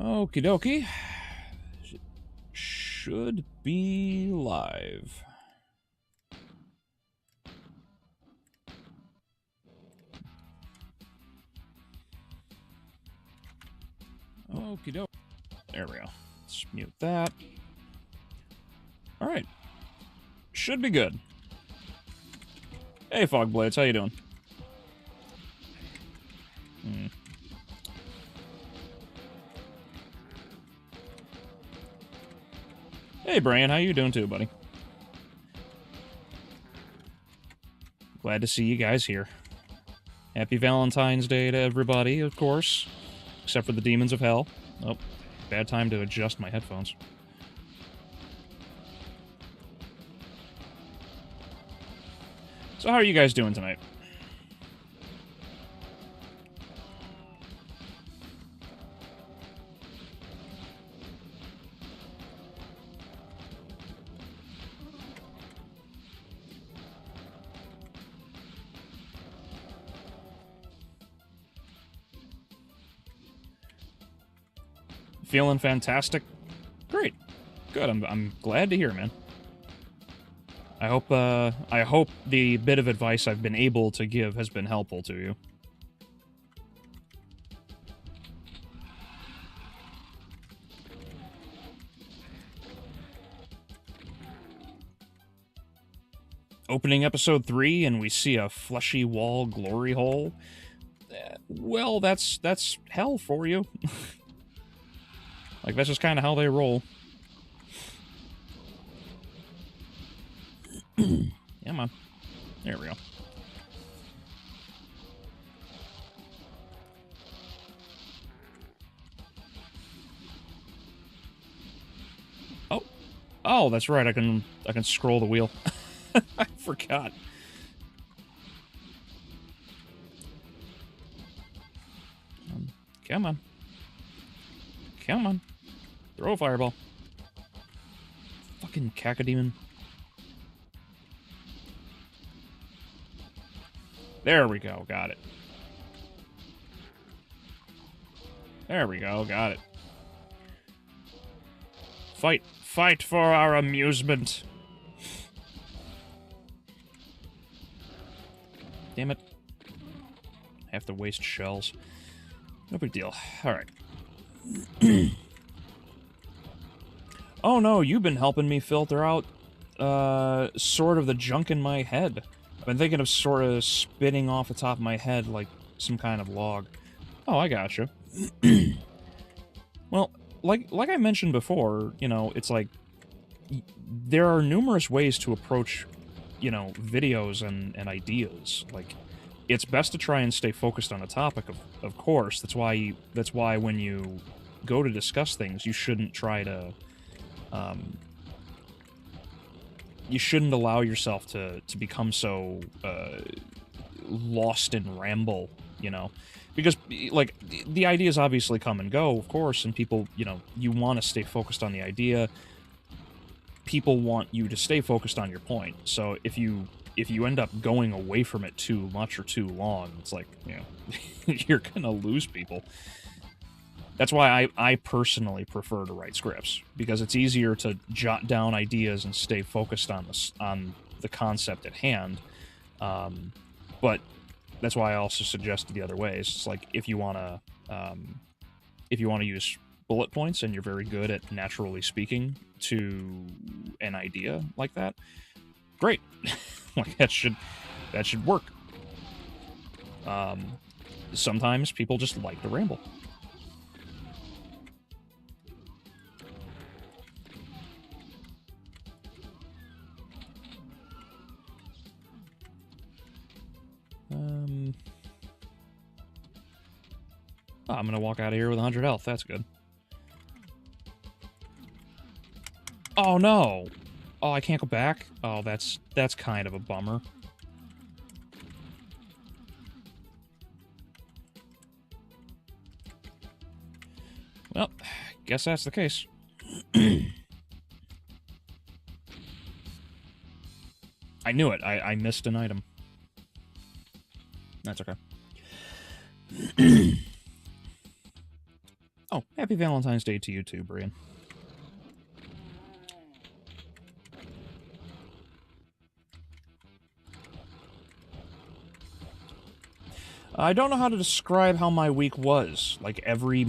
Okie dokie. Should be live. Okie dokie. There we go. Let's mute that. Alright. Should be good. Hey, Fogblades, how you doing? Hey, Brian, how you doing too, buddy? Glad to see you guys here. Happy Valentine's Day to everybody, of course. Except for the demons of hell. Oh, bad time to adjust my headphones. So how are you guys doing tonight? Feeling fantastic? Great. Good. I'm glad to hear, man. I hope the bit of advice I've been able to give has been helpful to you. Opening episode 3 and we see a fleshy wall glory hole. Well, that's hell for you. Like, that's just kind of how they roll. Come on. There we go. Oh. Oh, that's right. I can scroll the wheel. I forgot. Come on. Come on. Throw a fireball. Fucking cacodemon. There we go, got it. There we go, got it. Fight. Fight for our amusement. Damn it. I have to waste shells. No big deal. Alright. Oh no, you've been helping me filter out, sort of the junk in my head. I've been thinking of sort of spitting off the top of my head like some kind of log. Oh, I gotcha. Well, like I mentioned before, you know, it's like, there are numerous ways to approach, you know, videos and ideas. Like, it's best to try and stay focused on a topic, of course. That's why when you go to discuss things, you shouldn't try to, you shouldn't allow yourself to become so, lost in ramble, you know? Because, like, the ideas obviously come and go, of course, and people, you know, you want to stay focused on the idea. People want you to stay focused on your point. So if you end up going away from it too much or too long, it's like, you know, you're gonna lose people. That's why I personally prefer to write scripts, because it's easier to jot down ideas and stay focused on the concept at hand. But that's why I also suggested the other ways. It's like, if you wanna use bullet points and you're very good at naturally speaking to an idea like that, great. Like, that should work. Sometimes people just like to ramble. Oh, I'm gonna walk out of here with 100 health. That's good. Oh no! Oh, I can't go back? Oh, that's kind of a bummer. Well, guess that's the case. I knew it. I missed an item. That's okay. Oh, happy Valentine's Day to you too, Brian. I don't know how to describe how my week was. Like every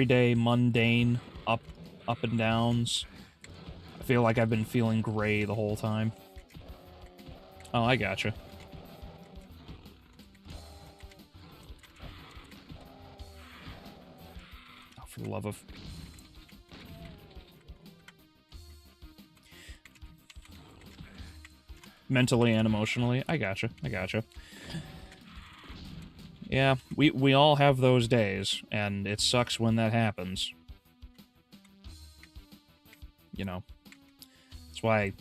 day, mundane, up and downs. I feel like I've been feeling gray the whole time. Oh, I gotcha. Oh, for the love of... Mentally and emotionally. I gotcha. I gotcha. Yeah, we all have those days, and it sucks when that happens. You know. That's why I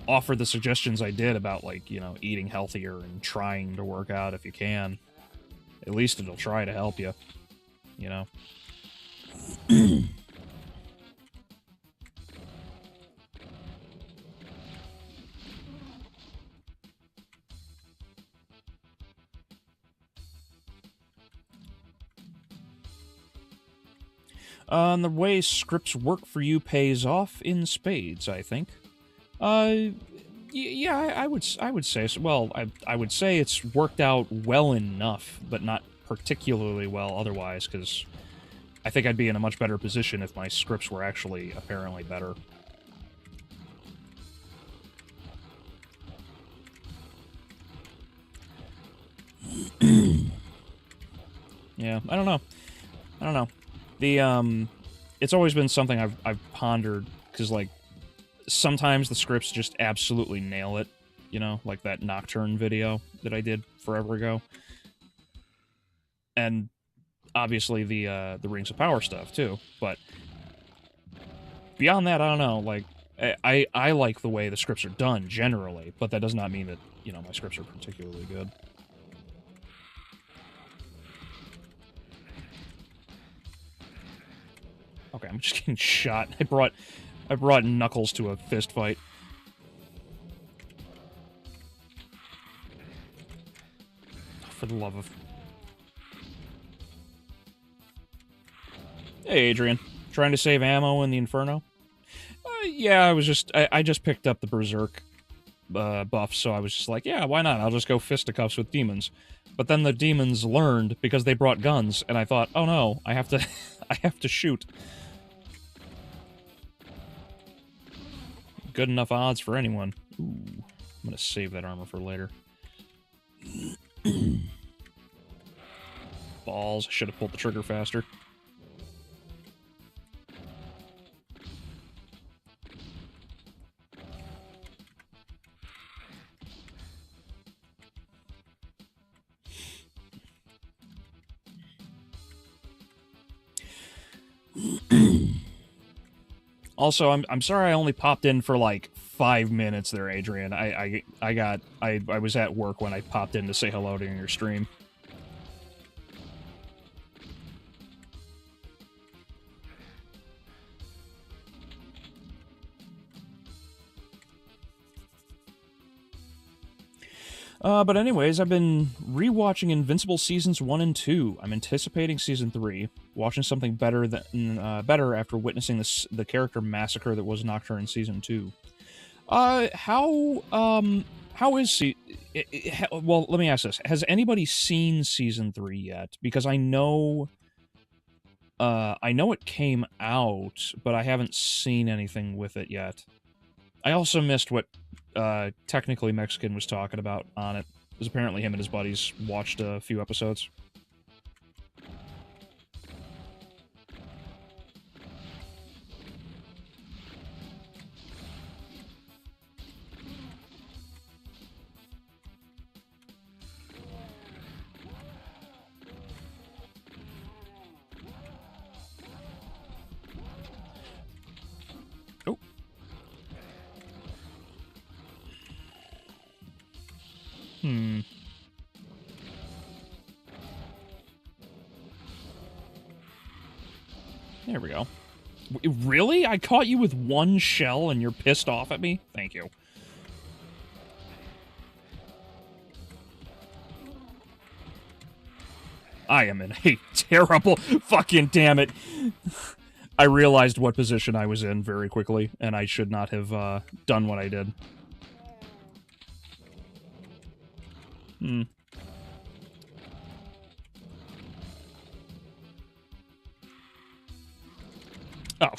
offered the suggestions I did about, like, you know, eating healthier and trying to work out if you can. At least it'll try to help you. You know? The way scripts work for you pays off in spades, I think. Yeah, I would say so. Well, I would say it's worked out well enough, but not particularly well otherwise, because I think I'd be in a much better position if my scripts were actually apparently better. Yeah, I don't know. I don't know. The, it's always been something I've pondered, because, like, sometimes the scripts just absolutely nail it, you know, like that Nocturne video that I did forever ago. And obviously the Rings of Power stuff, too, but beyond that, I don't know, like, I like the way the scripts are done, generally, but that does not mean that, you know, my scripts are particularly good. Okay, I'm just getting shot. I brought Knuckles to a fist fight. For the love of... Hey, Adrian. Trying to save ammo in the Inferno? Yeah, I just picked up the Berserk buff, so I was just like, yeah, why not? I'll just go fisticuffs with demons. But then the demons learned because they brought guns, and I thought, oh no, I have to, I have to shoot. Good enough odds for anyone. Ooh, I'm gonna save that armor for later. Balls. Should have pulled the trigger faster. Also, I'm sorry I only popped in for like 5 minutes there, Adrian. I was at work when I popped in to say hello during your stream. But anyways, I've been rewatching Invincible Seasons 1 and 2. I'm anticipating Season 3, watching something better better after witnessing the character massacre that was Nocturne Season 2. How is well, let me ask this. Has anybody seen Season 3 yet? Because I know it came out, but I haven't seen anything with it yet. I also missed what Technically Mexican was talking about on it. Because apparently him and his buddies watched a few episodes. Oh. There we go. Really? I caught you with one shell and you're pissed off at me? Thank you. I am in a terrible... Fucking damn it. I realized what position I was in very quickly, and I should not have done what I did. Oh,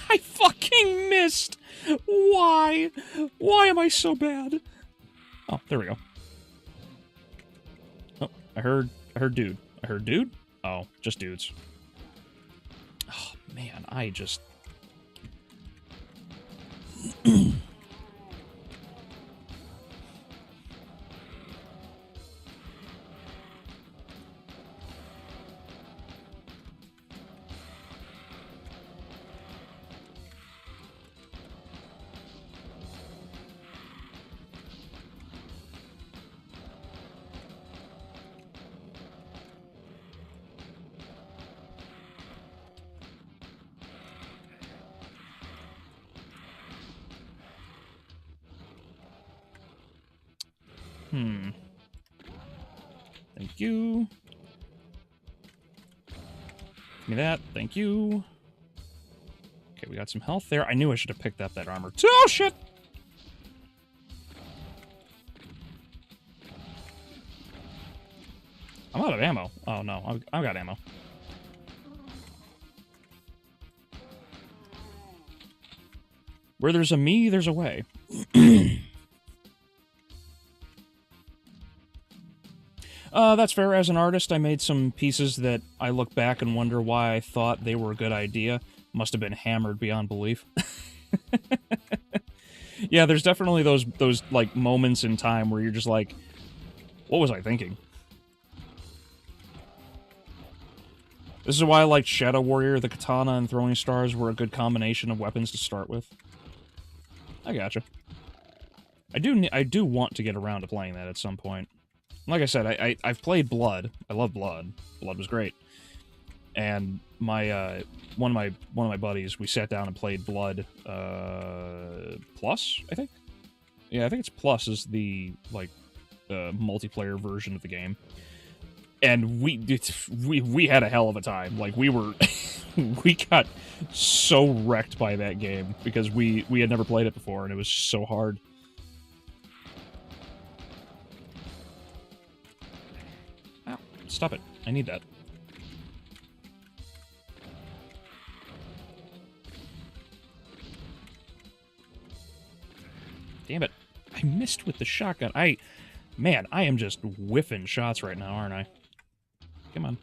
I fucking missed! Why? Why am I so bad? Oh, there we go. Oh, I heard dude. I heard dude? Oh, just dudes. Oh, man, I just... Thank you. Give me that. Thank you. Okay, we got some health there. I knew I should have picked up that armor too. Oh, shit! I'm out of ammo. Oh, no. I've got ammo. Where there's a me, there's a way. That's fair. As an artist, I made some pieces that I look back and wonder why I thought they were a good idea. Must have been hammered beyond belief. Yeah, there's definitely those like moments in time where you're just like, what was I thinking? This is why I liked Shadow Warrior. The katana and throwing stars were a good combination of weapons to start with. I gotcha. I do want to get around to playing that at some point. Like I said, I've played Blood. I love Blood. Blood was great. And my one of my buddies, we sat down and played Blood Plus, I think. Yeah, I think it's Plus is the like multiplayer version of the game. And we had a hell of a time. Like we were we got so wrecked by that game because we had never played it before and it was so hard. Ow, stop it. I need that. Damn it. I missed with the shotgun. Man, I am just whiffing shots right now, aren't I? Come on.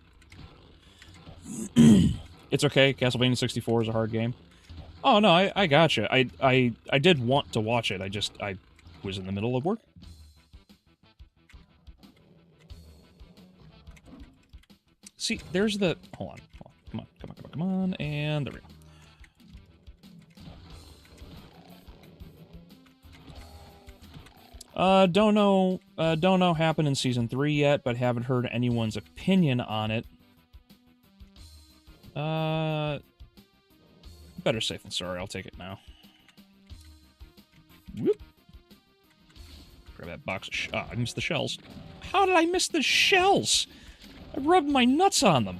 It's okay. Castlevania 64 is a hard game. Oh, no, I gotcha. I did want to watch it. I was in the middle of work. See, there's the... Hold on. Come on. And there we go. Don't know happened in Season 3 yet, but haven't heard anyone's opinion on it. Better safe than sorry, I'll take it now. Whoop. Grab that box of I missed the shells. How did I miss the shells? I rubbed my nuts on them.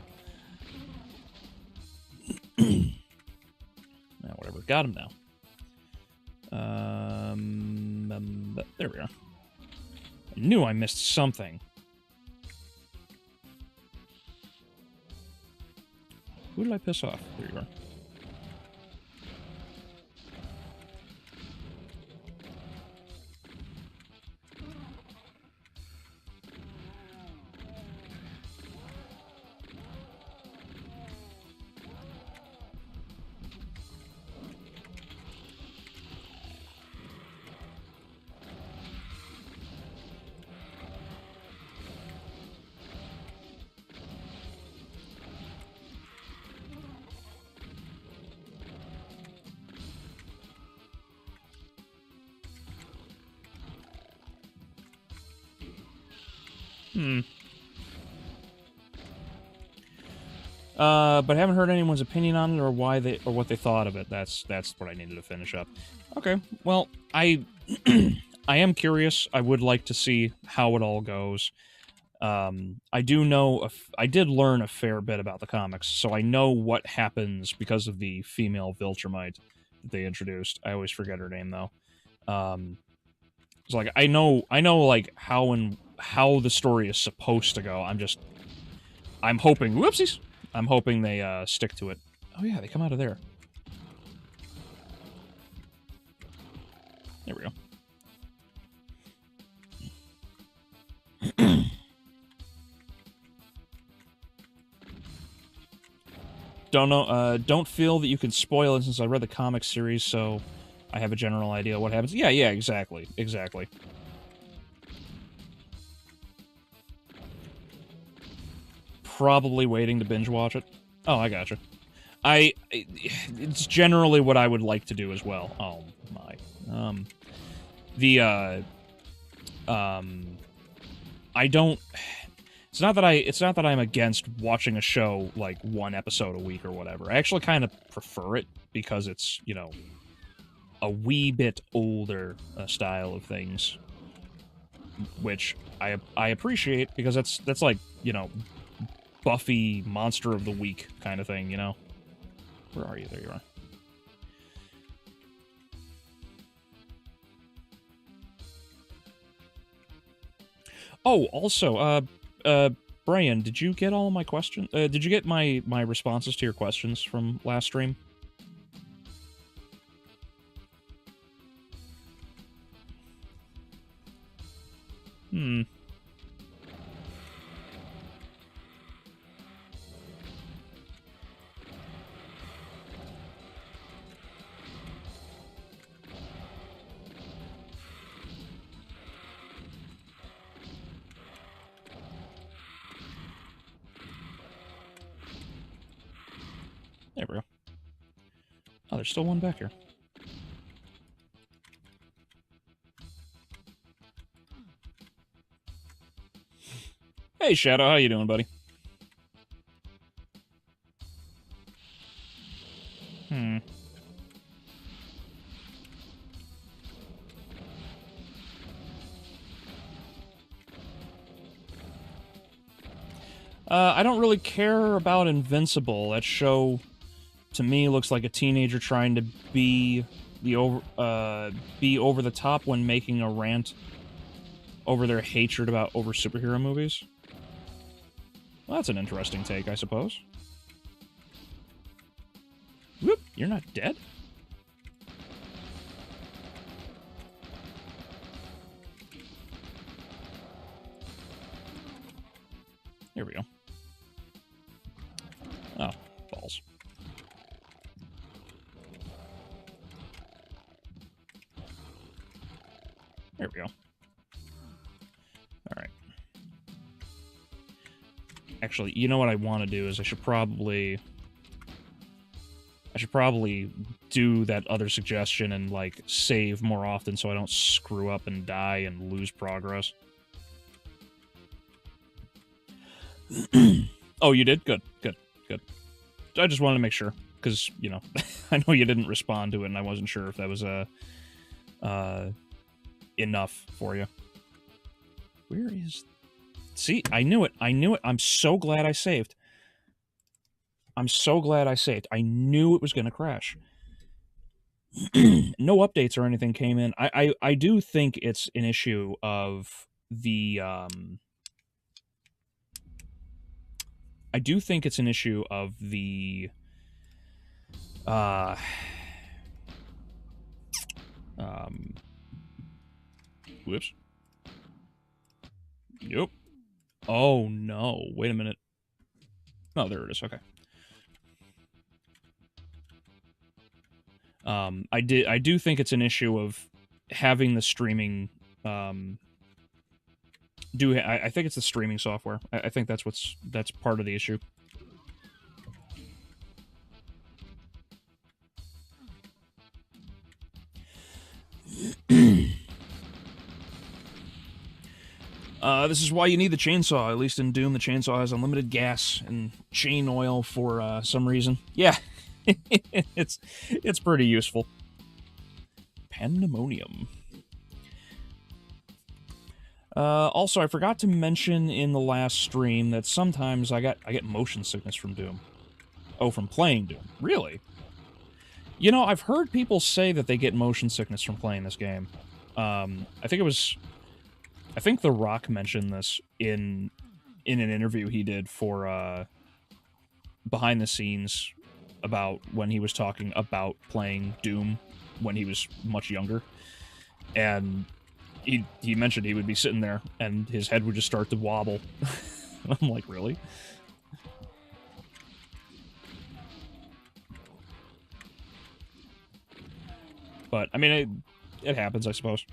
Now, whatever. Got him now. There we are. I knew I missed something. Who did I piss off? There you are. But haven't heard anyone's opinion on it or what they thought of it. That's what I needed to finish up. Okay, well, I am curious. I would like to see how it all goes. I do know, I did learn a fair bit about the comics, so I know what happens because of the female Viltrumite that they introduced. I always forget her name though. It's like I know like how the story is supposed to go. I'm hoping. Whoopsies! I'm hoping they stick to it. Oh yeah, they come out of there. There we go. Don't know. Don't feel that you can spoil it since I read the comic series, so I have a general idea what happens. Yeah, exactly. Probably waiting to binge watch it. Oh, I gotcha. It's generally what I would like to do as well. Oh my. I don't. It's not that I'm against watching a show like one episode a week or whatever. I actually kind of prefer it because it's, you know, a wee bit older style of things, which I appreciate because that's like, you know, Buffy Monster of the Week kind of thing, you know. Where are you? There you are. Oh, also, Brian, did you get all of my questions? Did you get my responses to your questions from last stream? Hmm. There we go. Oh, there's still one back here. Hey, Shadow, how you doing, buddy? I don't really care about Invincible. That show, to me, looks like a teenager trying to be over the top when making a rant over their hatred over superhero movies. Well, that's an interesting take, I suppose. Whoop, you're not dead? Here we go. Oh, balls. There we go. Alright. Actually, you know what I want to do is I should probably do that other suggestion and, like, save more often so I don't screw up and die and lose progress. Oh, you did? Good. I just wanted to make sure, because, you know, I know you didn't respond to it, and I wasn't sure if that was, enough for you. Where is... See, I knew it. I'm so glad I saved. I knew it was going to crash. No updates or anything came in. I do think it's an issue of the, I do think it's an issue of the, whoops. Yep. Oh, no. Wait a minute. Oh, there it is. Okay. I do think it's an issue of having the streaming, I think it's the streaming software. I think that's part of the issue. This is why you need the chainsaw. At least in Doom, the chainsaw has unlimited gas and chain oil for some reason. Yeah, it's pretty useful. Pandemonium. Also, I forgot to mention in the last stream that sometimes I get motion sickness from Doom. Oh, from playing Doom. Really? You know, I've heard people say that they get motion sickness from playing this game. I think it was... I think The Rock mentioned this in an interview he did for, behind the scenes about when he was talking about playing Doom when he was much younger. And he mentioned he would be sitting there and his head would just start to wobble. I'm like, really? But, I mean, it happens, I suppose.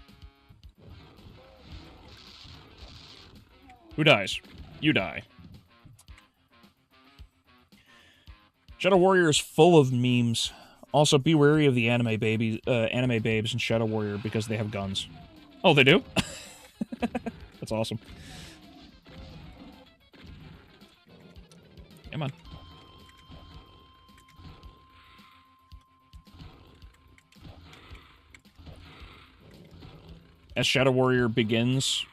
Who dies? You die. Shadow Warrior is full of memes. Also, be wary of the anime babes in Shadow Warrior because they have guns. Oh, they do? That's awesome. Come on. As Shadow Warrior begins,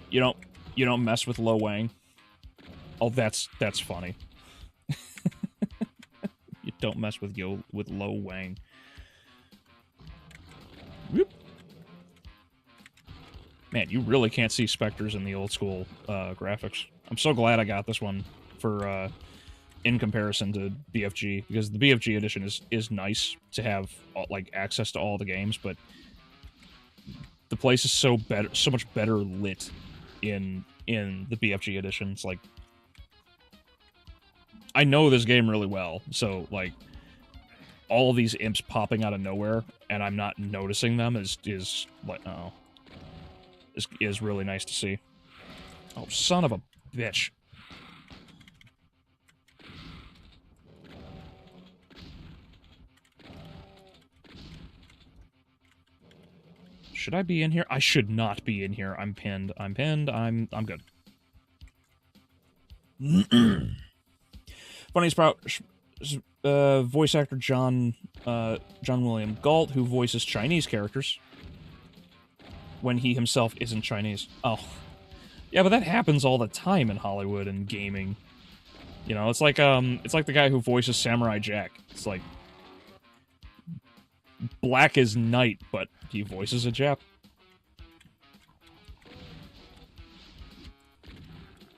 you don't mess with Lo Wang. Oh, that's funny. You don't mess with Lo Wang. Whoop. Man, you really can't see specters in the old school graphics. I'm so glad I got this one for in comparison to BFG, because the BFG edition is nice to have like access to all the games, but the place is so much better lit in the BFG edition. It's like, I know this game really well, so like all of these imps popping out of nowhere and I'm not noticing them is like, oh, is really nice to see. Oh, son of a bitch. Should I be in here? I should not be in here. I'm pinned. I'm pinned. I'm good. Funny Sprout, voice actor John William Galt, who voices Chinese characters when he himself isn't Chinese. Oh, yeah, but that happens all the time in Hollywood and gaming. You know, it's like the guy who voices Samurai Jack. It's like black as night, but he voices a Jap.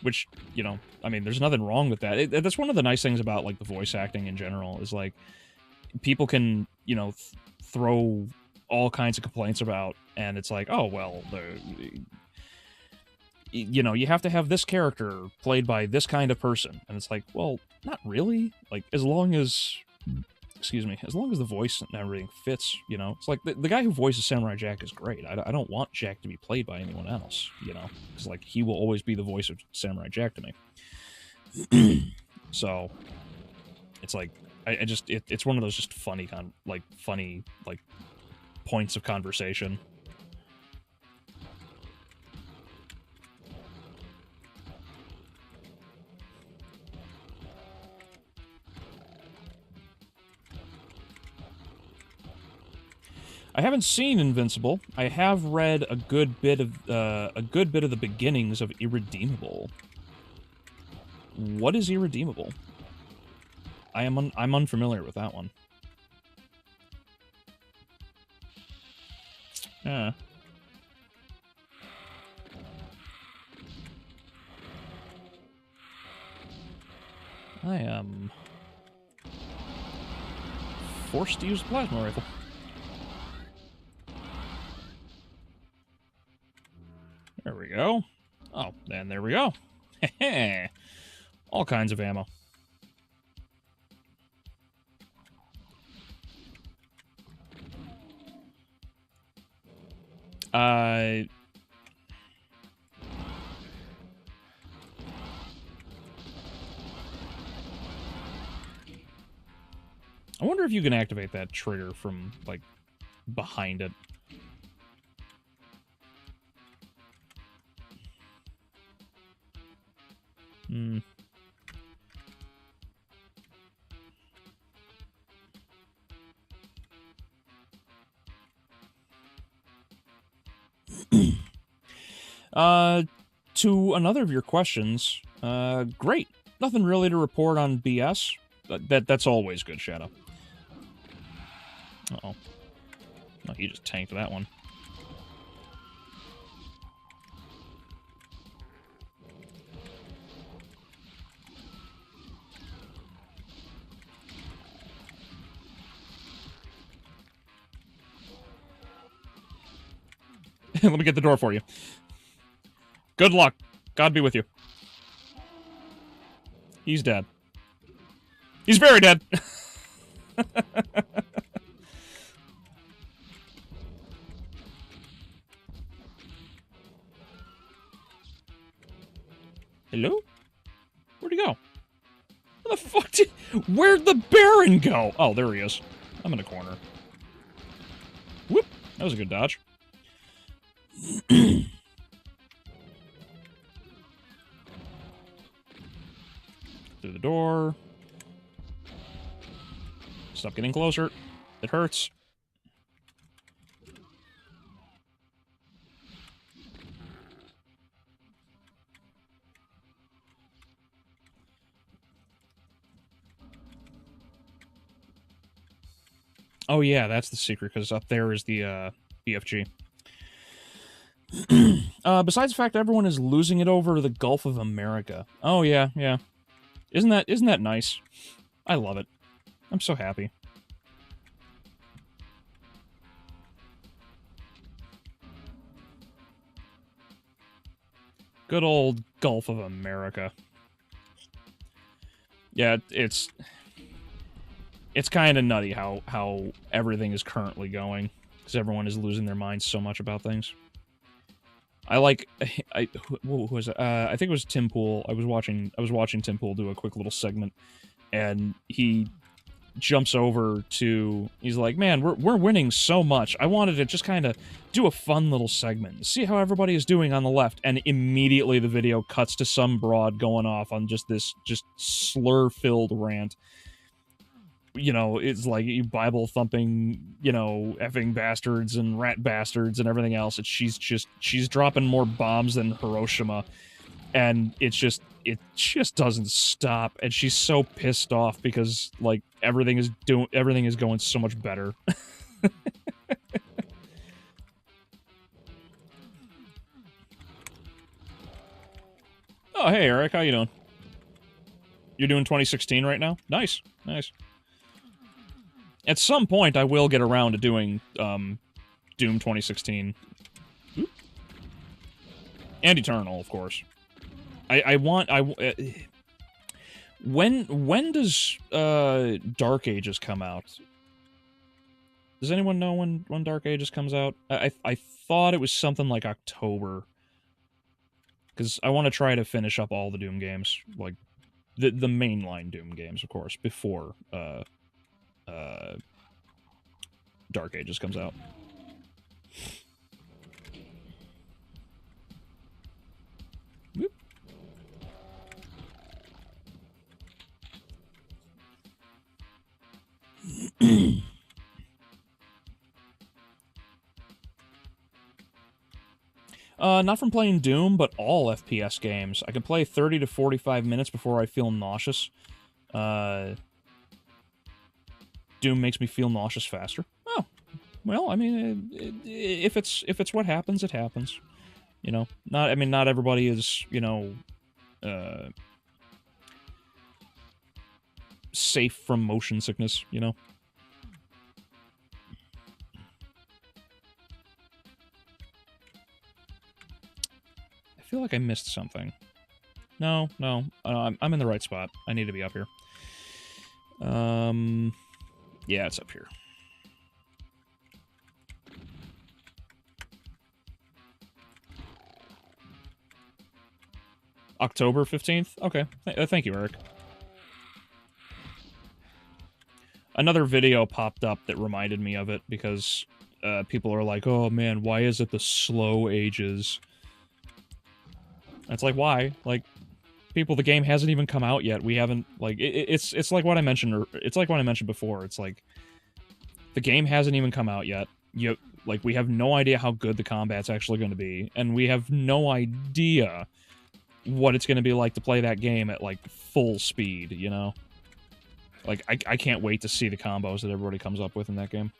Which, you know, I mean, there's nothing wrong with that. That's one of the nice things about, like, the voice acting in general, is, like, people can, you know, throw all kinds of complaints about, and it's like, oh, well, you know, you have to have this character played by this kind of person. And it's like, well, not really. Like, as long as... Excuse me, as long as the voice and everything fits, you know? It's like, the guy who voices Samurai Jack is great. I don't want Jack to be played by anyone else, you know? Because, like, he will always be the voice of Samurai Jack to me. So, it's like, it's one of those just funny, funny points of conversation. I haven't seen Invincible. I have read a good bit of the beginnings of Irredeemable. What is Irredeemable? I'm unfamiliar with that one. Yeah. I am forced to use the plasma rifle. There we go. Oh, and there we go. All kinds of ammo. I wonder if you can activate that trigger from, like, behind it. Hmm. To another of your questions, great. Nothing really to report on BS. That's always good, Shadow. Uh-oh. No, he just tanked that one. Let me get the door for you. Good luck. God be with you. He's dead. He's very dead. Hello? Where'd he go? Where the fuck did... Where'd the Baron go? Oh, there he is. I'm in the corner. Whoop. That was a good dodge. Through the door. Stop getting closer. It hurts. Oh yeah, that's the secret, because up there is the, BFG. Besides the fact that everyone is losing it over the Gulf of America. Oh yeah, yeah. Isn't that nice? I love it. I'm so happy. Good old Gulf of America. Yeah, it's kind of nutty how everything is currently going, because everyone is losing their minds so much about things. Who was it? I think it was Tim Pool. I was watching Tim Pool do a quick little segment, and he jumps over to, he's like, man, we're winning so much. I wanted to just kind of do a fun little segment, see how everybody is doing on the left, and immediately the video cuts to some broad going off on just this slur-filled rant. You know, it's like you Bible-thumping, you know, effing bastards and rat bastards and everything else. And she's dropping more bombs than Hiroshima. And it just doesn't stop. And she's so pissed off because, like, everything is going so much better. Oh, hey, Eric, how you doing? You're doing 2016 right now? Nice, nice. At some point, I will get around to doing, Doom 2016. Oop. And Eternal, of course. When does, Dark Ages come out? Does anyone know when Dark Ages comes out? I thought it was something like October. Because I want to try to finish up all the Doom games. Like, the mainline Doom games, of course, before, Dark Ages comes out. Whoop. Not from playing Doom, but all FPS games. I can play 30 to 45 minutes before I feel nauseous. Doom makes me feel nauseous faster. Oh, well, I mean, if it's what happens, it happens. You know, not everybody is, you know, safe from motion sickness, you know. I feel like I missed something. No, I'm in the right spot. I need to be up here. Yeah, it's up here. October 15th? Okay. Thank you, Eric. Another video popped up that reminded me of it, because people are like, oh man, why is it the slow ages? It's like, why? Like, people, the game hasn't even come out yet. We haven't, like, it's like what I mentioned, it's like what I mentioned before. It's like, the game hasn't even come out yet. Like, we have no idea how good the combat's actually going to be, and we have no idea what it's going to be like to play that game at, like, full speed, you know? Like, I can't wait to see the combos that everybody comes up with in that game.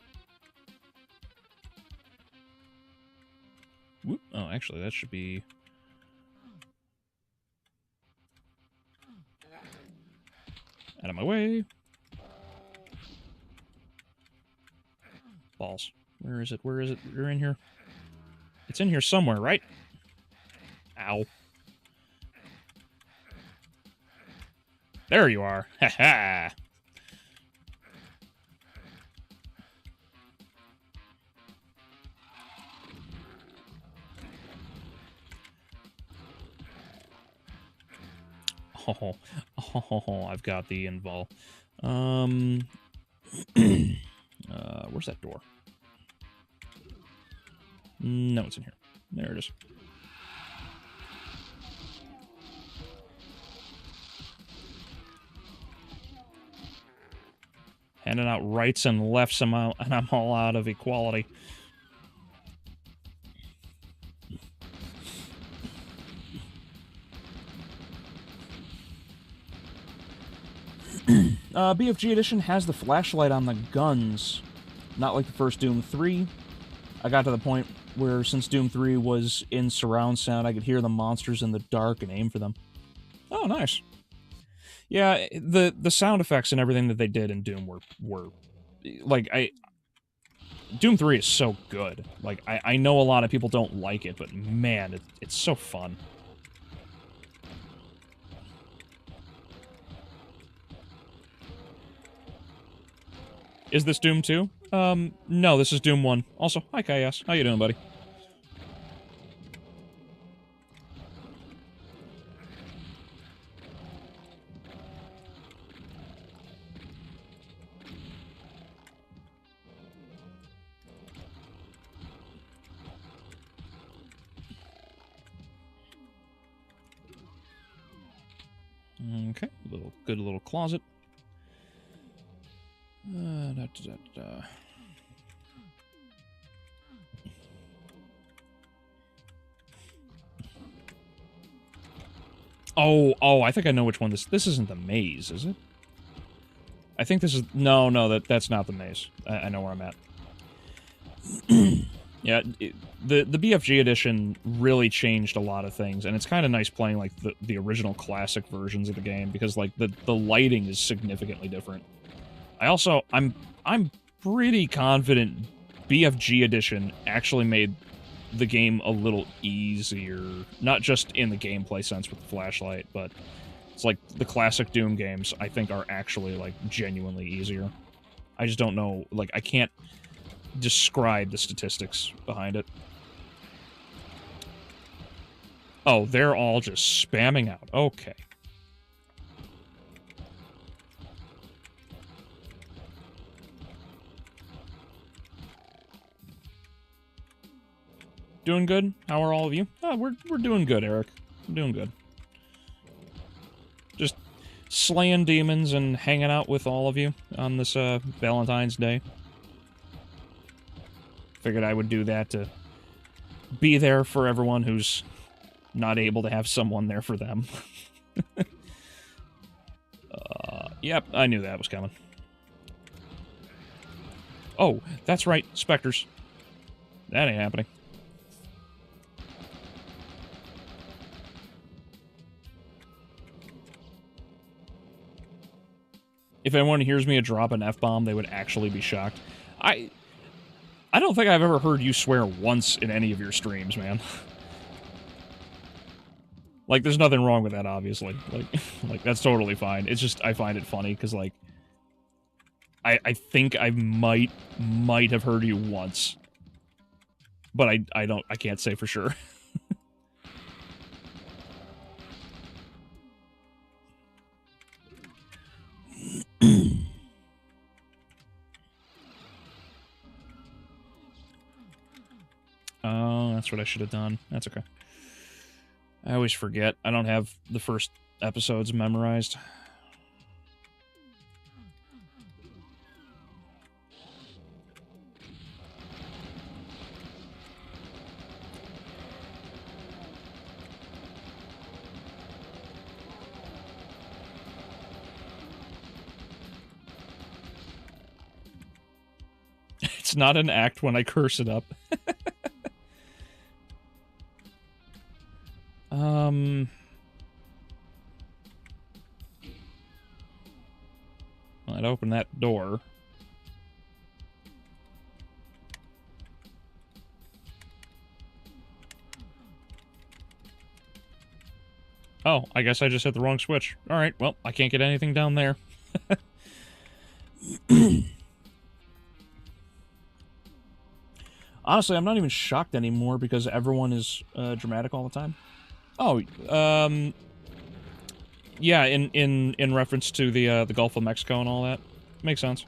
Whoop. Oh, actually, that should be... out of my way. Balls. Where is it? Where is it? You're in here? It's in here somewhere, right? Ow. There you are. Ha ha. Oh, I've got the invul. Where's that door? No, it's in here. There it is. Handing out rights and lefts, and I'm all out of equality. BFG Edition has the flashlight on the guns, not like the first Doom 3. I got to the point where, since Doom 3 was in surround sound, I could hear the monsters in the dark and aim for them. Oh, nice. Yeah, the sound effects and everything that they did in Doom were like, Doom 3 is so good. Like, I know a lot of people don't like it, but man, it's so fun. Is this Doom 2? No, this is Doom 1. Also, hi, Kayas. How you doing, buddy? Okay, good little closet. Oh, I think I know which one this isn't the maze, is it? I think this is... No, that's not the maze. I know where I'm at. Yeah, the BFG edition really changed a lot of things, and it's kind of nice playing, like, the original classic versions of the game, because, like, the lighting is significantly different. I'm pretty confident BFG edition actually made the game a little easier, not just in the gameplay sense with the flashlight, but it's like the classic Doom games, I think, are actually, like, genuinely easier. I just don't know, like, I can't describe the statistics behind it. Oh, they're all just spamming out. Okay. Doing good? How are all of you? Oh, we're doing good, Eric. We're doing good. Just slaying demons and hanging out with all of you on this Valentine's Day. Figured I would do that to be there for everyone who's not able to have someone there for them. Yep, I knew that was coming. Oh, that's right, specters. That ain't happening. If anyone hears me drop an F-bomb, they would actually be shocked. I don't think I've ever heard you swear once in any of your streams, man. Like, there's nothing wrong with that, obviously. Like that's totally fine. It's just, I find it funny, because, like, I think I might have heard you once. But I can't say for sure. Oh, that's what I should have done. That's okay. I always forget. I don't have the first episodes memorized. It's not an act when I curse it up. I'd open that door. Oh, I guess I just hit the wrong switch. Alright, well, I can't get anything down there. Honestly, I'm not even shocked anymore because everyone is dramatic all the time. Oh, yeah, in reference to the Gulf of Mexico and all that. Makes sense.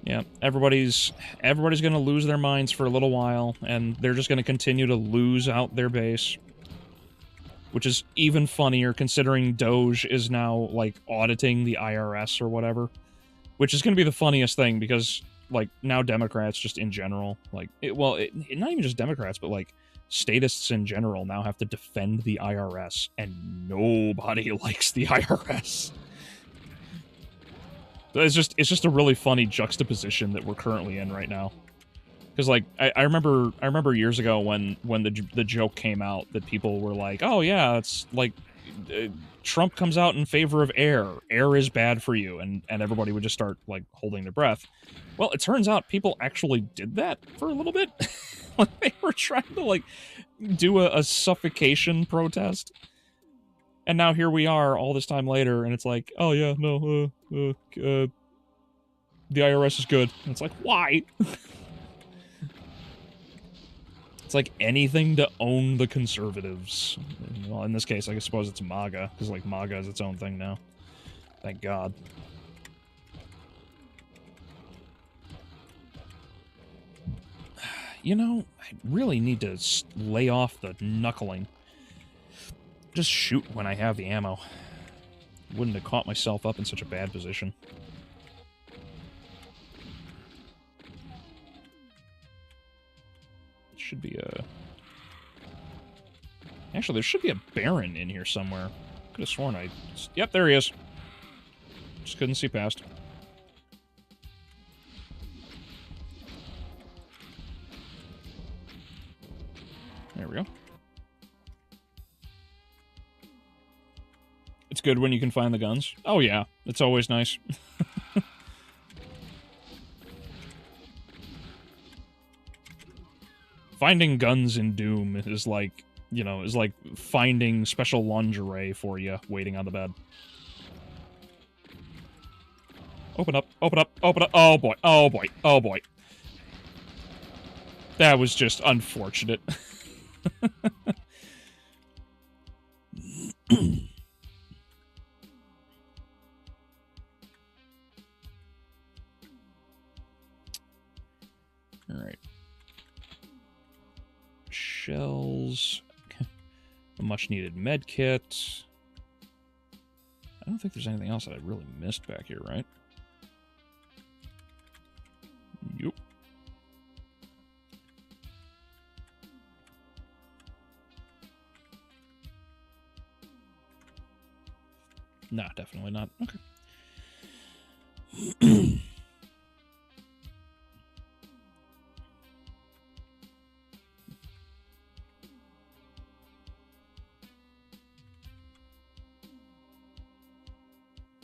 Yeah, everybody's gonna lose their minds for a little while, and they're just gonna continue to lose out their base. Which is even funnier considering Doge is now, like, auditing the IRS or whatever. Which is gonna be the funniest thing, because, like, now Democrats, just in general, like, not even just Democrats, but, like, statists in general now have to defend the IRS, and nobody likes the IRS. It's just a really funny juxtaposition that we're currently in right now. Because, like, I remember years ago when the joke came out that people were like, oh yeah, it's like Trump comes out in favor of air. Air is bad for you, and everybody would just start, like, holding their breath. Well, it turns out people actually did that for a little bit. Like, they were trying to, like, do a suffocation protest. And now here we are all this time later, and it's like, oh yeah, no, the IRS is good. And it's like, why? It's like anything to own the conservatives. Well, in this case, I suppose it's MAGA, because, like, MAGA is its own thing now. Thank God. You know, I really need to lay off the knuckling. Just shoot when I have the ammo. Wouldn't have caught myself up in such a bad position. Should be a... Actually, there should be a Baron in here somewhere. Could have sworn I... Yep, there he is. Just couldn't see past. There we go. It's good when you can find the guns. Oh yeah, it's always nice. Finding guns in Doom is like, you know, is like finding special lingerie for you waiting on the bed. Open up, open up, open up. Oh boy, oh boy, oh boy. That was just unfortunate. Alright. Shells. A much-needed med kit. I don't think there's anything else that I really missed back here, right? Yup. Nah, definitely not. Okay.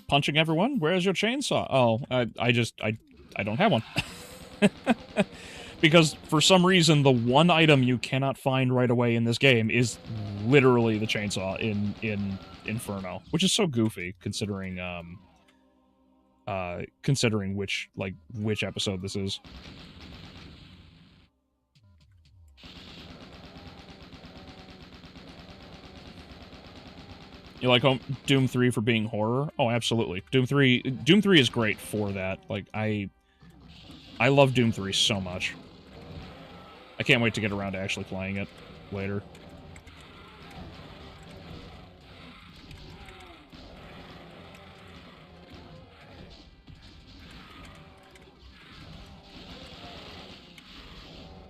Punching everyone? Where's your chainsaw? Oh, I don't have one. Because for some reason, the one item you cannot find right away in this game is literally the chainsaw in Inferno, which is so goofy considering considering which episode this is. You like Doom 3 for being horror? Oh, absolutely. Doom 3 is great for that. Like, I love Doom 3 so much. I can't wait to get around to actually playing it later.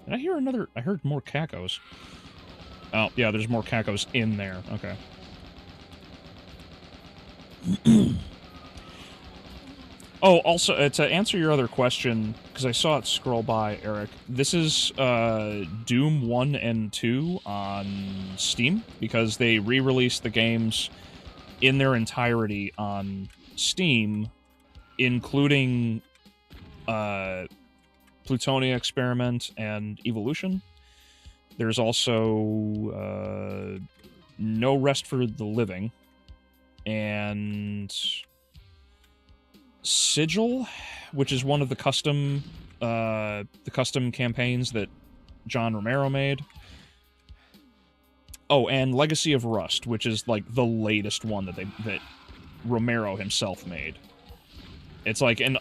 Did I hear another... I heard more cacos. Oh, yeah, there's more cacos in there. Okay. Oh, also, to answer your other question, because I saw it scroll by, Eric, this is Doom 1 and 2 on Steam, because they re-released the games in their entirety on Steam, including Plutonia Experiment and Evolution. There's also No Rest for the Living, and Sigil, which is one of the custom campaigns that John Romero made. Oh, and Legacy of Rust, which is like the latest one that Romero himself made. It's like an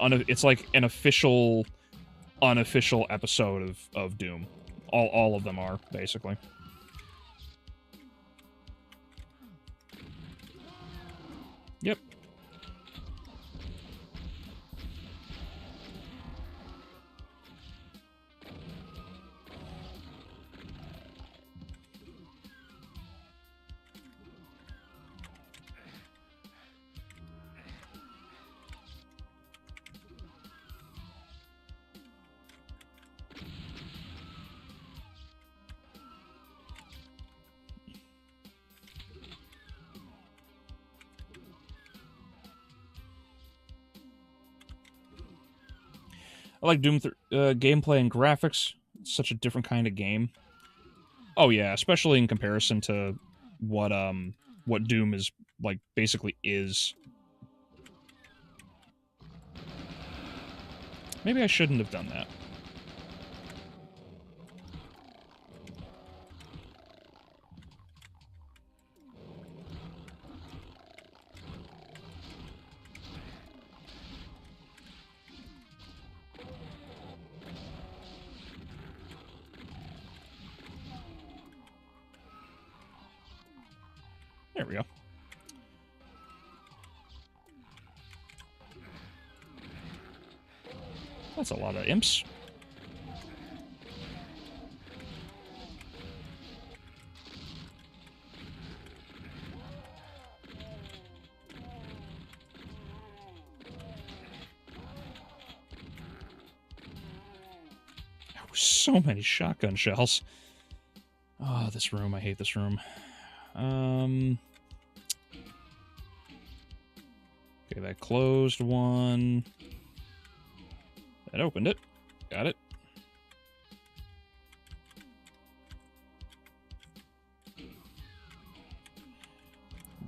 official, unofficial episode of Doom. All of them are, basically. Yep. I like Doom gameplay and graphics. It's such a different kind of game. Oh yeah, especially in comparison to what Doom is like basically is. Maybe I shouldn't have done that. There we go. That's a lot of imps. Oh, so many shotgun shells. Oh, this room. I hate this room. Okay, that closed one. That opened it. Got it.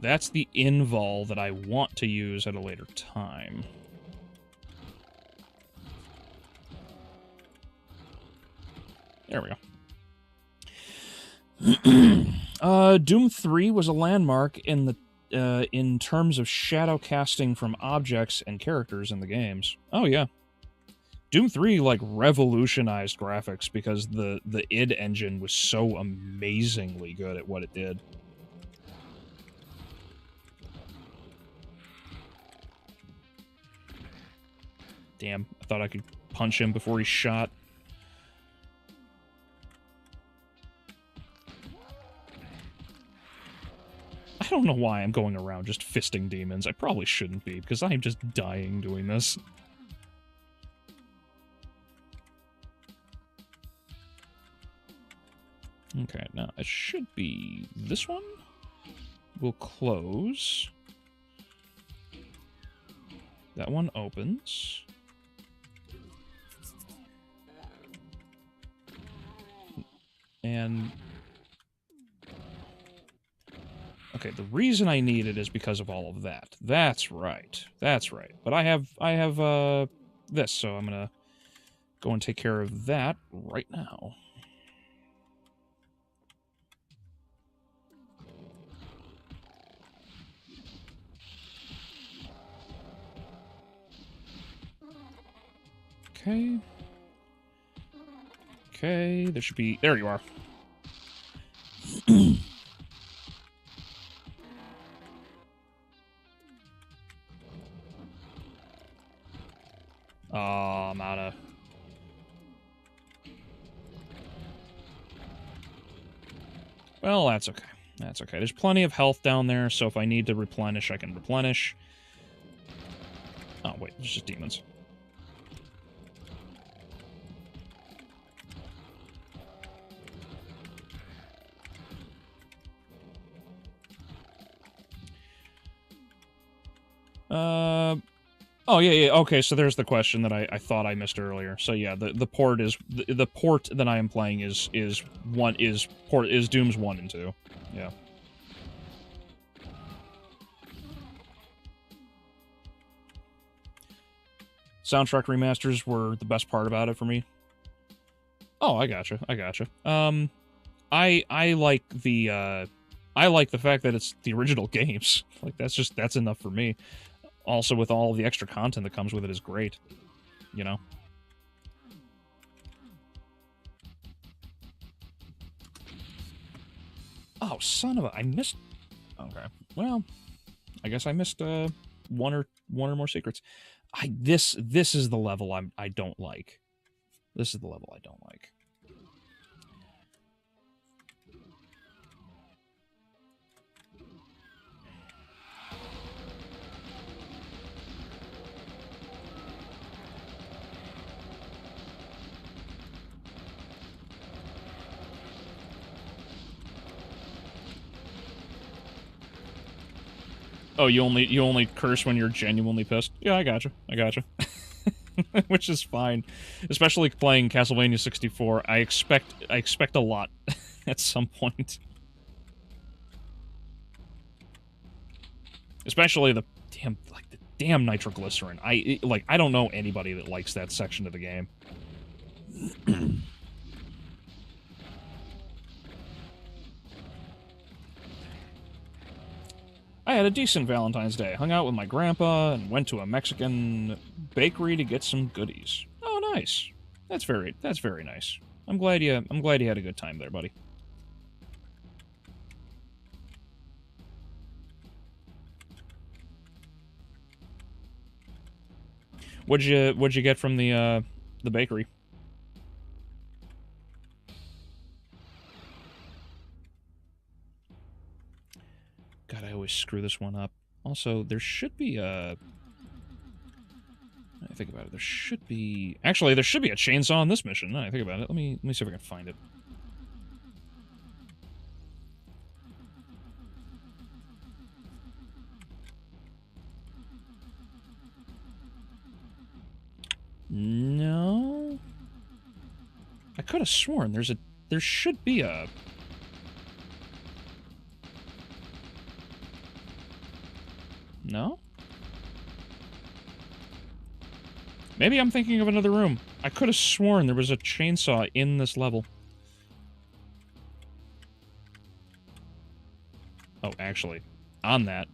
That's the invol that I want to use at a later time. There we go. Doom 3 was a landmark in the in terms of shadow casting from objects and characters in the games. Oh yeah. Doom 3 like revolutionized graphics because the id engine was so amazingly good at what it did. Damn, I thought I could punch him before he shot. I don't know why I'm going around just fisting demons. I probably shouldn't be, because I am just dying doing this. Okay, now it should be this one. We'll close. That one opens. And okay, the reason I need it is because of all of that. That's right. That's right. But I have this, so I'm gonna go and take care of that right now. Okay. Okay, there should be... There you are. Oh, I'm out of... Well, that's okay. That's okay. There's plenty of health down there, so if I need to replenish, I can replenish. Oh, wait, there's just demons. Oh, yeah, okay, so there's the question that I thought I missed earlier. So yeah, the port is... The port that I am playing is Dooms 1 and 2. Yeah. Soundtrack remasters were the best part about it for me. Oh, I gotcha. I like the fact that it's the original games. Like, that's enough for me. Also, with all the extra content that comes with it is great. You know? Oh, son of a... I missed... Okay. Well, I guess I missed, one or more secrets. This is the level I don't like. This is the level I don't like. Oh, you only curse when you're genuinely pissed? Yeah, I gotcha. Which is fine. Especially playing Castlevania 64, I expect a lot at some point. Especially the damn nitroglycerin. I don't know anybody that likes that section of the game. I had a decent Valentine's Day. Hung out with my grandpa and went to a Mexican bakery to get some goodies. Oh, nice. That's very nice. I'm glad you had a good time there, buddy. What'd you get from the bakery? God, I always screw this one up. Also, there should be a... I think about it, there should be... Actually, there should be a chainsaw in this mission. Now I think about it. Let me see if I can find it. No... I could have sworn there should be a... No? Maybe I'm thinking of another room. I could have sworn there was a chainsaw in this level. Oh, actually, on that,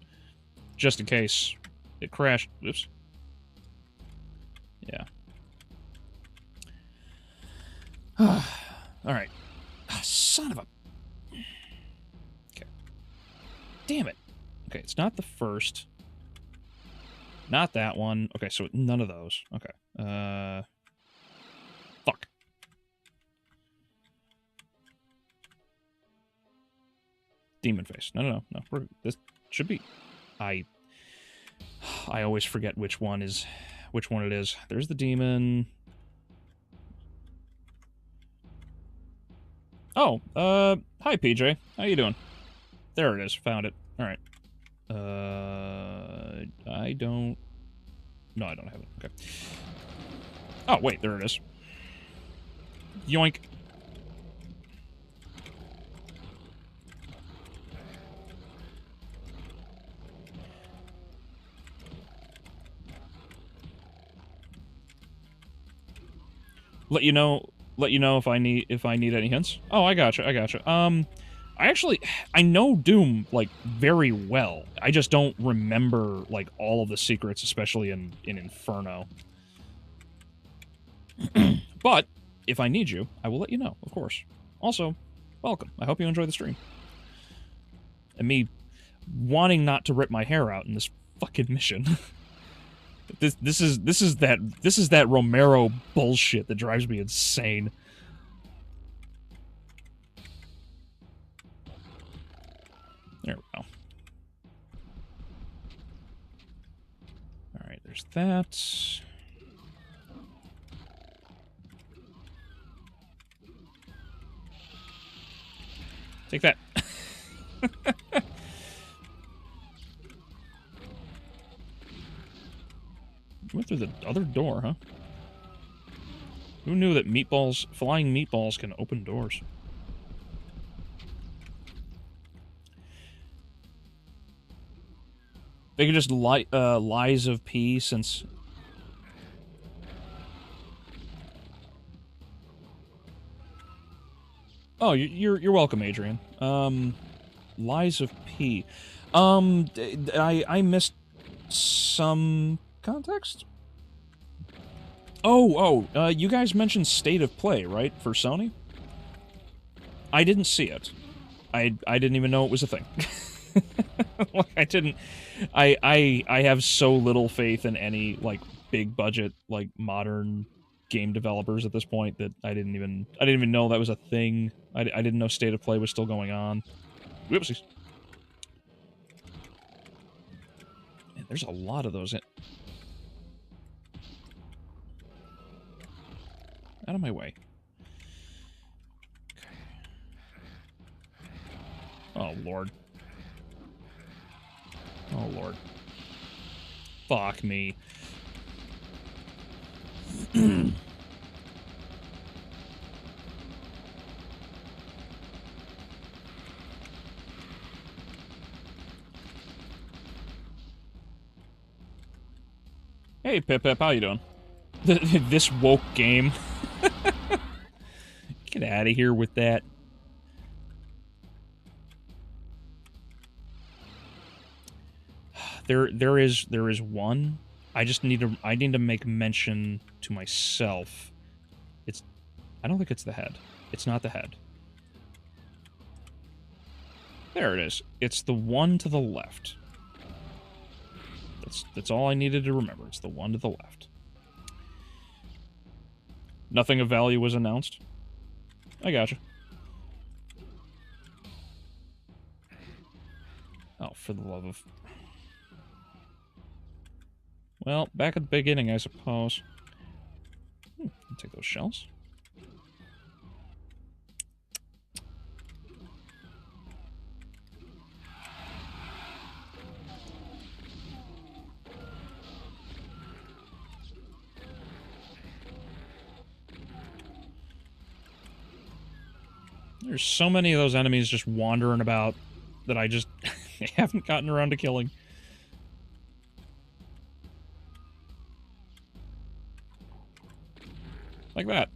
just in case it crashed. Oops. Yeah. Alright. Oh, son of a... Okay. Damn it. Okay, it's not the first... Not that one. Okay, so none of those. Okay. Fuck. Demon face. No. This should be... I always forget which one it is. There's the demon. Oh, hi, PJ. How you doing? There it is. Found it. Alright. I don't... No, I don't have it. Okay. Oh, wait, there it is. Yoink. Let you know if I need any hints. Oh, I gotcha. I know Doom, like, very well. I just don't remember, like, all of the secrets, especially in Inferno. But, if I need you, I will let you know, of course. Also, welcome. I hope you enjoy the stream. And me wanting not to rip my hair out in this fucking mission. This is that Romero bullshit that drives me insane. There we go. Alright, there's that. Take that. Went through the other door, huh? Who knew that meatballs, flying meatballs can open doors? They could just lies of P since... Oh, you're welcome, Adrian. Lies of P. I missed some context? You guys mentioned State of Play, right, for Sony? I didn't see it. I didn't even know it was a thing. Like, I have so little faith in any, like, big budget, like, modern game developers at this point that I didn't even know that was a thing. I didn't know State of Play was still going on. Whoopsies. Man, there's a lot of those. Out of my way. Oh, Lord. Oh, Lord. Fuck me. Hey, Pip, how you doing? This woke game. Get out of here with that. There is one. I need to make mention to myself. I don't think it's the head. It's not the head. There it is. It's the one to the left. That's all I needed to remember. It's the one to the left. Nothing of value was announced. I gotcha. Oh, for the love of... Well, back at the beginning, I suppose. I'll take those shells. There's so many of those enemies just wandering about that I just haven't gotten around to killing. Like that.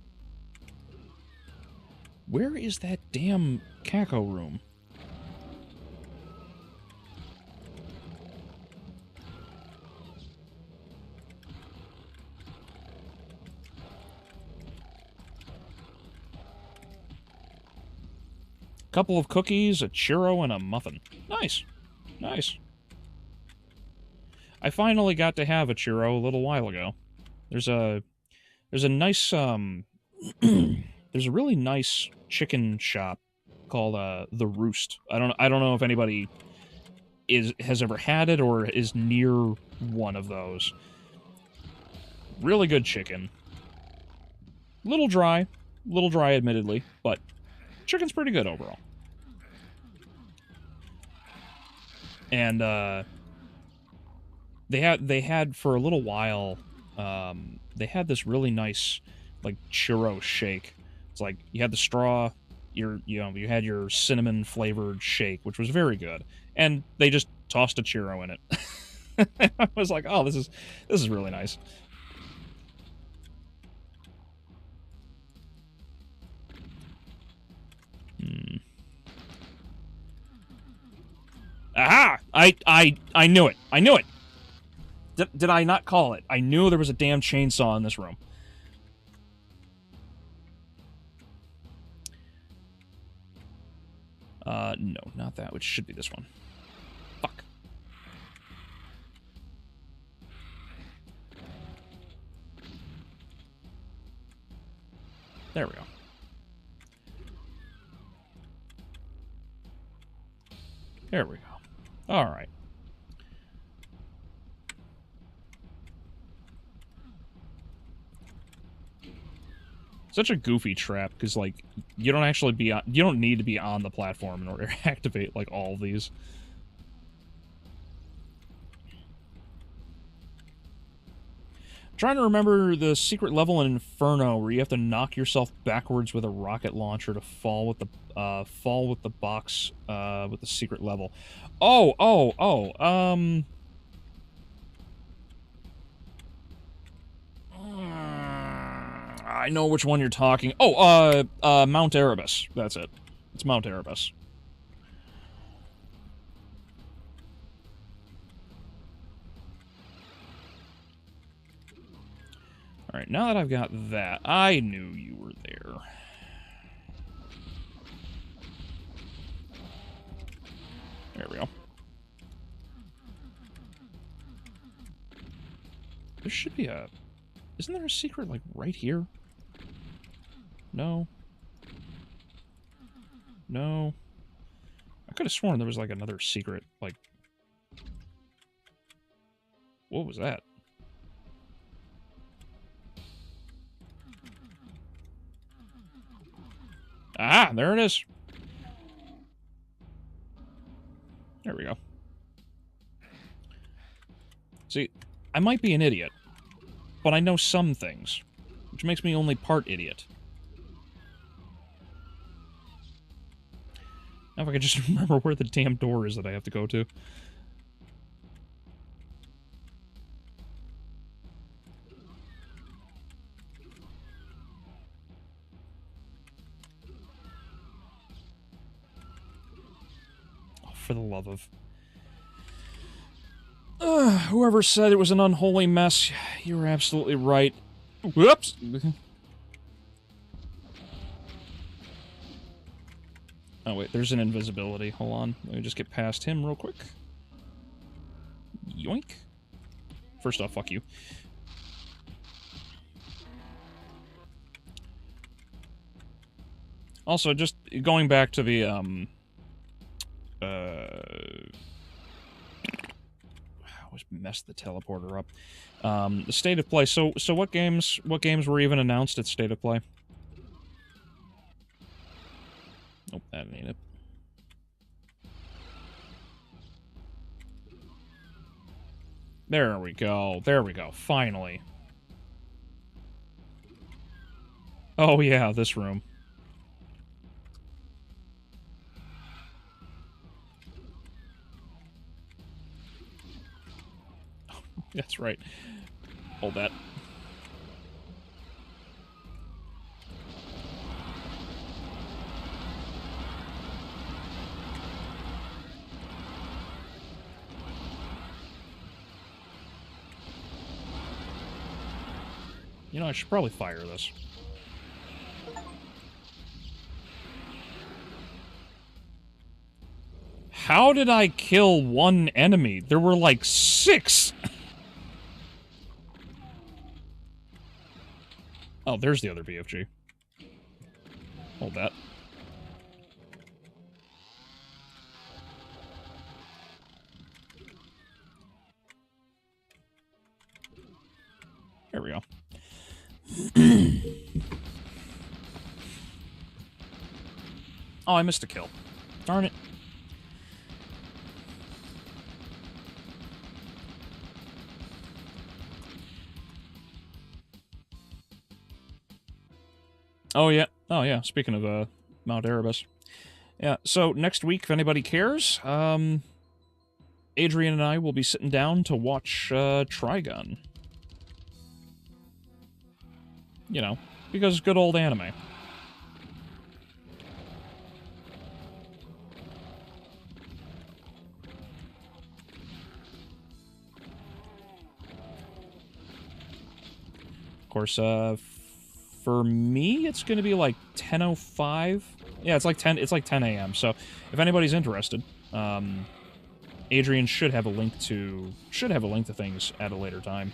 Where is that damn Kako room? Couple of cookies, a churro, and a muffin. Nice. Nice. I finally got to have a churro a little while ago. There's a nice, there's a really nice chicken shop called, The Roost. I don't know if anybody has ever had it or is near one of those. Really good chicken. Little dry admittedly, but chicken's pretty good overall. And they had for a little while, they had this really nice like churro shake. It's like you had the straw, you had your cinnamon flavored shake, which was very good, and they just tossed a churro in it. I was like, oh, this is really nice. Aha! I knew it. I knew it. Did I not call it? I knew there was a damn chainsaw in this room. No, not that, which should be this one. Fuck. There we go. There we go. Alright. Such a goofy trap, because, like, you don't actually be on, you don't need to be on the platform in order to activate, like, all of these. I'm trying to remember the secret level in Inferno where you have to knock yourself backwards with a rocket launcher to fall with the box, with the secret level. I know which one you're talking. Mount Erebus. That's it. It's Mount Erebus. Alright, now that I've got that, I knew you were there. There we go. There should be a... Isn't there a secret, like, right here? No. No. I could have sworn there was, like, another secret, like... What was that? Ah, there it is. There we go. See, I might be an idiot, but I know some things, which makes me only part idiot. Now if I could just remember where the damn door is that I have to go to. Oh, for the love of... whoever said it was an unholy mess, you were absolutely right. Whoops! Oh, wait, there's an invisibility. Hold on. Let me just get past him real quick. Yoink. First off, fuck you. Also, just going back to the, I always messed the teleporter up. The State of Play. So what games were even announced at State of Play? Nope, that ain't it. There we go. There we go. Finally. Oh yeah, this room. That's right. Hold that. You know, I should probably fire this. How did I kill one enemy? There were like 6! Oh, there's the other BFG. Hold that. There we go. Oh, I missed a kill. Darn it. Oh, yeah. Oh, yeah. Speaking of, Mount Erebus. Yeah, so next week, if anybody cares, Adrian and I will be sitting down to watch, Trigun. You know, because good old anime. Of course, for me, it's going to be like 10:05. Yeah, it's like 10 a.m. So, if anybody's interested, Adrian should have a link to things at a later time.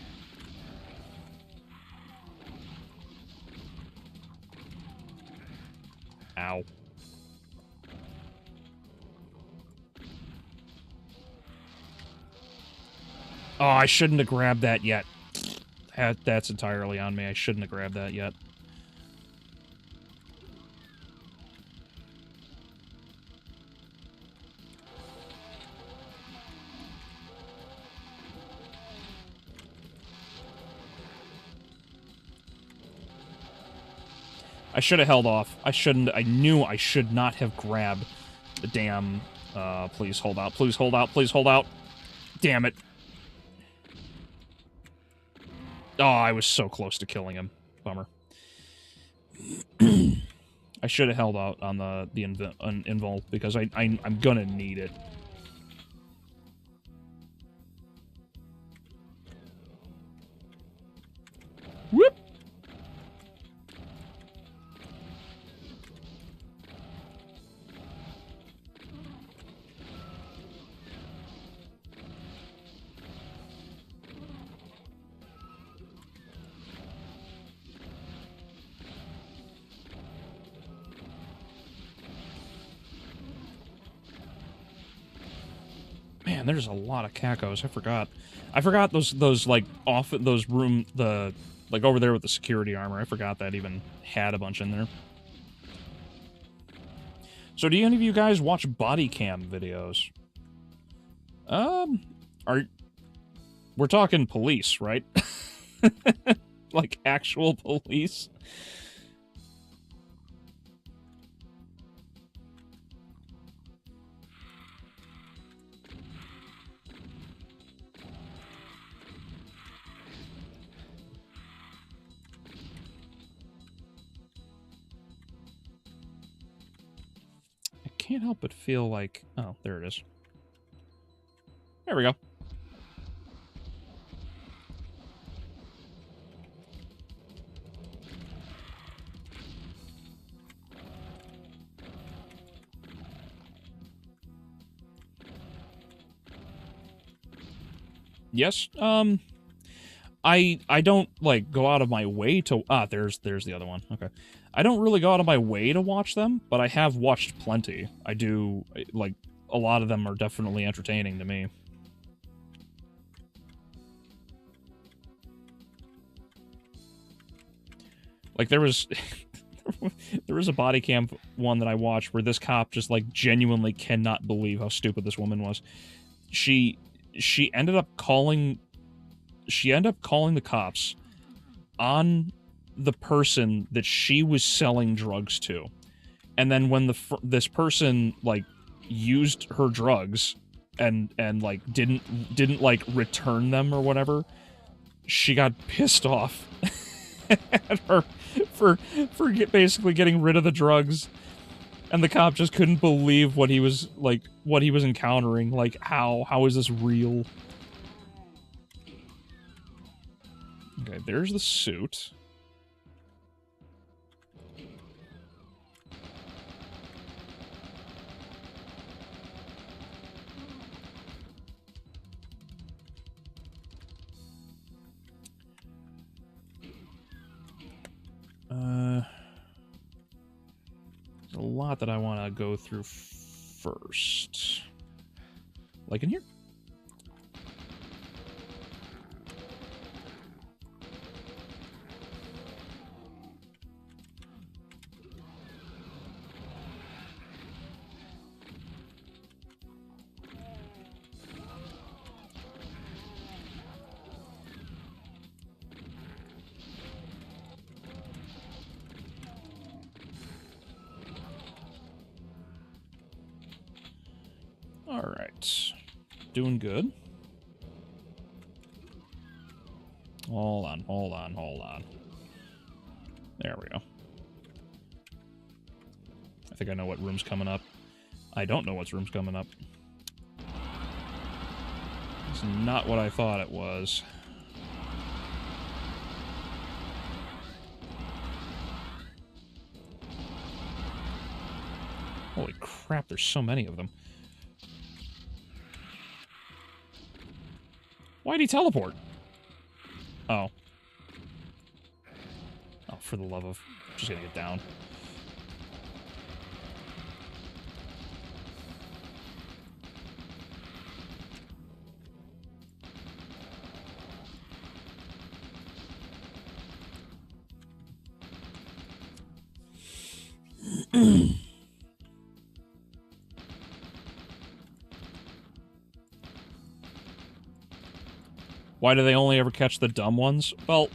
Ow. Oh, I shouldn't have grabbed that yet. That's entirely on me. I shouldn't have grabbed that yet. I should have held off. I shouldn't. I knew I should not have grabbed the damn... please hold out. Please hold out. Please hold out. Damn it. Oh, I was so close to killing him. Bummer. I should have held out on the invul because I'm gonna need it. Whoop! Man, there's a lot of cacos. I forgot. I forgot those like off those room like over there with the security armor. I forgot that even had a bunch in there. So do any of you guys watch body cam videos? We're talking police, right? Like actual police? Can't help but feel like... Oh, there it is. There we go. Yes, I don't, like, go out of my way to... Ah, there's the other one. Okay. I don't really go out of my way to watch them, but I have watched plenty. I do, like, a lot of them are definitely entertaining to me. Like, there was... there was a body cam one that I watched where this cop just, like, genuinely cannot believe how stupid this woman was. She ended up calling... She ended up calling the cops on the person that she was selling drugs to. And then when this person, like, used her drugs and like, didn't, like, return them or whatever, she got pissed off at her for basically getting rid of the drugs. And the cop just couldn't believe what he was, like, what he was encountering. Like, how is this real? Okay, there's the suit. There's a lot that I want to go through first. Like in here? Alright. Doing good. Hold on. There we go. I think I know what room's coming up. I don't know what room's coming up. It's not what I thought it was. Holy crap, there's so many of them. Why'd he teleport? Oh. Oh, for the love of... Just gotta get down. Why do they only ever catch the dumb ones? Well,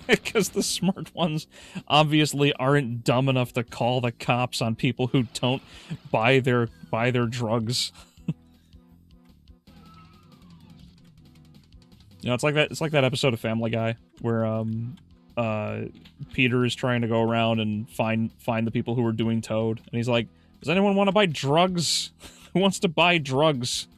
because the smart ones obviously aren't dumb enough to call the cops on people who don't buy their drugs. You know, it's like that. It's like that episode of Family Guy where Peter is trying to go around and find the people who are doing Toad, and he's like, "Does anyone want to buy drugs? Who wants to buy drugs?"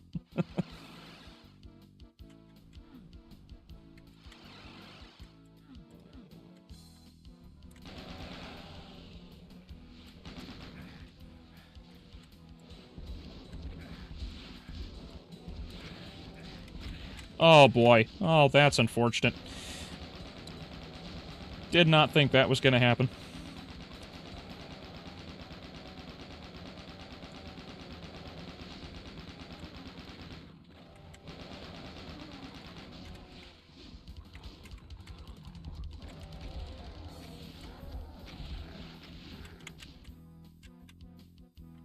Oh boy. Oh, that's unfortunate. Did not think that was going to happen.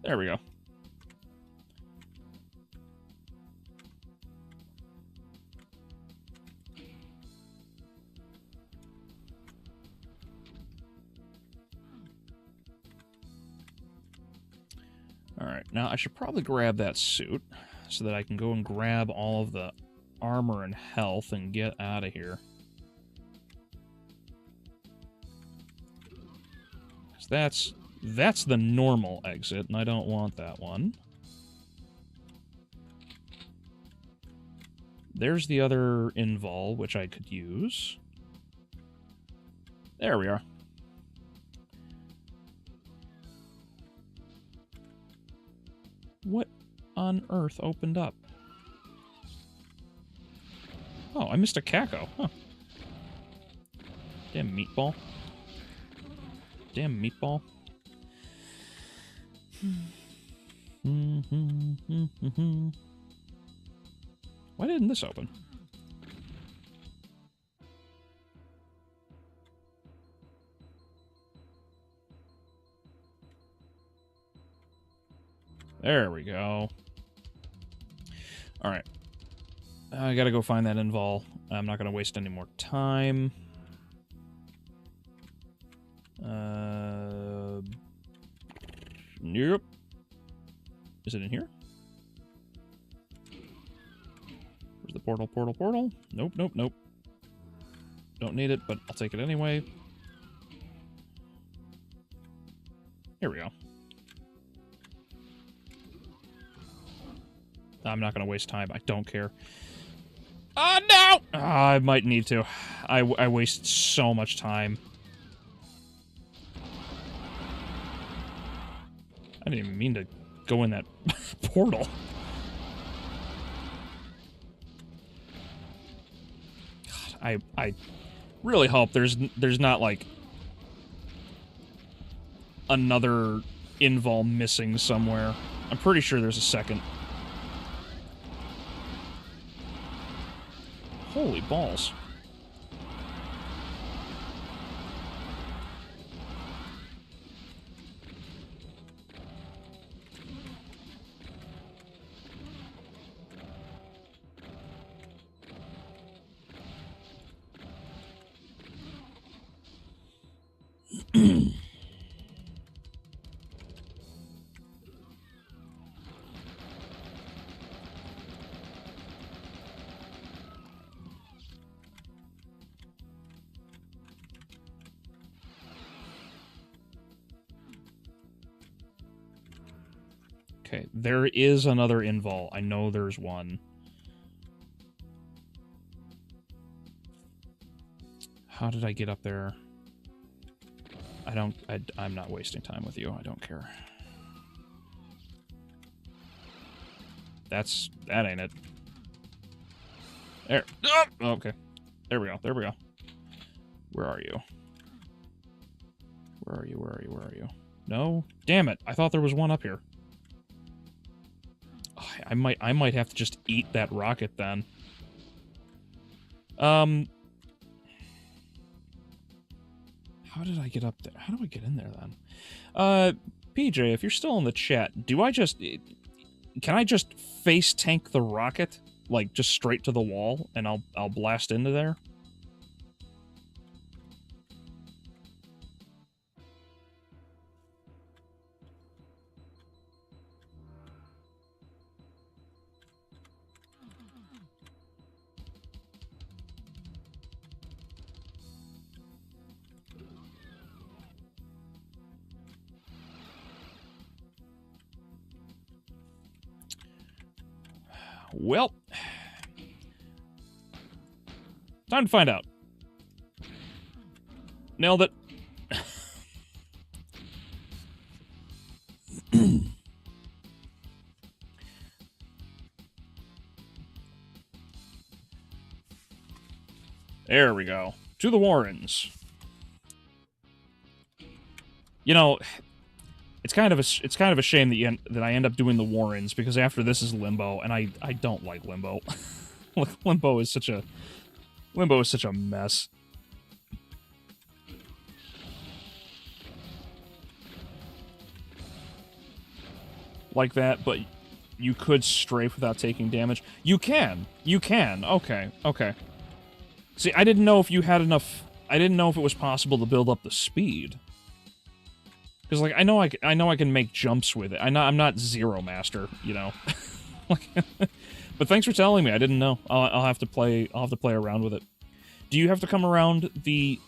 There we go. Alright, now I should probably grab that suit so that I can go and grab all of the armor and health and get out of here. 'Cause that's the normal exit, and I don't want that one. There's the other invol, which I could use. There we are. What on earth opened up? Oh, I missed a Caco. Huh. Damn meatball. Damn meatball. Why didn't this open? There we go. Alright. I gotta go find that invol. I'm not gonna waste any more time. Nope. Is it in here? Where's the portal, portal, portal? Nope, nope, nope. Don't need it, but I'll take it anyway. Here we go. I'm not going to waste time. I don't care. Oh, no! I might need to. I waste so much time. I didn't even mean to go in that portal. God, I really hope there's not, like, another invol missing somewhere. I'm pretty sure there's a second. Holy balls. Okay, there is another invol. I know there's one. How did I get up there? I'm not wasting time with you. I don't care. That ain't it. There. Oh, okay. There we go. There we go. Where are you? Where are you? Where are you? Where are you? No? Damn it. I thought there was one up here. I might have to just eat that rocket then. How did I get up there? How do I get in there, then? PJ, if you're still in the chat, do I just... Can I just face tank the rocket? Like, just straight to the wall, and I'll blast into there? Well, time to find out. Nailed it. There we go. To the Warrens. You know, it's kind of a shame that I end up doing the Warrens, because after this is Limbo, and I don't like Limbo. Limbo is such a mess. Like that, but you could strafe without taking damage. You can. Okay. See, I didn't know if you had enough. I didn't know if it was possible to build up the speed. Because, like, I know I can make jumps with it. I'm not Zero Master, you know. But thanks for telling me. I didn't know. I'll have to play around with it. Do you have to come around the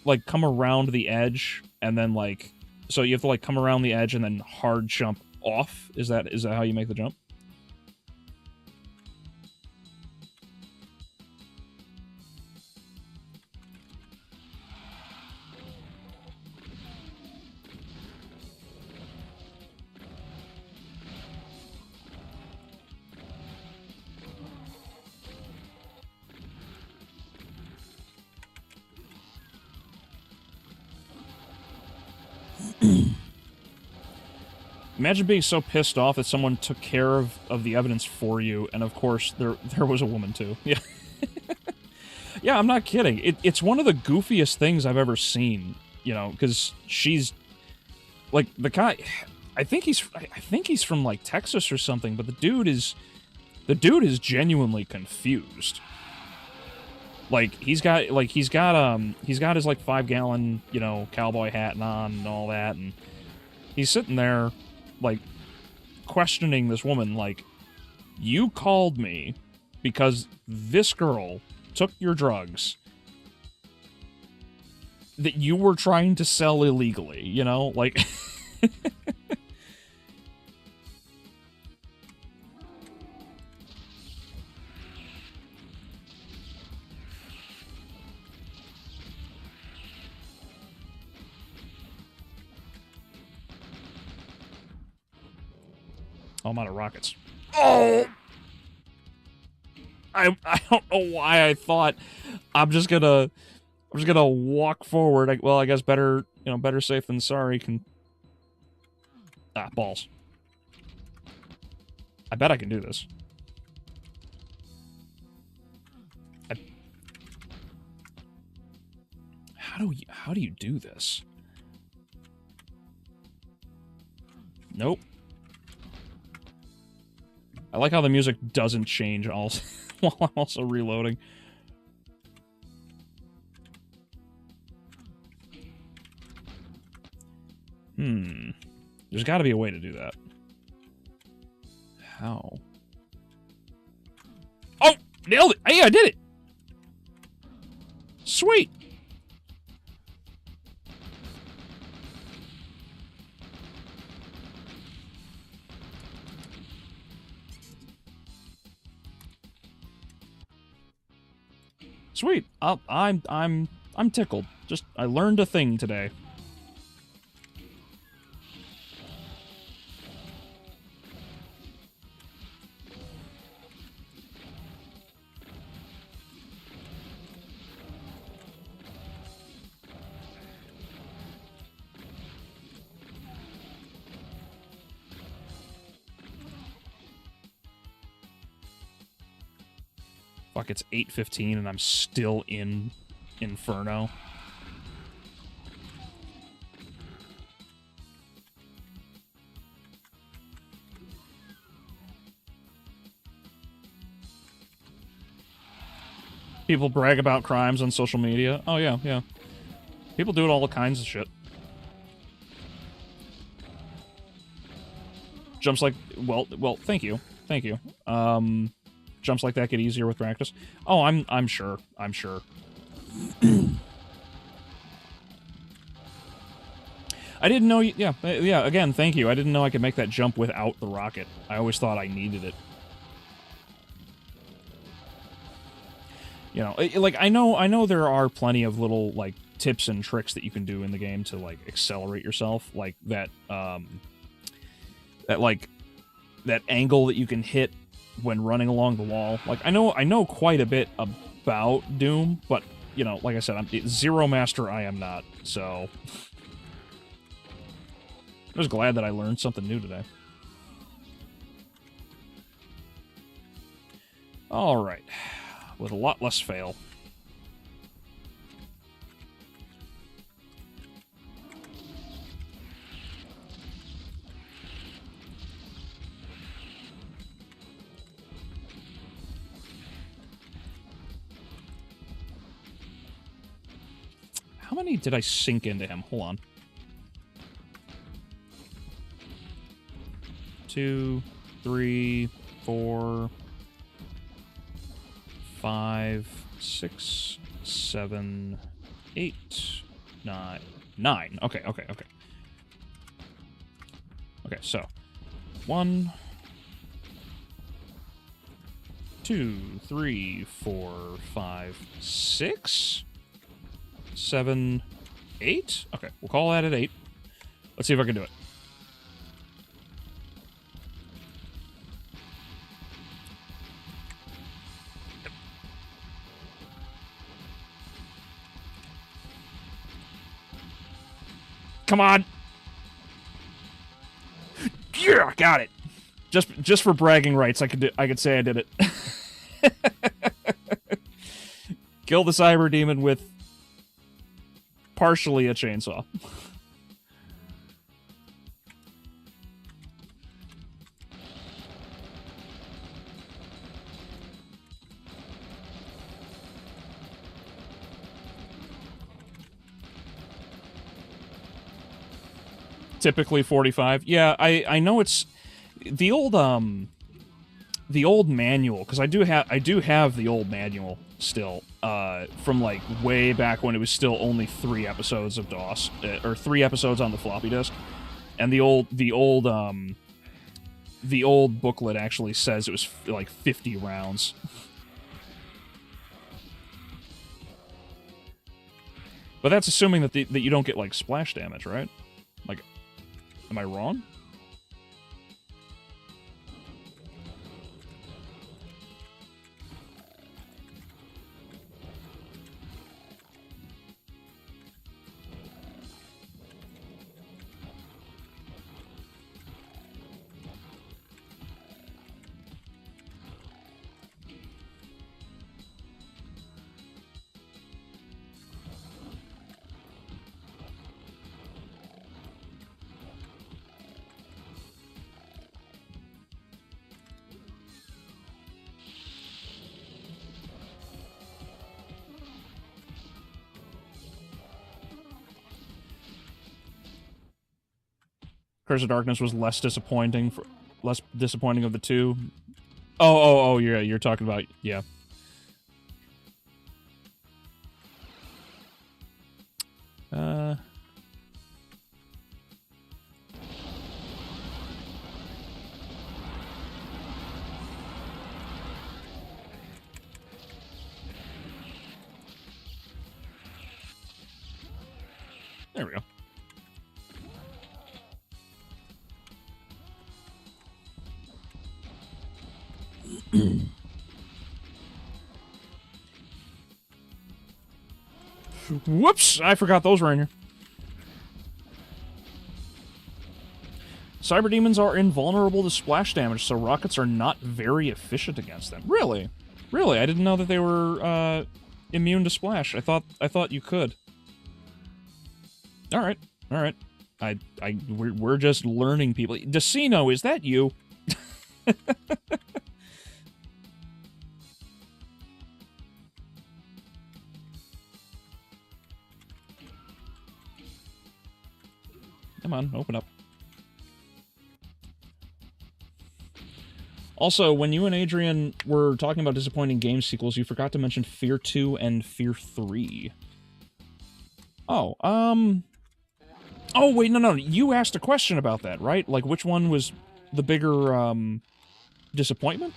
edge and then, like, so you have to, like, come around the edge and then hard jump off? Is that how you make the jump? Imagine being so pissed off that someone took care of the evidence for you, and of course, there was a woman, too. Yeah. Yeah, I'm not kidding. It's one of the goofiest things I've ever seen, you know, because she's... Like, the guy... I think he's from, like, Texas or something, but the dude is genuinely confused. Like, he's got his, like, 5-gallon, you know, cowboy hat on and all that, and he's sitting there, like, questioning this woman, like, you called me because this girl took your drugs that you were trying to sell illegally, you know? Like... Oh, I'm out of rockets. Oh! I don't know why I thought I'm just gonna walk forward. Well, I guess better safe than sorry. Balls. I bet I can do this. How do you do this? Nope. I like how the music doesn't change also while I'm also reloading. There's got to be a way to do that. How? Oh! Nailed it! Hey, I did it! Sweet! Sweet. I'm tickled. Just I learned a thing today. Fuck, it's 8:15 and I'm still in Inferno. People brag about crimes on social media. Oh, yeah, yeah. People do it all kinds of shit. Jumps like... Well, thank you. Thank you. Jumps like that get easier with practice. Oh, I'm sure. I'm sure. I didn't know... Yeah, again, thank you. I didn't know I could make that jump without the rocket. I always thought I needed it. You know, like, I know there are plenty of little, like, tips and tricks that you can do in the game to, like, accelerate yourself. Like, that angle that you can hit when running along the wall. Like, I know quite a bit about Doom, but, you know, like I said, I'm zero master I am not, so... I was glad that I learned something new today. Alright. With a lot less fail. How many did I sink into him? Hold on. 2, 3, 4, 5, 6, 7, 8, 9. 9. Okay. Okay, so 1, 2, 3, 4, 5, 6, 7, 8. Okay, we'll call that at 8. Let's see if I can do it. Come on. Yeah, got it. Just for bragging rights, I could say I did it. Kill the cyber demon with partially a chainsaw. Typically 45. Yeah, I know it's the old manual, because I do have the old manual still from like way back when it was still only 3 episodes of DOS or 3 episodes on the floppy disk, and the old booklet actually says it was like 50 rounds. But that's assuming that that you don't get like splash damage, right? Like, am I wrong? Curse of Darkness was less disappointing of the two. Oh, yeah, you're talking about, yeah. There we go. Whoops! I forgot those were in here. Cyber demons are invulnerable to splash damage, so rockets are not very efficient against them. Really? Really? I didn't know that they were immune to splash. I thought you could. All right. We're just learning people. Decino, is that you? Come on, open up. Also, when you and Adrian were talking about disappointing game sequels, you forgot to mention Fear 2 and Fear 3. Oh, oh, wait, no. You asked a question about that, right? Like, which one was the bigger, disappointment?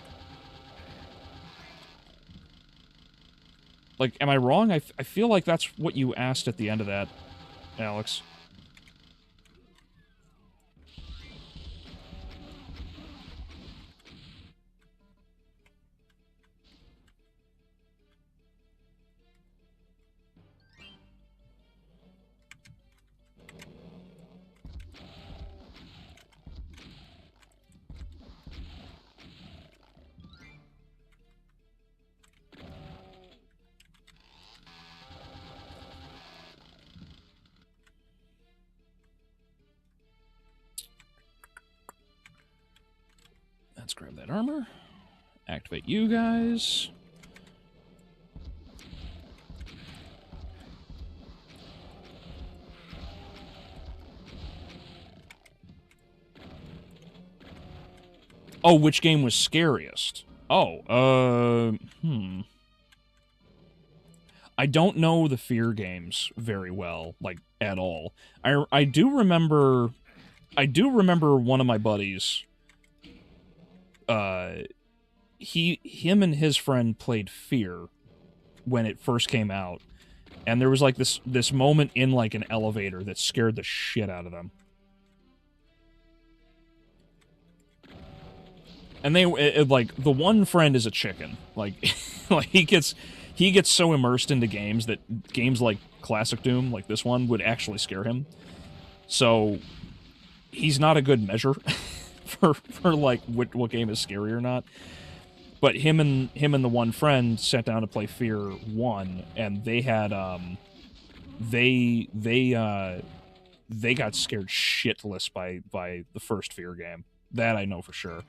Like, am I wrong? I feel like that's what you asked at the end of that, Alex. Let's grab that armor. Activate you guys. Oh, which game was scariest? Oh, I don't know the Fear games very well, like, at all. I do remember one of my buddies, him and his friend played Fear when it first came out, and there was, like, this moment in, like, an elevator that scared the shit out of them. And they, like, the one friend is a chicken. Like, like he gets so immersed into games that games like Classic Doom, like this one, would actually scare him. So, he's not a good measure for like, what game is scary or not. But him and the one friend sat down to play Fear 1, and they had, they got scared shitless by the first Fear game. That I know for sure.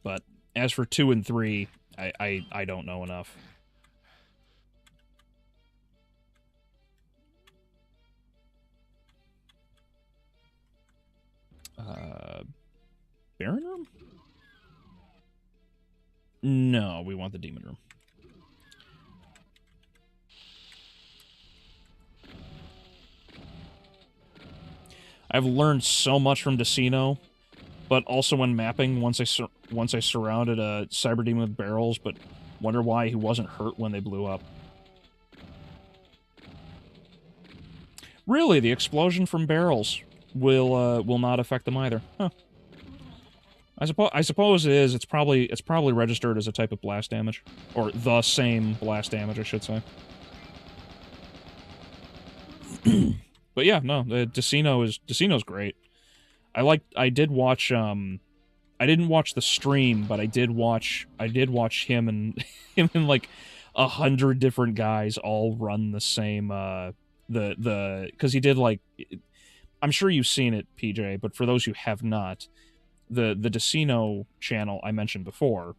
But as for 2 and 3, I don't know enough. Baron Room? No, we want the Demon Room. I've learned so much from Decino, but also when mapping, once I surrounded a Cyber Demon with barrels, but wonder why he wasn't hurt when they blew up. Really, the explosion from barrels will not affect them either. Huh. I suppose it is. It's probably registered as a type of blast damage, or the same blast damage, I should say. But yeah, no, Decino's great. I did watch I didn't watch the stream, but I did watch him and like 100 different guys all run the same because he did, like, I'm sure you've seen it, PJ, but for those who have not, the Decino channel I mentioned before,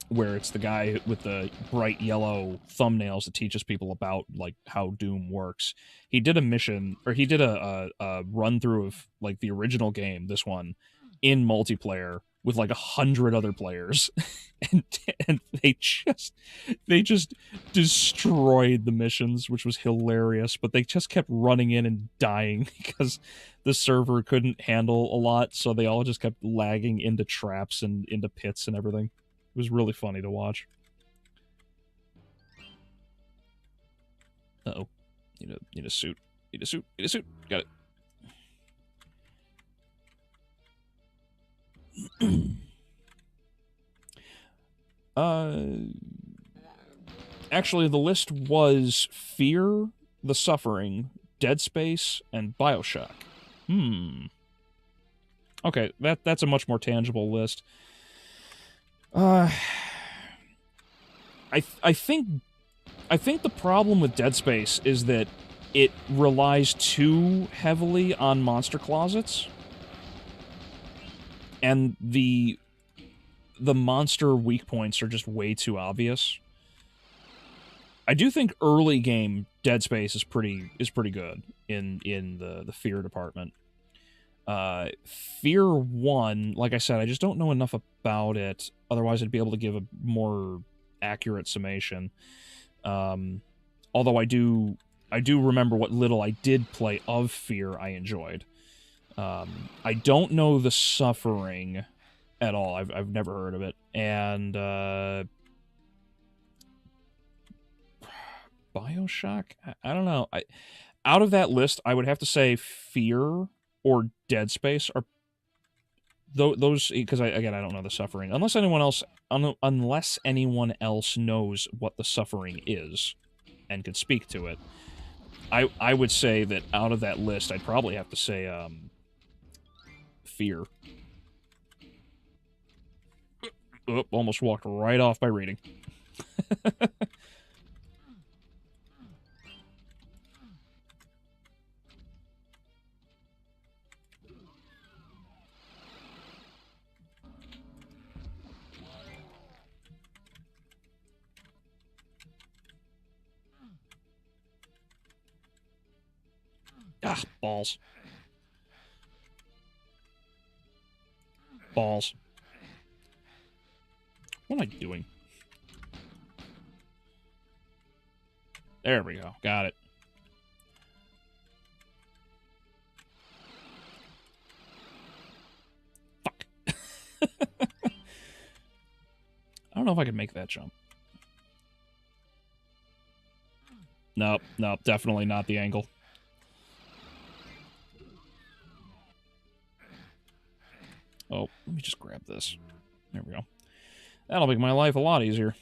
where it's the guy with the bright yellow thumbnails that teaches people about, like, how Doom works. He did a mission, or he did a run-through of, like, the original game, this one, in multiplayer with, like, 100 other players. and they just destroyed the missions, which was hilarious, but they just kept running in and dying because the server couldn't handle a lot, so they all just kept lagging into traps and into pits and everything. It was really funny to watch. Uh-oh. Need a suit. Need a suit. Need a suit. Got it. Actually, the list was Fear, The Suffering, Dead Space, and BioShock. Okay, that's a much more tangible list. I think the problem with Dead Space is that it relies too heavily on monster closets, and the monster weak points are just way too obvious. I do think early game Dead Space is pretty good in the fear department. Fear 1, like I said, I just don't know enough about it. Otherwise, I'd be able to give a more accurate summation. Although I do remember what little I did play of Fear I enjoyed. I don't know the Suffering at all. I've never heard of it. And BioShock? I don't know. Out of that list, I would have to say Fear or Dead Space are those, because I don't know the Suffering. Unless anyone else knows what the Suffering is and can speak to it. I would say that out of that list, I'd probably have to say Fear. Oh, almost walked right off by reading. Ah, balls. Balls. What am I doing? There we go. Got it. Fuck. I don't know if I can make that jump. Nope, definitely not the angle. Oh, let me just grab this. There we go. That'll make my life a lot easier.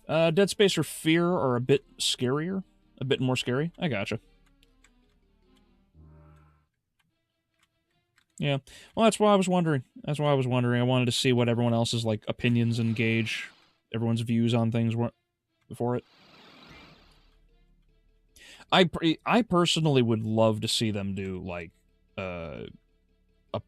Dead Space or Fear are a bit scarier. A bit more scary. I gotcha. Yeah. Well, that's why I was wondering. I wanted to see what everyone else's, like, opinions and gauge everyone's views on things were before it. I personally would love to see them do, like, a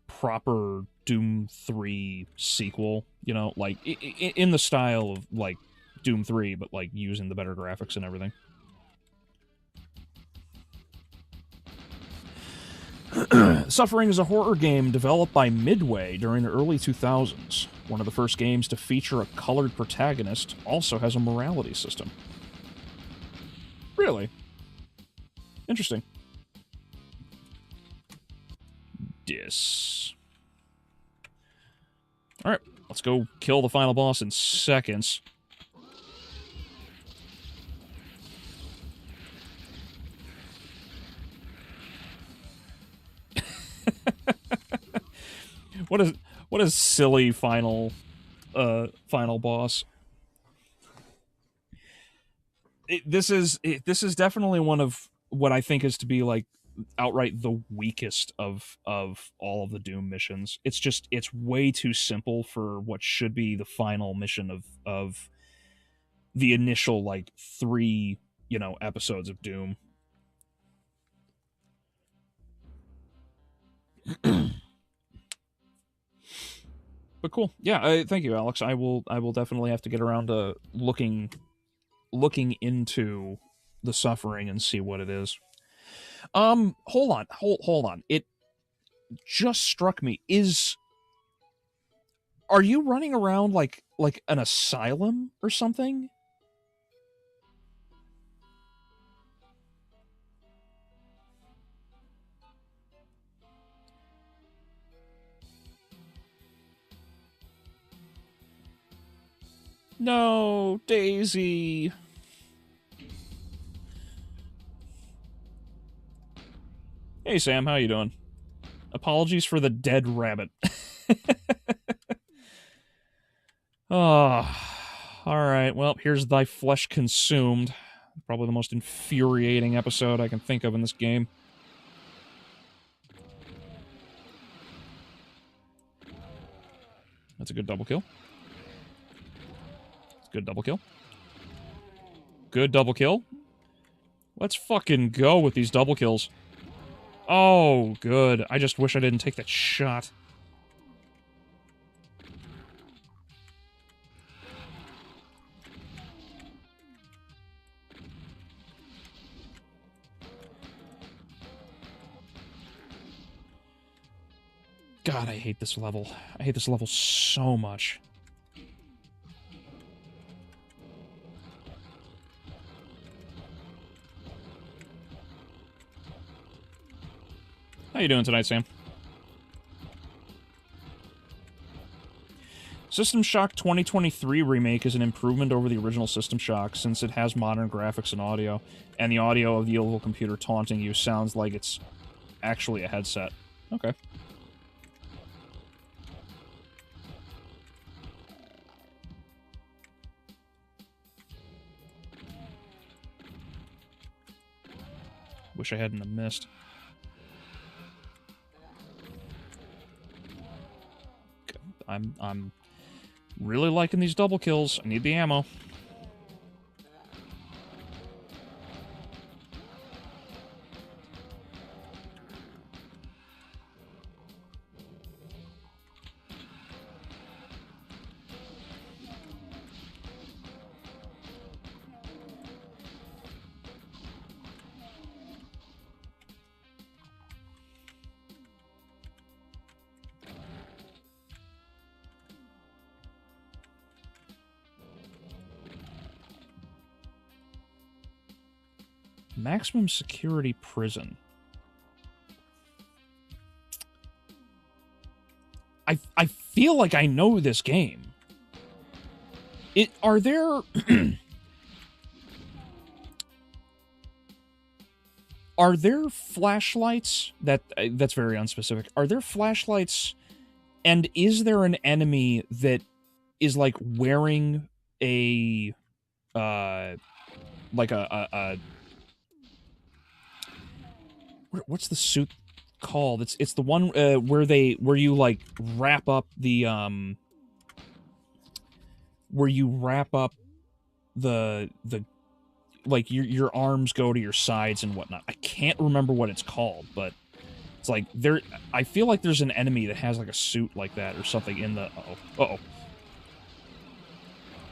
proper Doom 3 sequel, you know, like, in the style of, like, Doom 3, but, like, using the better graphics and everything. Suffering is a horror game developed by Midway during the early 2000s. One of the first games to feature a colored protagonist, also has a morality system. Really? Interesting. Dis. Alright, let's go kill the final boss in seconds. What a silly final boss. This is definitely one of what I think is to be, like, outright the weakest of all of the Doom missions. It's way too simple for what should be the final mission of the initial, like, 3, you know, episodes of Doom. But cool. Yeah, thank you, Alex. I will definitely have to get around to looking into the Suffering and see what it is. Hold on. It just struck me. Are you running around like an asylum or something? No, Daisy. Hey, Sam, how you doing? Apologies for the dead rabbit. Oh, alright, well, here's thy flesh consumed. Probably the most infuriating episode I can think of in this game. That's a good double kill. Good double kill. Good double kill. Let's fucking go with these double kills. Oh, good. I just wish I didn't take that shot. God, I hate this level. I hate this level so much. How you doing tonight, Sam? System Shock 2023 remake is an improvement over the original System Shock since it has modern graphics and audio, and the audio of the oval computer taunting you sounds like it's actually a headset. Okay. Wish I hadn't have missed. I'm really liking these double kills. I need the ammo. Maximum security prison. I feel like I know this game. Are there are there flashlights that's very unspecific. Are there flashlights, and is there an enemy that is like wearing a like a what's the suit called? It's the one where you like wrap up the where you wrap up the like your arms go to your sides and whatnot. I can't remember what it's called, but it's like there. I feel like there's an enemy that has like a suit like that or something in the.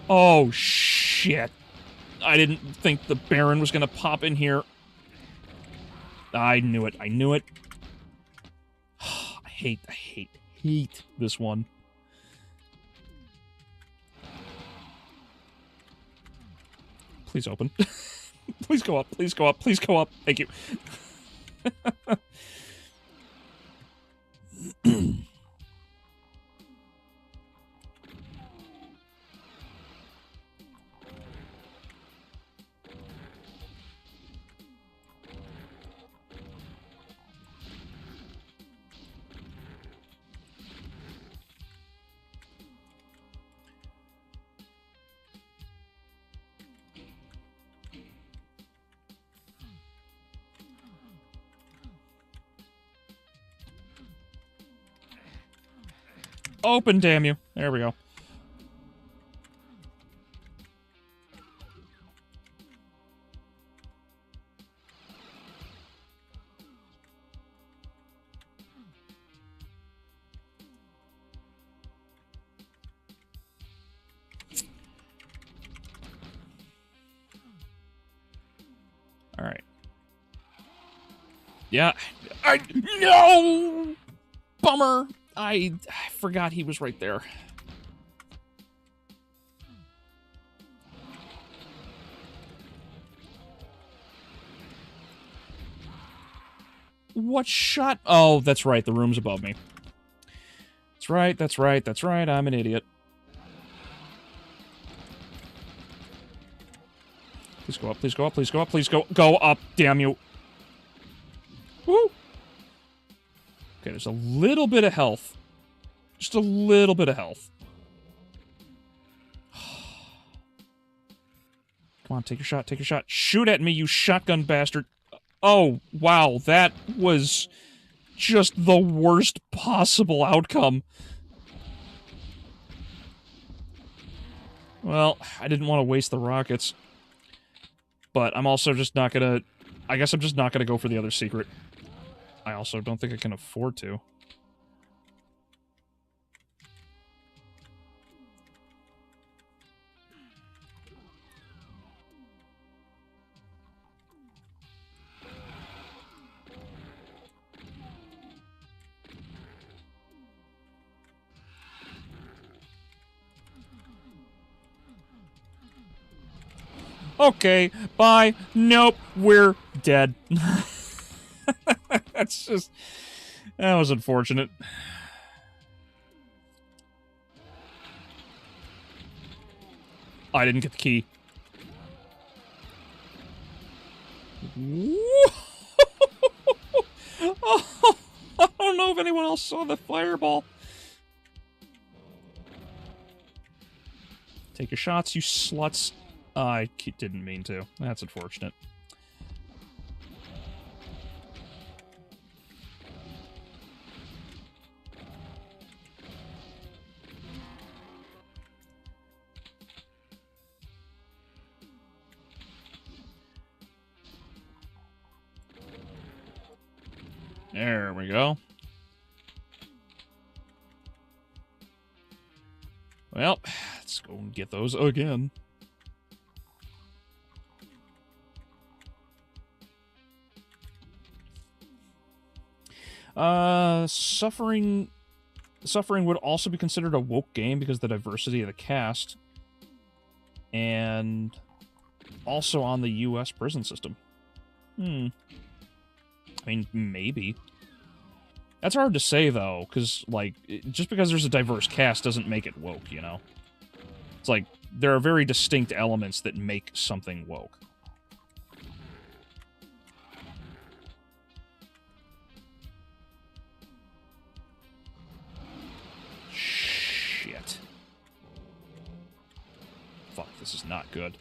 Oh shit! I didn't think the Baron was gonna pop in here. I knew it. I knew it. I hate this one. Please open. Please go up. Please go up. Please go up. Thank you. Open, damn you. There we go. All right. Yeah. No! Bummer. I forgot he was right there. What shot? Oh, that's right. The room's above me. That's right. That's right. That's right. I'm an idiot. Please go up. Please go up. Please go up. Please go up. Damn you. Woo! Okay, there's a little bit of health. Just a little bit of health. Come on, take your shot, take your shot. Shoot at me, you shotgun bastard. Oh, wow, that was just the worst possible outcome. Well, I didn't want to waste the rockets. But I'm also just not gonna I guess I'm just not going to go for the other secret. I also don't think I can afford to. Okay, bye. Nope, we're dead. That's just... That was unfortunate. I didn't get the key. Oh, I don't know if anyone else saw the fireball. Take your shots, you sluts. I didn't mean to. That's unfortunate. There we go. Well, let's go and get those again. Suffering would also be considered a woke game because of the diversity of the cast. And also on the US prison system. I mean, maybe. That's hard to say, though, because, like, just because there's a diverse cast doesn't make it woke, you know? It's like, there are very distinct elements that make something woke. Shit. Fuck, this is not good.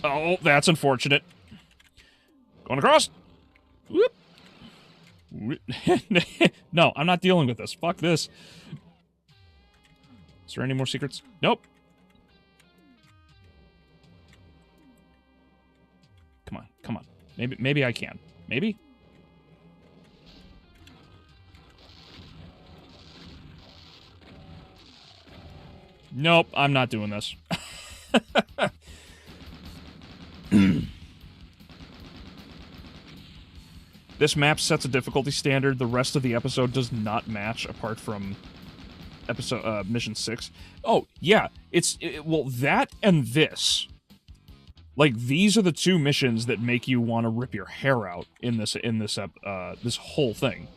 Oh, that's unfortunate. Going across. Whoop. No, I'm not dealing with this. Fuck this. Is there any more secrets? Nope. Come on, come on. Maybe I can. Maybe? Nope, I'm not doing this. This map sets a difficulty standard the rest of the episode does not match, apart from episode mission 6. Oh, yeah, well, that and this. Like, these are the two missions that make you want to rip your hair out in this whole thing.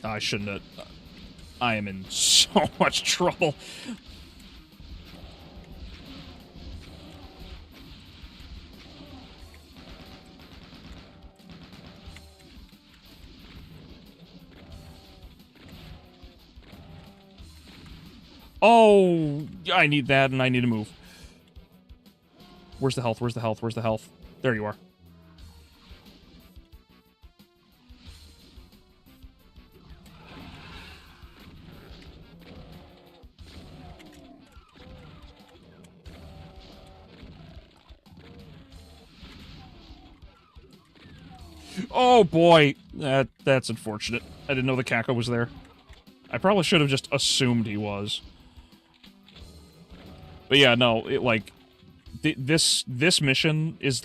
I shouldn't have... I am in so much trouble. Oh, I need that, and I need to move. Where's the health? Where's the health? Where's the health? There you are. Oh, boy. That's unfortunate. I didn't know the Kako was there. I probably should have just assumed he was. But yeah, no, this mission is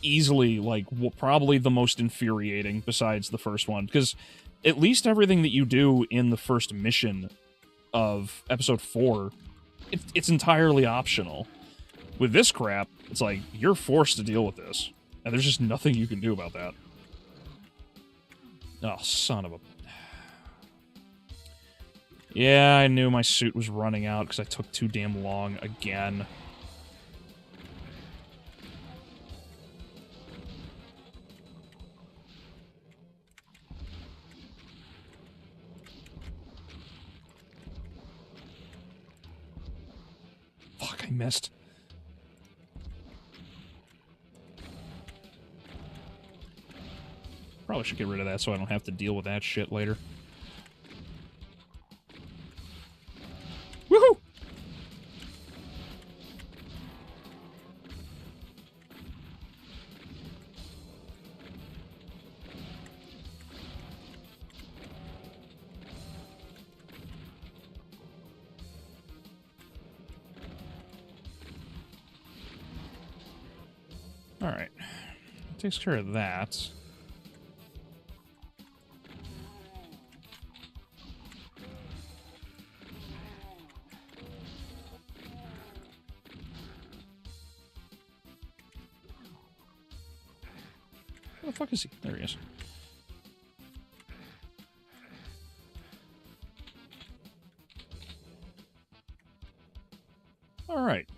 easily, like, probably the most infuriating besides the first one. Because at least everything that you do in the first mission of Episode 4, it's entirely optional. With this crap, it's like, you're forced to deal with this. And there's just nothing you can do about that. Oh, son of a... Yeah, I knew my suit was running out because I took too damn long again. Fuck, I missed. Probably should get rid of that so I don't have to deal with that shit later. Woohoo! Alright. Takes care of that. Where the fuck is he? There he is. Alright.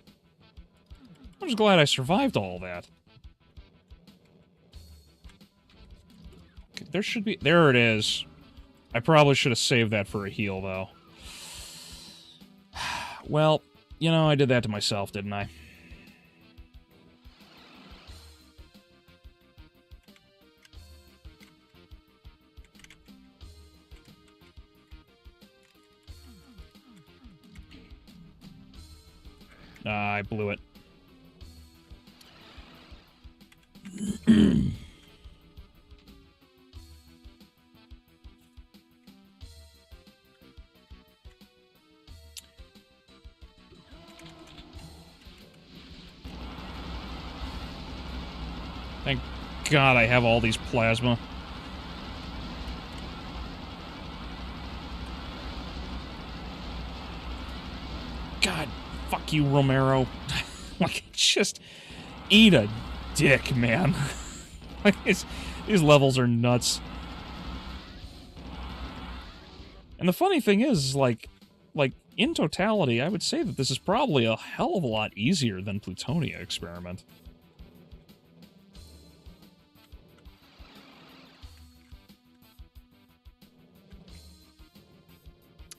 I'm just glad I survived all that. Okay, there should be... There it is. I probably should have saved that for a heal, though. Well, you know, I did that to myself, didn't I? I blew it. Thank God I have all these plasma. God, fuck you, Romero. Like, just eat a dick, man. Like, these levels are nuts. And the funny thing is, like, in totality, I would say that this is probably a hell of a lot easier than Plutonia Experiment.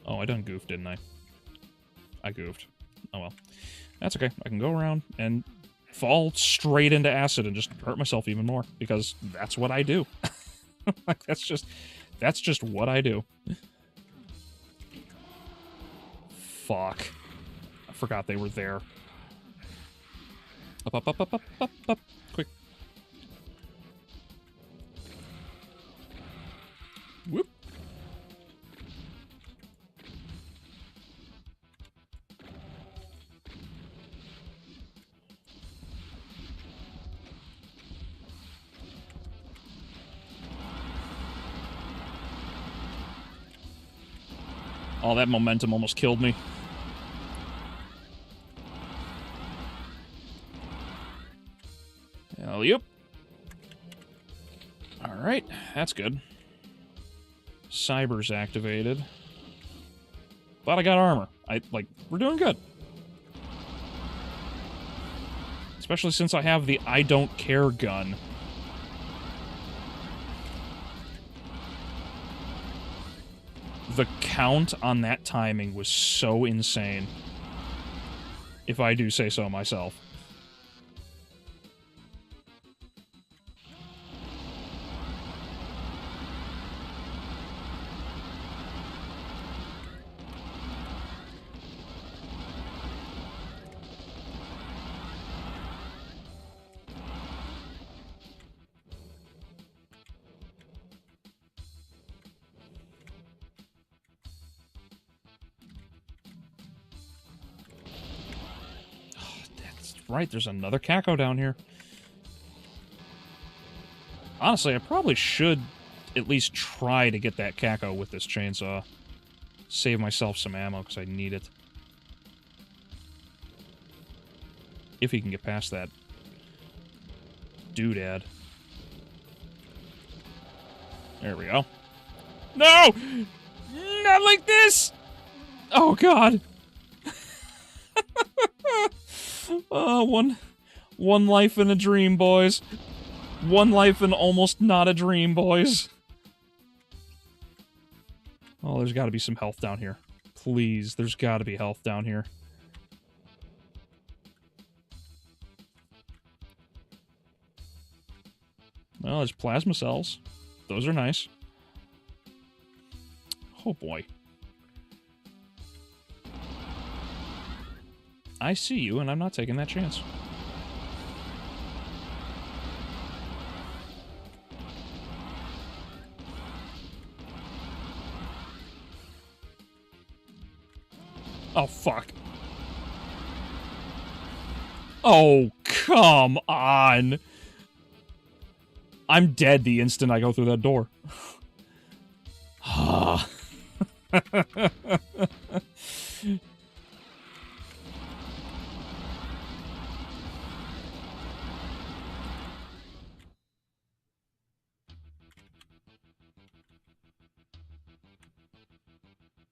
Oh, I done goofed, didn't I? I goofed. Oh well. That's okay. I can go around and fall straight into acid and just hurt myself even more, because that's what I do. Like, that's just what I do. Fuck. I forgot they were there. Up, up, up, up, up, up, up. Quick. Whoop. Oh, that momentum almost killed me. Yep. Alright, that's good. Cyber's activated. But I got armor. We're doing good. Especially since I have the I don't care gun. The count on that timing was so insane. If I do say so myself. Right, there's another Caco down here. Honestly, I probably should at least try to get that Caco with this chainsaw. Save myself some ammo, because I need it. If he can get past that doodad. There we go. No! Not like this! Oh, God. One life in a dream, boys. One life in almost not a dream, boys. Oh, there's got to be some health down here. Please, there's got to be health down here. Well, there's plasma cells. Those are nice. Oh, boy. I see you, and I'm not taking that chance. Oh, fuck. Oh, come on. I'm dead the instant I go through that door.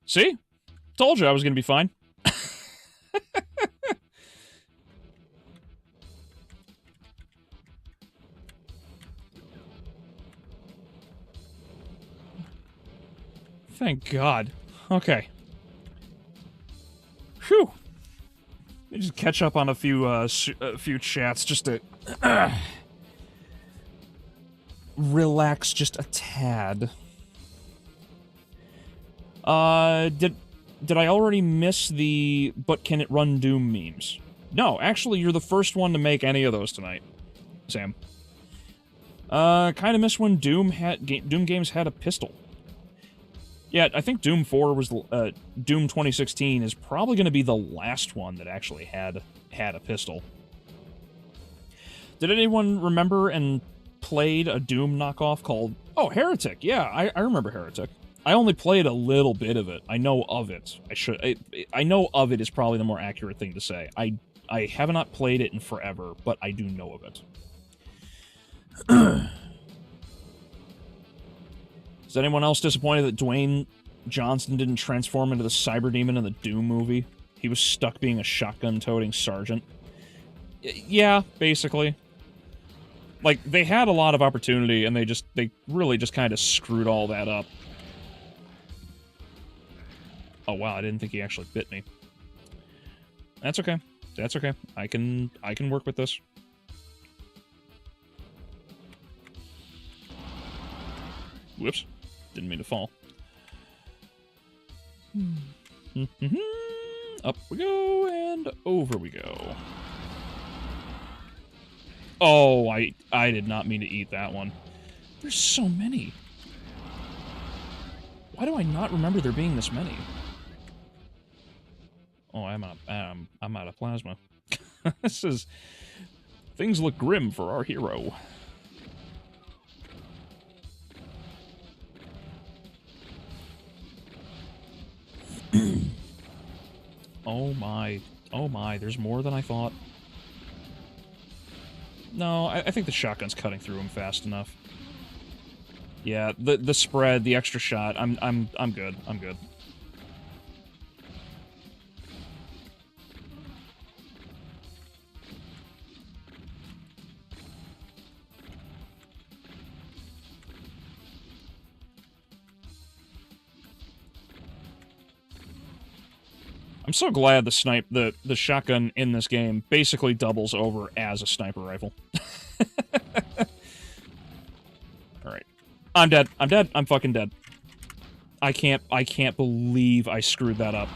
See? Told you I was gonna be fine. Thank God. Okay. Whew. Let me just catch up on a few chats just to relax just a tad. Did I already miss the "but can it run Doom" memes? No, actually, you're the first one to make any of those tonight, Sam. Kind of miss when Doom games had a pistol. Yeah, I think Doom 4 was Doom 2016 is probably going to be the last one that actually had a pistol. Did anyone remember and played a Doom knockoff called Heretic? Yeah, I remember Heretic. I only played a little bit of it. I know of it. I know of it is probably the more accurate thing to say. I have not played it in forever, but I do know of it. Is anyone else disappointed that Dwayne Johnson didn't transform into the cyber demon in the Doom movie? He was stuck being a shotgun-toting sergeant. Yeah, basically. Like, they had a lot of opportunity, and they really just kind of screwed all that up. Oh wow, I didn't think he actually bit me. That's okay. That's okay. I can work with this. Whoops. Didn't mean to fall. Up we go, and over we go. Oh, I did not mean to eat that one. There's so many. Why do I not remember there being this many? Oh, I'm out of plasma. This is... Things look grim for our hero. Oh my, there's more than I thought. No, I think the shotgun's cutting through him fast enough. Yeah, the spread, the extra shot, I'm good. I'm good. I'm so glad the shotgun in this game basically doubles over as a sniper rifle. Alright. I'm dead. I'm dead. I'm fucking dead. I can't believe I screwed that up.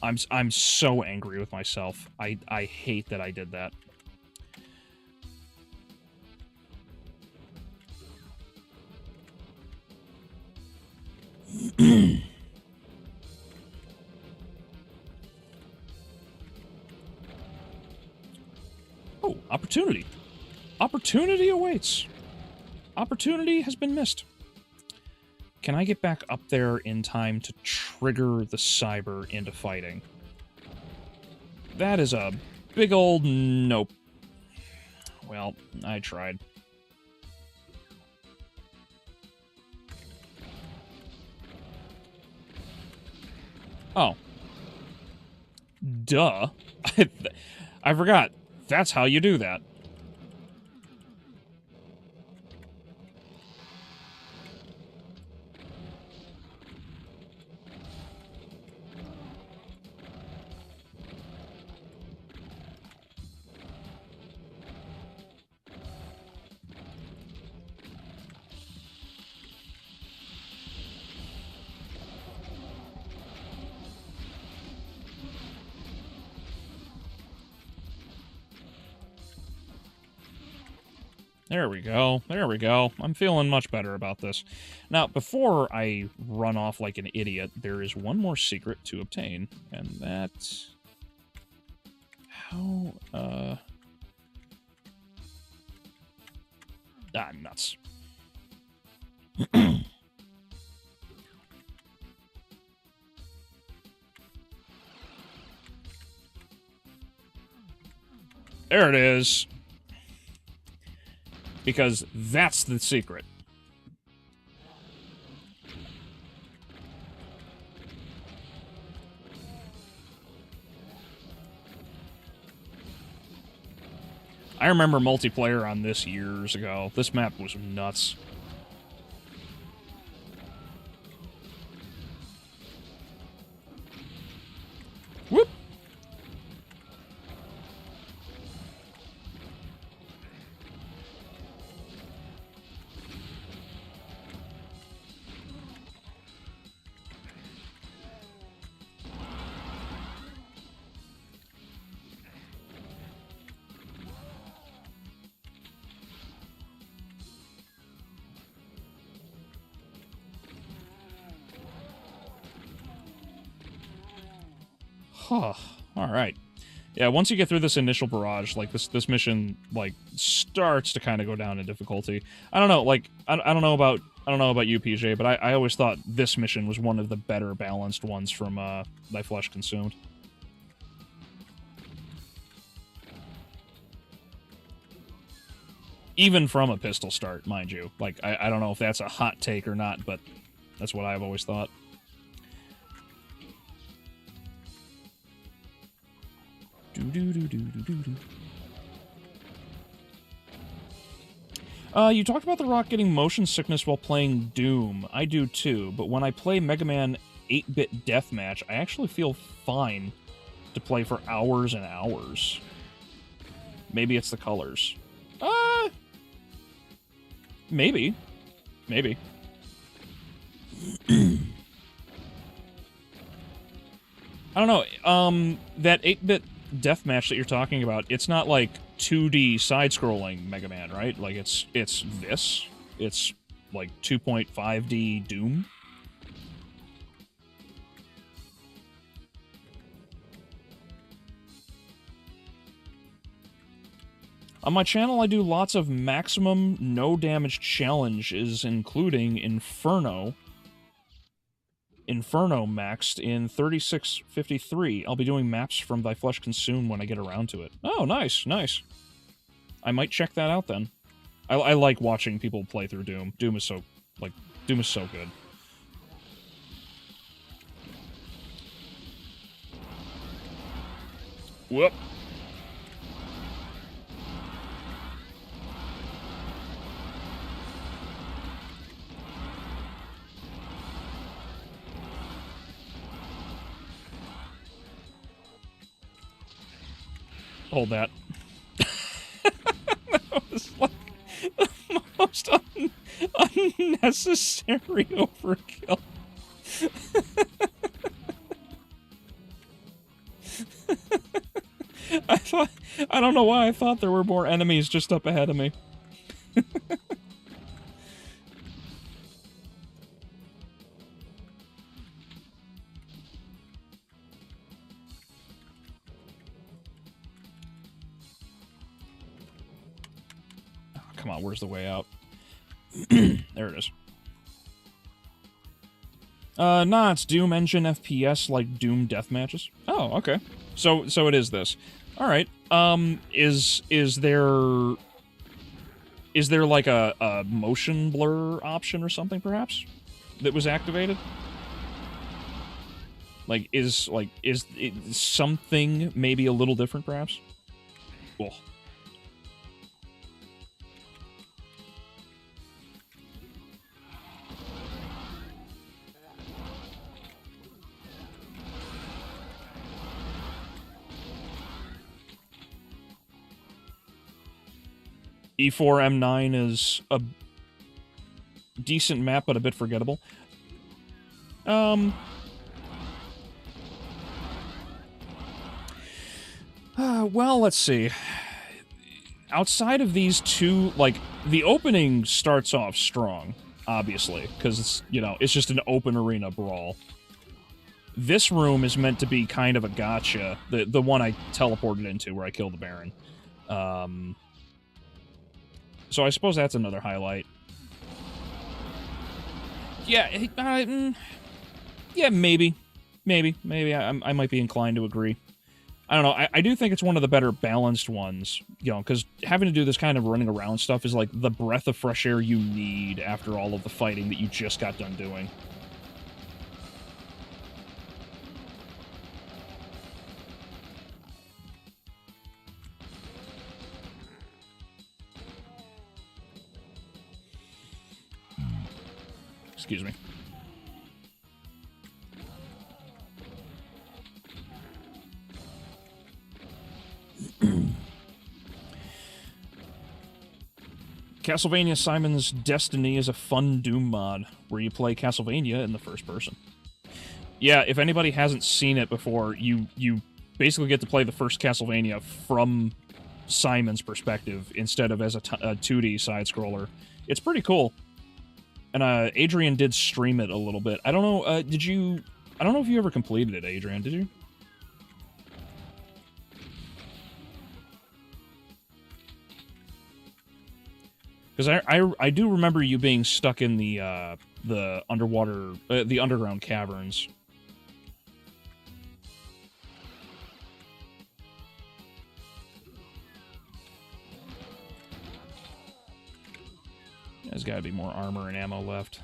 I'm so angry with myself. I hate that I did that. Oh, opportunity. Opportunity awaits. Opportunity has been missed. Can I get back up there in time to trigger the cyber into fighting? That is a big old nope. Well, I tried. Oh. Duh. I forgot. That's how you do that. There we go. There we go. I'm feeling much better about this. Now, before I run off like an idiot, there is one more secret to obtain, and that's... How, Ah, nuts. There it is. Because that's the secret. I remember multiplayer on this years ago. This map was nuts. Whoop! Huh. Alright. Yeah, once you get through this initial barrage, like, this mission, like, starts to kind of go down in difficulty. I don't know, like, I don't know about you, PJ, but I always thought this mission was one of the better balanced ones from, Thy Flesh Consumed. Even from a pistol start, mind you. Like, I don't know if that's a hot take or not, but that's what I've always thought. You talked about The Rock getting motion sickness while playing Doom. I do too, but when I play Mega Man 8-bit Deathmatch, I actually feel fine to play for hours and hours. Maybe it's the colors. Maybe. Maybe. I don't know, that 8-bit Deathmatch that you're talking about, it's not like 2D side-scrolling Mega Man, right? Like, it's this. It's, like, 2.5D Doom. On my channel, I do lots of maximum no-damage challenges, including Inferno maxed in 3653. I'll be doing maps from Thy Flesh Consumed when I get around to it. Oh, nice, nice. I might check that out then. I like watching people play through Doom. Doom is so good. Whoop. Hold that. That was like the most unnecessary overkill. I don't know why I thought there were more enemies just up ahead of me. Come on, where's the way out? There it is. Nah, it's Doom Engine FPS like Doom Deathmatches. Oh, okay. So it is this. Alright. Is there Is there like a motion blur option or something, perhaps, that was activated? Like, is it something maybe a little different, perhaps? Cool. E4M9 is a decent map, but a bit forgettable. Well, let's see. Outside of these two, like, the opening starts off strong, obviously, because it's, you know, it's just an open arena brawl. This room is meant to be kind of a gotcha, the one I teleported into where I killed the Baron. So I suppose that's another highlight. Yeah, yeah, maybe. I might be inclined to agree. I don't know. I do think it's one of the better balanced ones, you know, because having to do this kind of running around stuff is like the breath of fresh air you need after all of the fighting that you just got done doing. Excuse me. Castlevania Simon's Destiny is a fun Doom mod, where you play Castlevania in the first person. Yeah, if anybody hasn't seen it before, you basically get to play the first Castlevania from Simon's perspective, instead of as a 2D side-scroller. It's pretty cool. And Adrian did stream it a little bit. I don't know, I don't know if you ever completed it, Adrian, did you? Because I do remember you being stuck in the underwater, the underground caverns. There's got to be more armor and ammo left.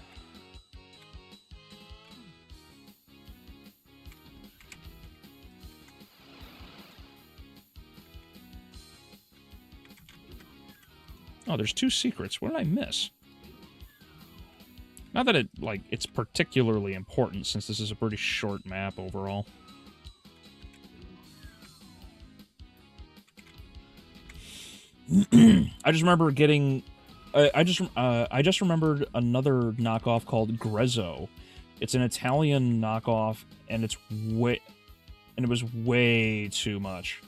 Oh, there's 2 secrets. What did I miss? Not that it's particularly important, since this is a pretty short map overall. I just remember getting... I just remembered another knockoff called Grezzo. It's an Italian knockoff, and it was way too much.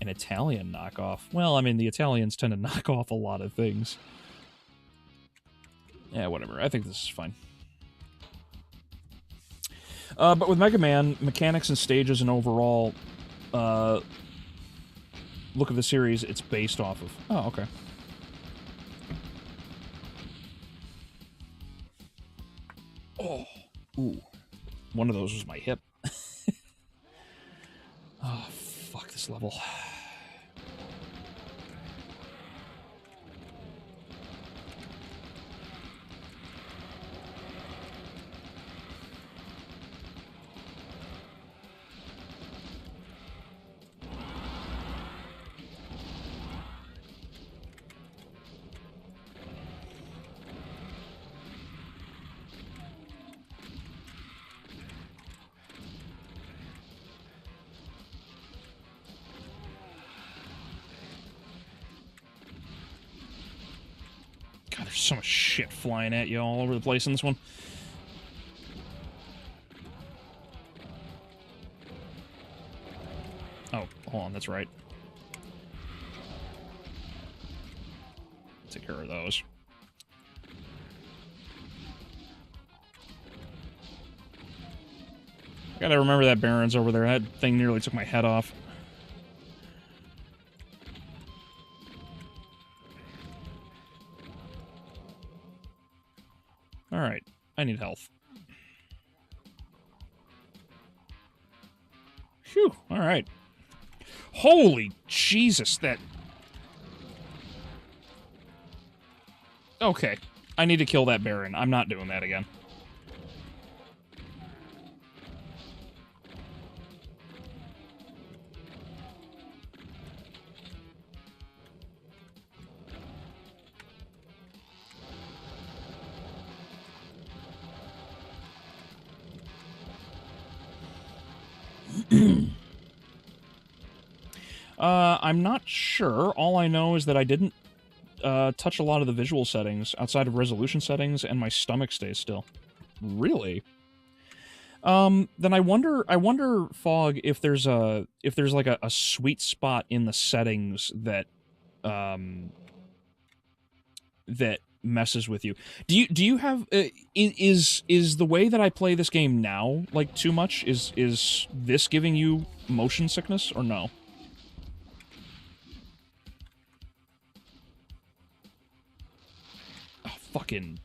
An Italian knockoff. Well, I mean, the Italians tend to knock off a lot of things. Yeah, whatever. I think this is fine. But with Mega Man, mechanics and stages and overall look of the series, it's based off of. Oh, okay. Oh, ooh. One of those was my hip. Oh, fuck this level. There's so much shit flying at you all over the place in this one. Oh, hold on, that's right. Take care of those. I gotta remember that Baron's over there. That thing nearly took my head off. Alright, I need health. Phew, alright. Holy Jesus, that... Okay. I need to kill that Baron. I'm not doing that again. I'm not sure. All I know is that I didn't touch a lot of the visual settings outside of resolution settings, and my stomach stays still. Really? Then I wonder, Fog, if there's like a sweet spot in the settings that, that messes with you. Do you have, is the way that I play this game now, like, too much? Is this giving you motion sickness, or no? Oh, fucking...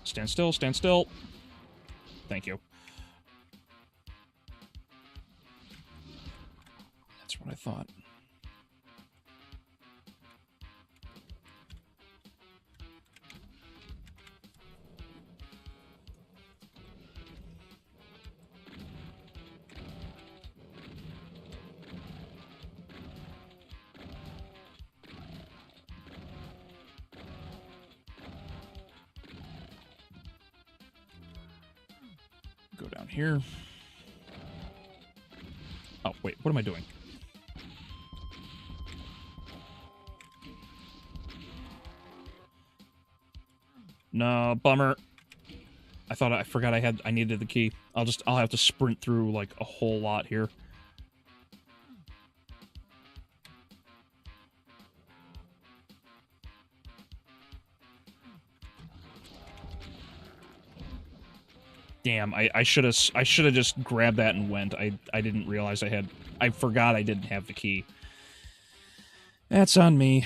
Stand still, stand still. Thank you. That's what I thought. Go down here. Oh, wait, what am I doing? No, bummer. I forgot I needed the key. I'll have to sprint through, like, a whole lot here. Damn, I should have just grabbed that and went. I didn't realize I forgot I didn't have the key. That's on me.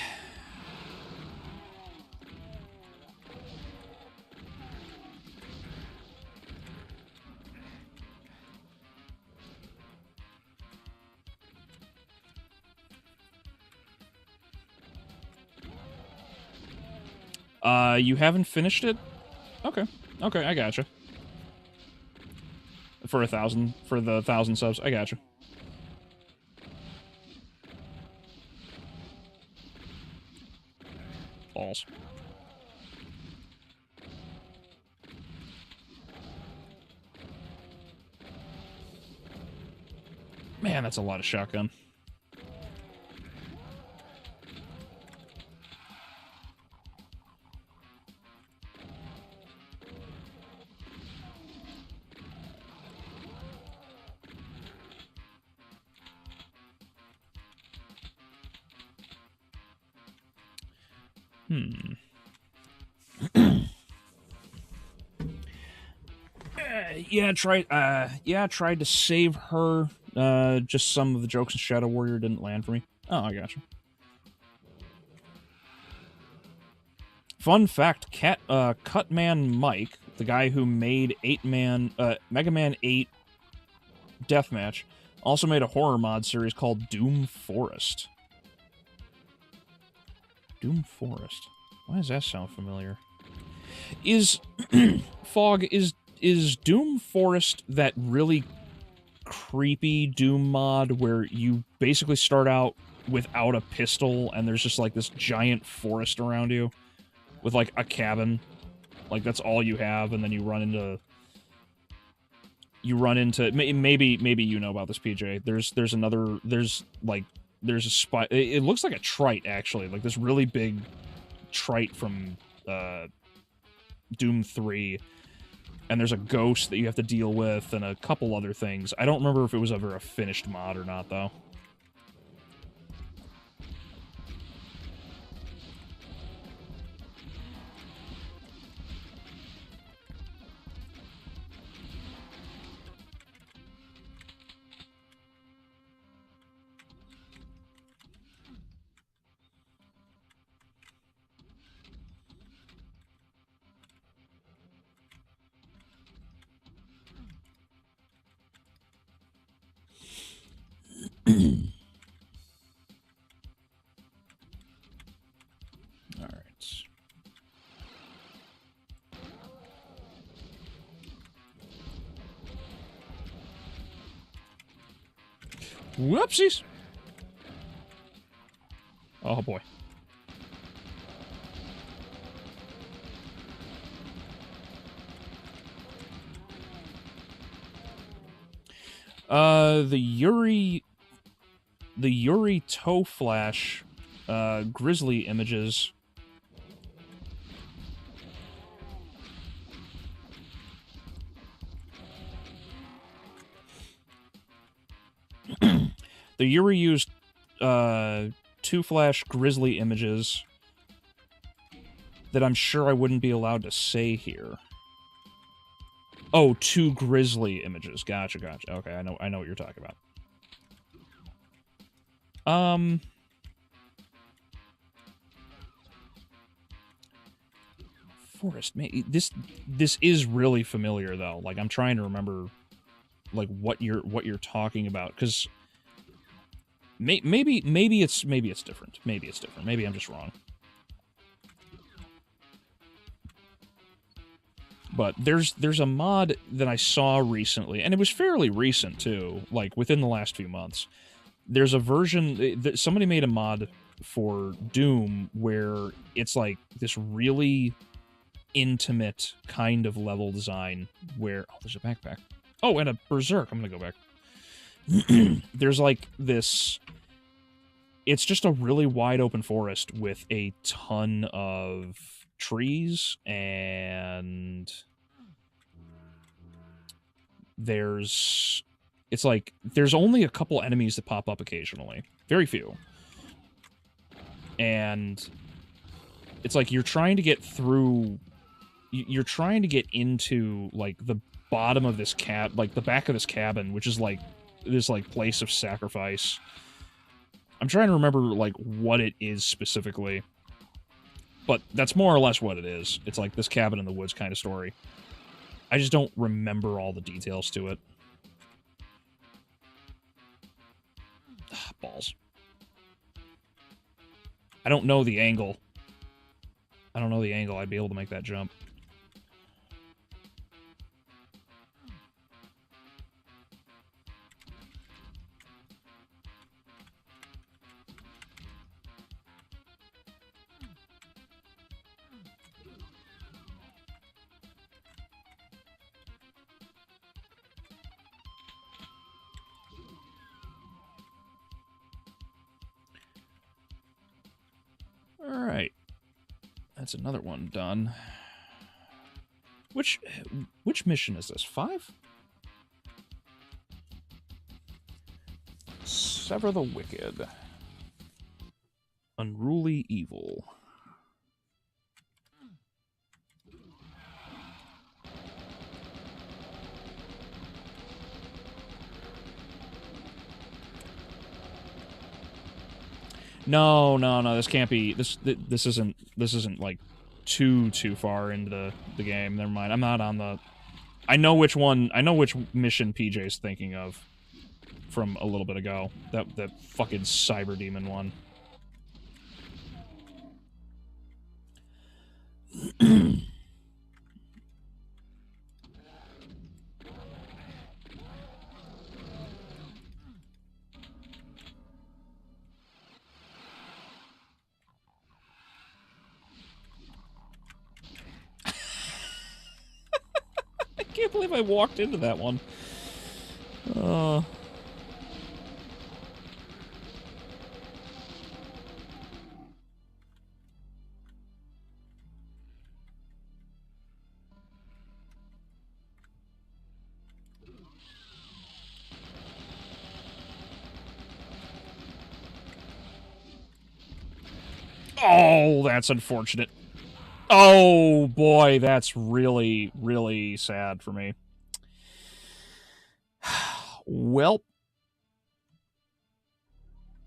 You haven't finished it? Okay. Okay, I gotcha. For the 1,000 subs, I gotcha. Balls. Man, that's a lot of shotgun. Yeah, tried to save her. Just some of the jokes in Shadow Warrior didn't land for me. Oh, I gotcha. Fun fact, Cutman Mike, the guy who made Mega Man 8 Deathmatch, also made a horror mod series called Doom Forest. Doom Forest. Why does that sound familiar? Is Fog, is Doom Forest that really creepy Doom mod where you basically start out without a pistol and there's just like this giant forest around you with like a cabin, like that's all you have, and then you run into maybe you know about this, PJ. There's a spot. It looks like a trite, actually, like this really big trite from Doom 3, and there's a ghost that you have to deal with and a couple other things. I don't remember if it was ever a finished mod or not, though. Whoopsies! Oh, boy. The Yuri toe flash, grizzly images. The Yuri used, two flash grizzly images that I'm sure I wouldn't be allowed to say here. Oh, two grizzly images. Gotcha, gotcha. Okay, I know what you're talking about. Forest, this is really familiar though. Like I'm trying to remember, like what you're talking about, because maybe it's different. Maybe it's different. Maybe I'm just wrong. But there's a mod that I saw recently, and it was fairly recent too, like within the last few months. There's a version, somebody made a mod for Doom where it's like this really intimate kind of level design where, oh, there's a backpack. Oh, and a berserk. I'm gonna go back. There's like this, it's just a really wide open forest with a ton of trees, and there's only a couple enemies that pop up occasionally. Very few. And it's like you're trying to get through, you're trying to get into like the bottom of this like the back of this cabin, which is like this like place of sacrifice. I'm trying to remember like what it is specifically, but that's more or less what it is. It's like this cabin in the woods kind of story. I just don't remember all the details to it. Balls. I don't know the angle. I'd be able to make that jump. Alright. That's another one done. Which mission is this? 5? Sever the Wicked. Unruly Evil. No, this can't be. This isn't like too far into the game. Never mind. I'm not on the. I know which one. I know which mission PJ's thinking of from a little bit ago. That fucking cyber demon one. I can't believe I walked into that one. Oh, that's unfortunate. Oh, boy, that's really, really sad for me. Well,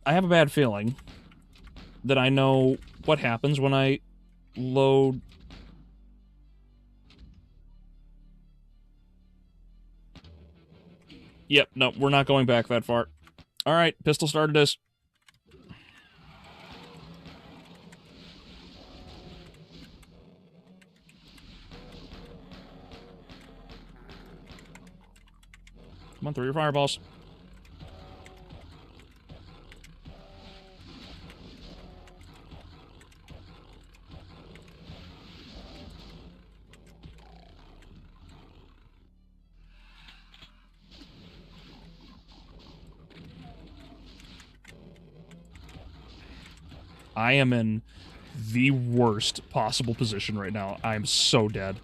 I have a bad feeling that I know what happens when I load... Yep, no, we're not going back that far. Alright, pistol started us. Come on, throw your fireballs. I am in the worst possible position right now. I am so dead.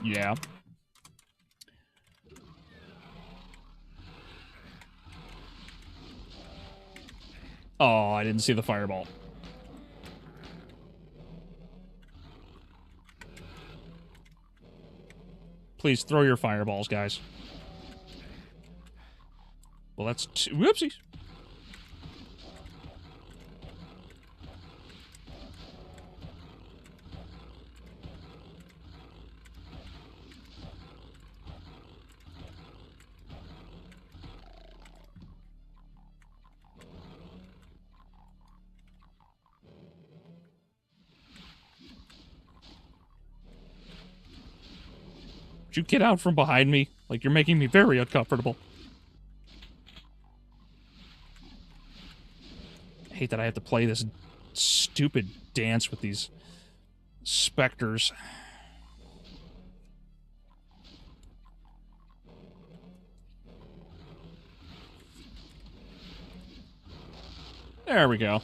Yeah. Oh, I didn't see the fireball. Please throw your fireballs, guys. Well, that's whoopsies. Would you get out from behind me? Like, you're making me very uncomfortable. I hate that I have to play this stupid dance with these specters. There we go.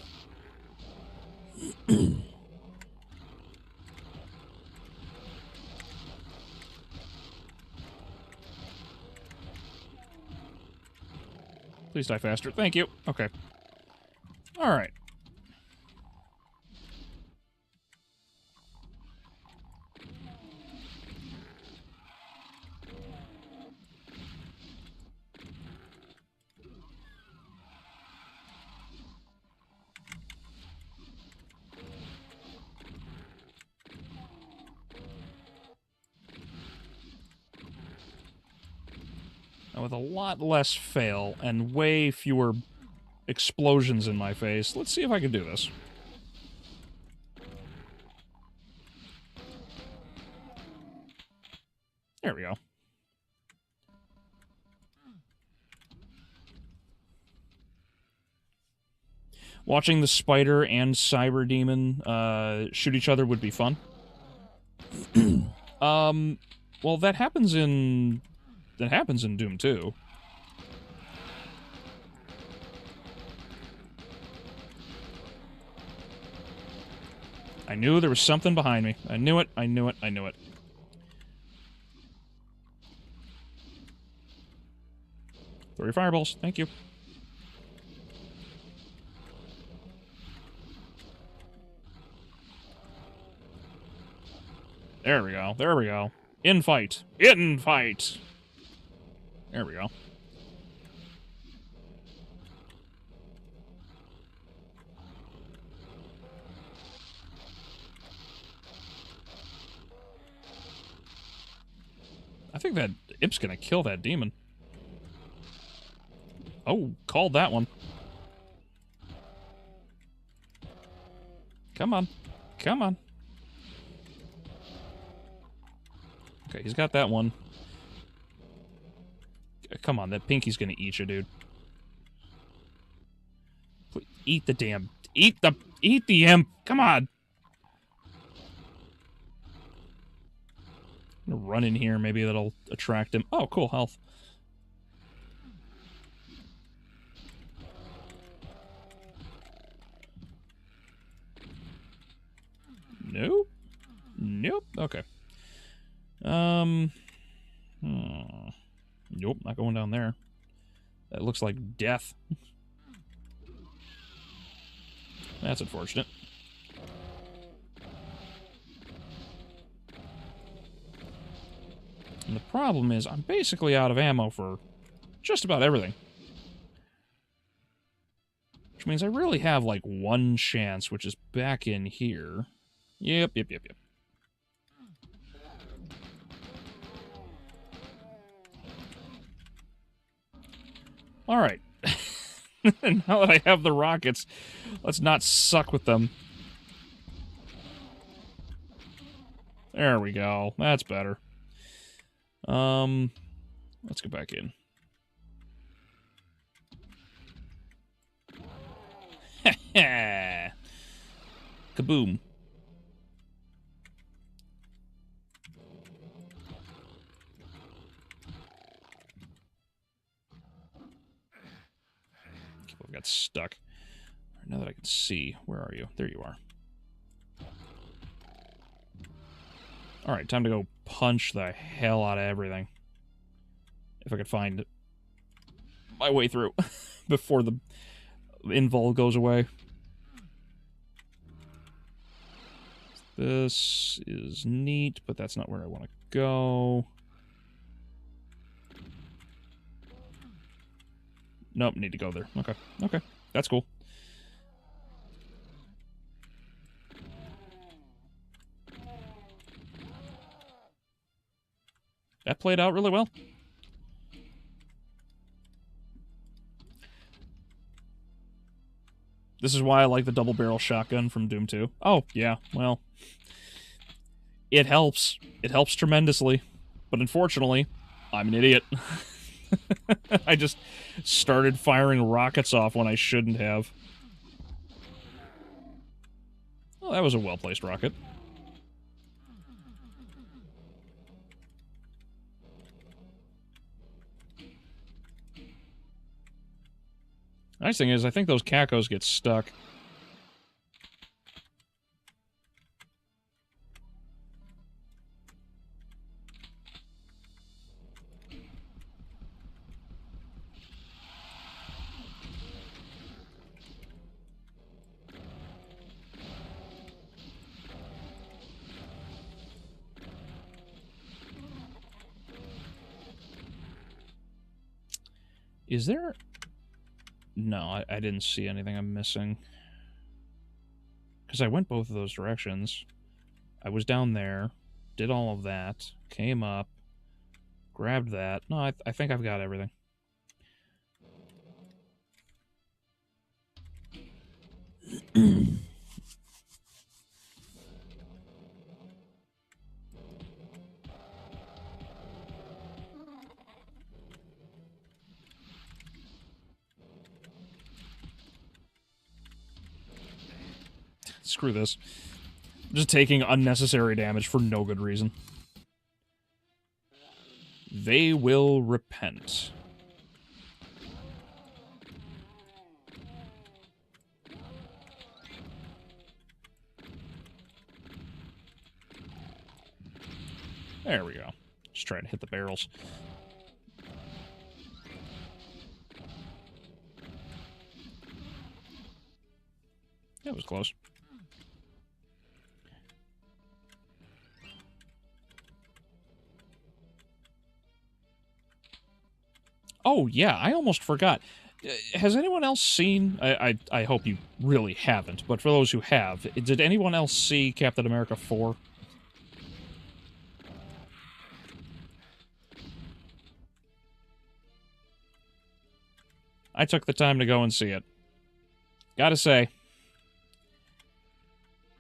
Please die faster. Thank you. Okay. Alright. Now, with a lot less fail and way fewer explosions in my face, let's see if I can do this. There we go. Watching the spider and cyber demon shoot each other would be fun. Well, that happens in Doom 2. I knew there was something behind me. I knew it, I knew it, I knew it. Throw your fireballs. Thank you. There we go. There we go. In fight. In fight. There we go. I think that imp's gonna kill that demon. Oh, called that one. Come on. Come on. Okay, he's got that one. Come on, that pinky's gonna eat you, dude. Please, eat the damn... Eat the imp! Come on! I'm gonna run in here, maybe that'll attract him. Oh, cool, health. Nope. Nope. Okay. Nope, not going down there. That looks like death. That's unfortunate. And the problem is, I'm basically out of ammo for just about everything. Which means I really have, like, one chance, which is back in here. Yep. Alright. Now that I have the rockets, let's not suck with them. There we go. That's better. Let's go back in. Kaboom. People got stuck. Now that I can see, where are you? There you are. Alright, time to go punch the hell out of everything. If I could find my way through before the invul goes away. This is neat, but that's not where I want to go. Nope, need to go there. Okay, okay, that's cool. That played out really well. This is why I like the double-barrel shotgun from Doom 2. Oh, yeah, well... It helps. It helps tremendously. But unfortunately, I'm an idiot. I just started firing rockets off when I shouldn't have. Well, that was a well-placed rocket. Nice thing is, I think those cacos get stuck. Is there... No, I didn't see anything I'm missing. Because I went both of those directions. I was down there, did all of that, came up, grabbed that. No, I think I've got everything. Screw this. I'm just taking unnecessary damage for no good reason. They will repent. There we go. Just trying to hit the barrels. That was close. Oh, yeah, I almost forgot. Has anyone else seen... I hope you really haven't, but for those who have, did anyone else see Captain America 4? I took the time to go and see it. Gotta say,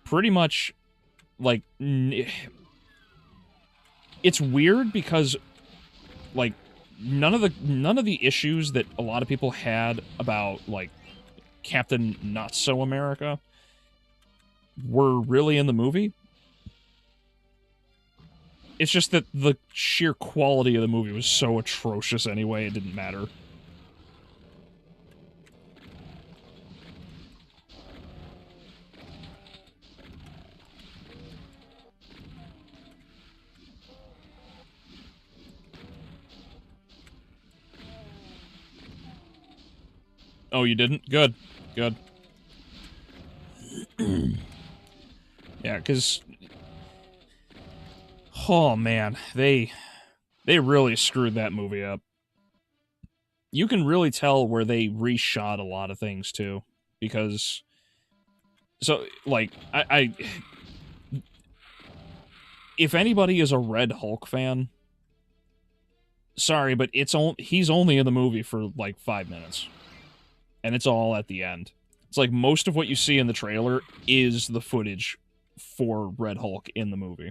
pretty much, like, it's weird because, like, none of the issues that a lot of people had about, like, Captain Not-So-America were really in the movie. It's just that the sheer quality of the movie was so atrocious anyway, it didn't matter. Oh, you didn't? Good. Good. Yeah, because... Oh, man. They really screwed that movie up. You can really tell where they reshot a lot of things, too. Because... So, like, if anybody is a Red Hulk fan... Sorry, but he's only in the movie for, like, 5 minutes. And it's all at the end. It's like most of what you see in the trailer is the footage for Red Hulk in the movie.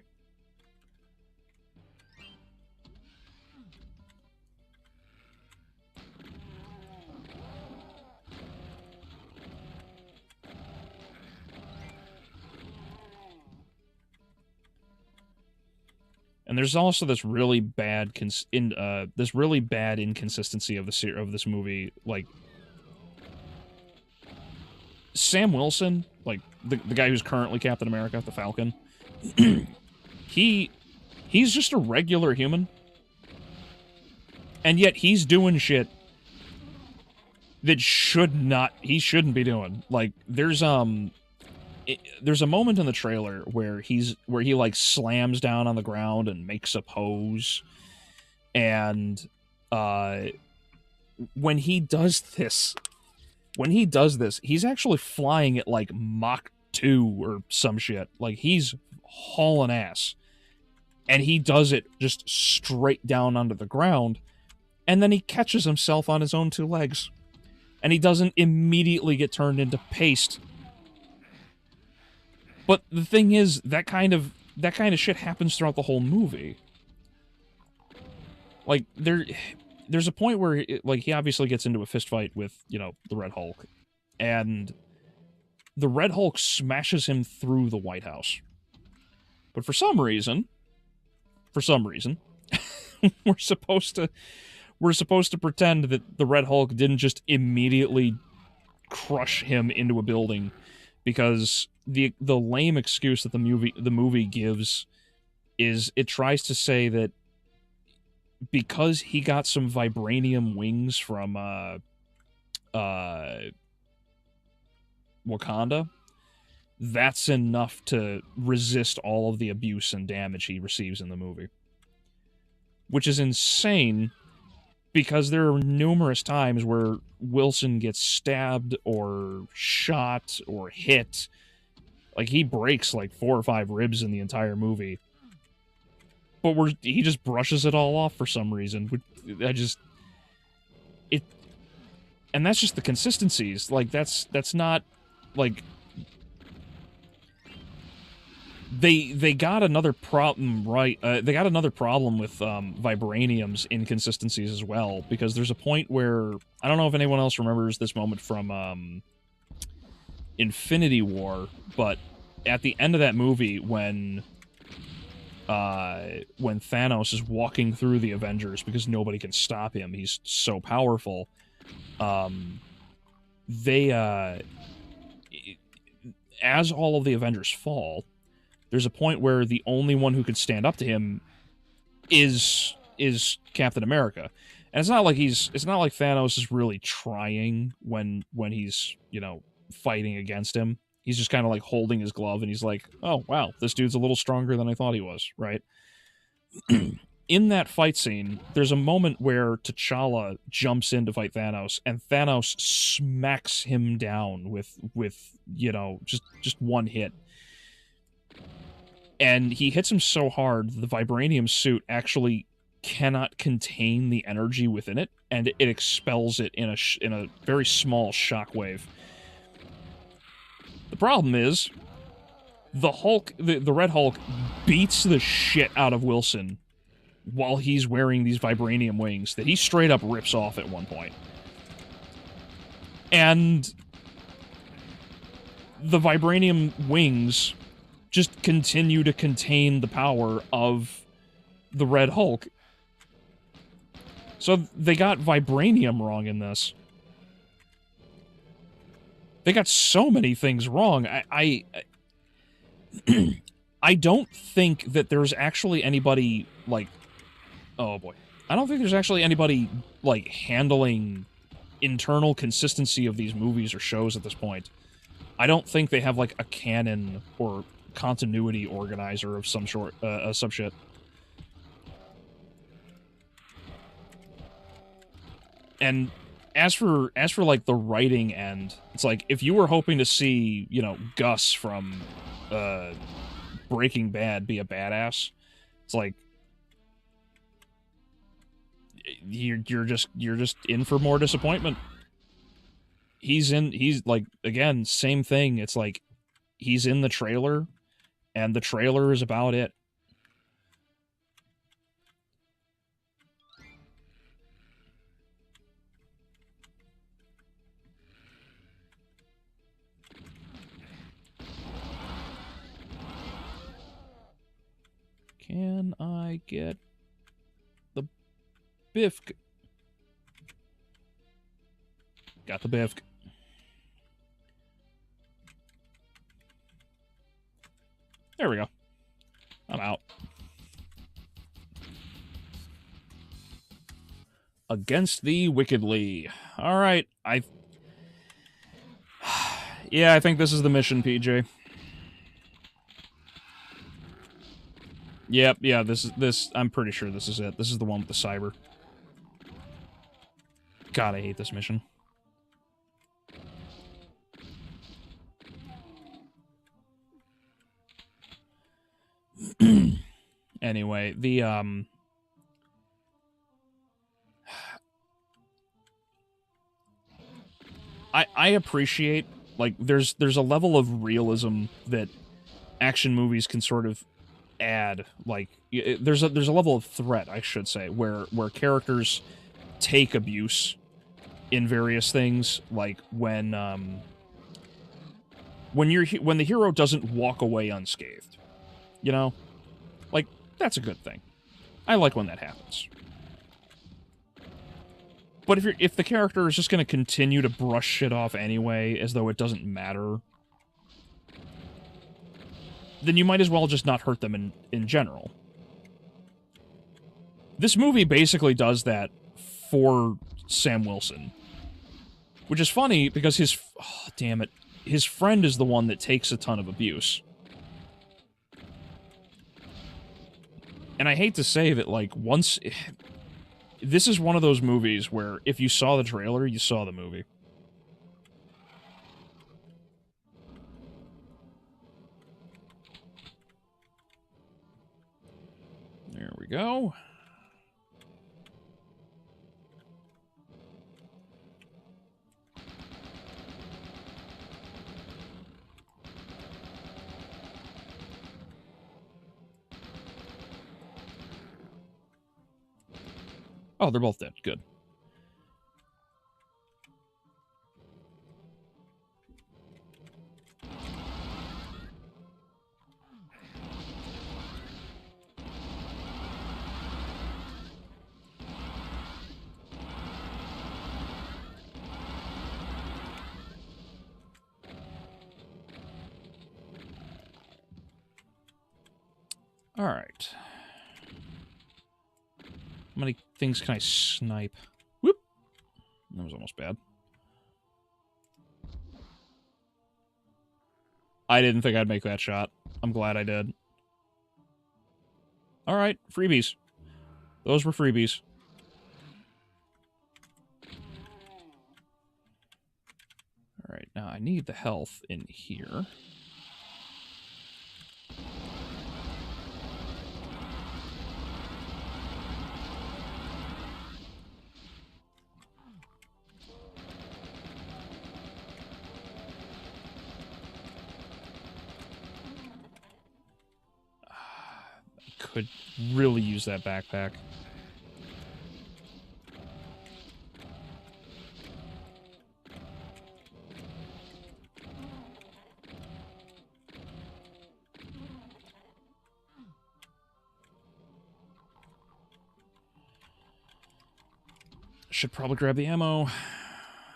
And there's also this really bad inconsistency of this movie, like Sam Wilson, like the guy who's currently Captain America, the Falcon, he's just a regular human, and yet he's doing shit that he shouldn't be doing. Like there's a moment in the trailer where he like slams down on the ground and makes a pose, and when he does this, he's actually flying at like Mach 2 or some shit. Like he's hauling ass, and he does it just straight down onto the ground, and then he catches himself on his own two legs, and he doesn't immediately get turned into paste. But the thing is, that kind of shit happens throughout the whole movie. Like there's a point where like he obviously gets into a fist fight with, you know, the Red Hulk, and the Red Hulk smashes him through the White House. But for some reason, we're supposed to pretend that the Red Hulk didn't just immediately crush him into a building, because the lame excuse that the movie gives is it tries to say that because he got some vibranium wings from Wakanda, that's enough to resist all of the abuse and damage he receives in the movie. Which is insane, because there are numerous times where Wilson gets stabbed or shot or hit. Like, he breaks like 4 or 5 ribs in the entire movie. But he just brushes it all off for some reason. And that's just the consistencies. Like, that's not, like... They got another problem, right? They got another problem with Vibranium's inconsistencies as well, because there's a point where... I don't know if anyone else remembers this moment from Infinity War, but at the end of that movie, when Thanos is walking through the Avengers because nobody can stop him, he's so powerful, as all of the Avengers fall, there's a point where the only one who could stand up to him is Captain America. And it's not like Thanos is really trying when he's, you know, fighting against him. He's just kind of like holding his glove, and he's like, oh, wow, this dude's a little stronger than I thought he was, right? In that fight scene, there's a moment where T'Challa jumps in to fight Thanos, and Thanos smacks him down with you know, just one hit. And he hits him so hard, the vibranium suit actually cannot contain the energy within it, and it expels it in a very small shockwave. The problem is, the Hulk, the Red Hulk, beats the shit out of Wilson while he's wearing these vibranium wings that he straight up rips off at one point. And the vibranium wings just continue to contain the power of the Red Hulk. So they got vibranium wrong in this. They got so many things wrong. I don't think that there's actually anybody, like... Oh, boy. I don't think there's actually anybody, like, handling internal consistency of these movies or shows at this point. I don't think they have, like, a canon or continuity organizer of some shit. And as for like the writing end, it's like if you were hoping to see, you know, Gus from Breaking Bad be a badass, it's like you're just in for more disappointment. He's like, again, same thing. It's like he's in the trailer, and the trailer is about it. Can I get the Bifk? Got the Bifk. There we go. I'm out. Against thee wickedly. Alright, yeah, I think this is the mission, PJ. Yep, yeah, I'm pretty sure this is it. This is the one with the cyber. God, I hate this mission. Anyway, the, I appreciate, like, there's a level of realism that action movies can sort of add. Like, there's a level of threat, I should say, where characters take abuse in various things, like when the hero doesn't walk away unscathed. You know? Like, that's a good thing. I like when that happens. But if the character is just going to continue to brush shit off anyway, as though it doesn't matter, then you might as well just not hurt them in general. This movie basically does that for Sam Wilson. Which is funny, because damn it, his friend is the one that takes a ton of abuse. And I hate to say that, like, this is one of those movies where if you saw the trailer, you saw the movie. There we go. Oh, they're both dead. Good. All right. How many things can I snipe? Whoop! That was almost bad. I didn't think I'd make that shot. I'm glad I did. All right, freebies. Those were freebies. All right, now I need the health in here. Could really use that backpack. Should probably grab the ammo.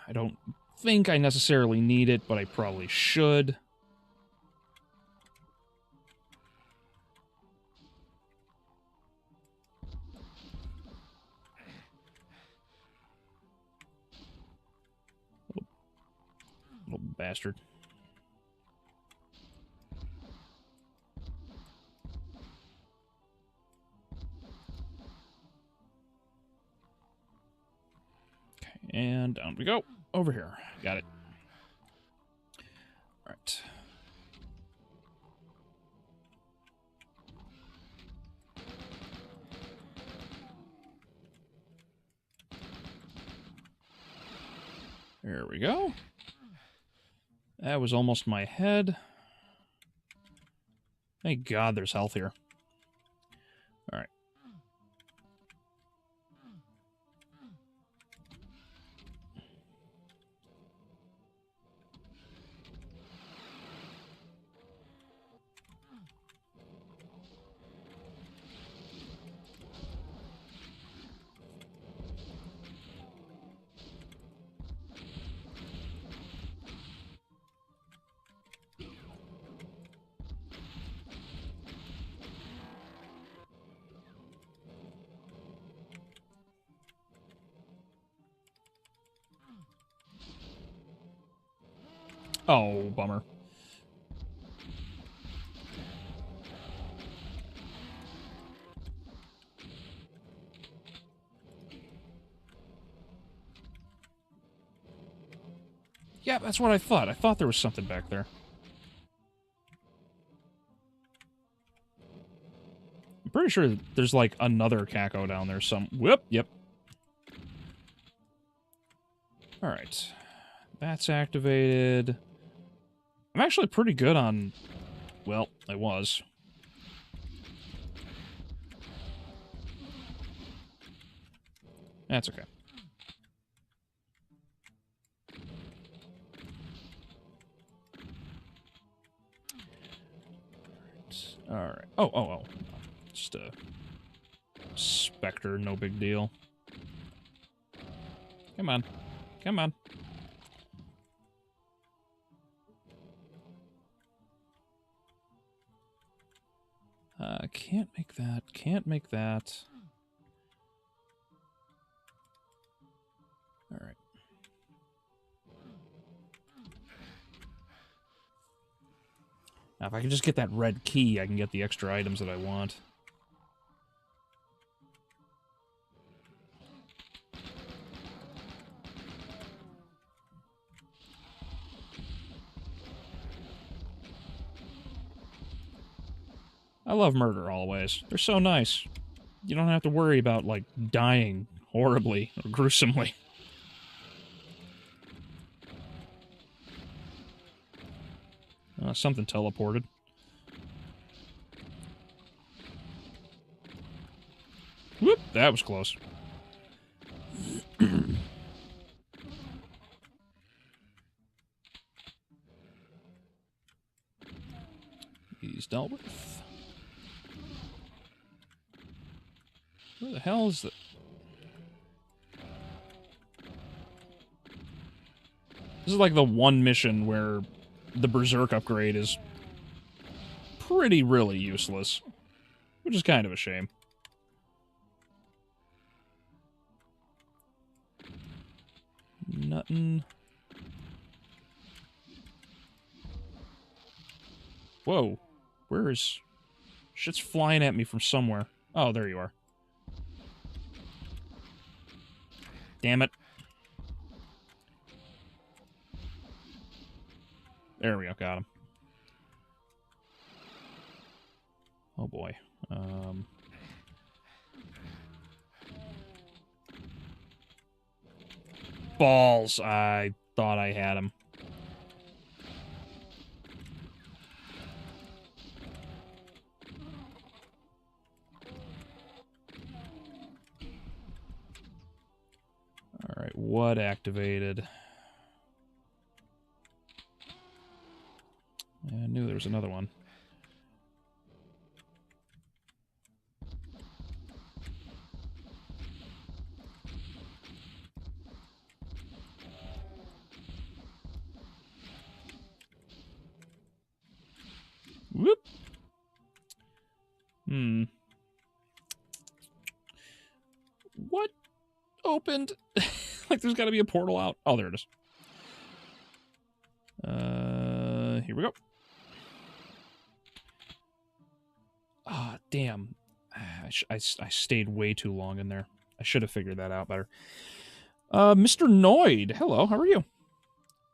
I don't think I necessarily need it, but I probably should. Little bastard. Okay, and down we go. Over here. Got it. All right. There we go. That was almost my head. Thank God there's health here. All right. Oh, bummer. Yeah, that's what I thought. I thought there was something back there. I'm pretty sure there's, like, another Kako down there some... Whoop, yep. Alright. That's activated. I'm actually pretty good on... Well, I was. That's okay. Alright. Oh. Just a Spectre, no big deal. Come on. Come on. Can't make that. Can't make that. Alright. Now, if I can just get that red key, I can get the extra items that I want. I love murder always. They're so nice. You don't have to worry about, like, dying horribly or gruesomely. Something teleported. Whoop! That was close. He's dealt with. Where the hell is the... This is like the one mission where the Berserk upgrade is really useless. Which is kind of a shame. Nothing. Whoa. Where is... Shit's flying at me from somewhere. Oh, there you are. Damn it. There we go, got him. Oh boy. Balls. I thought I had him. Alright, what activated? I knew there was another one. Whoop! What opened? Like there's gotta be a portal out. Oh, there it is. Here we go. Ah, damn. I stayed way too long in there. I should have figured that out better. Mr. Noid. Hello, how are you?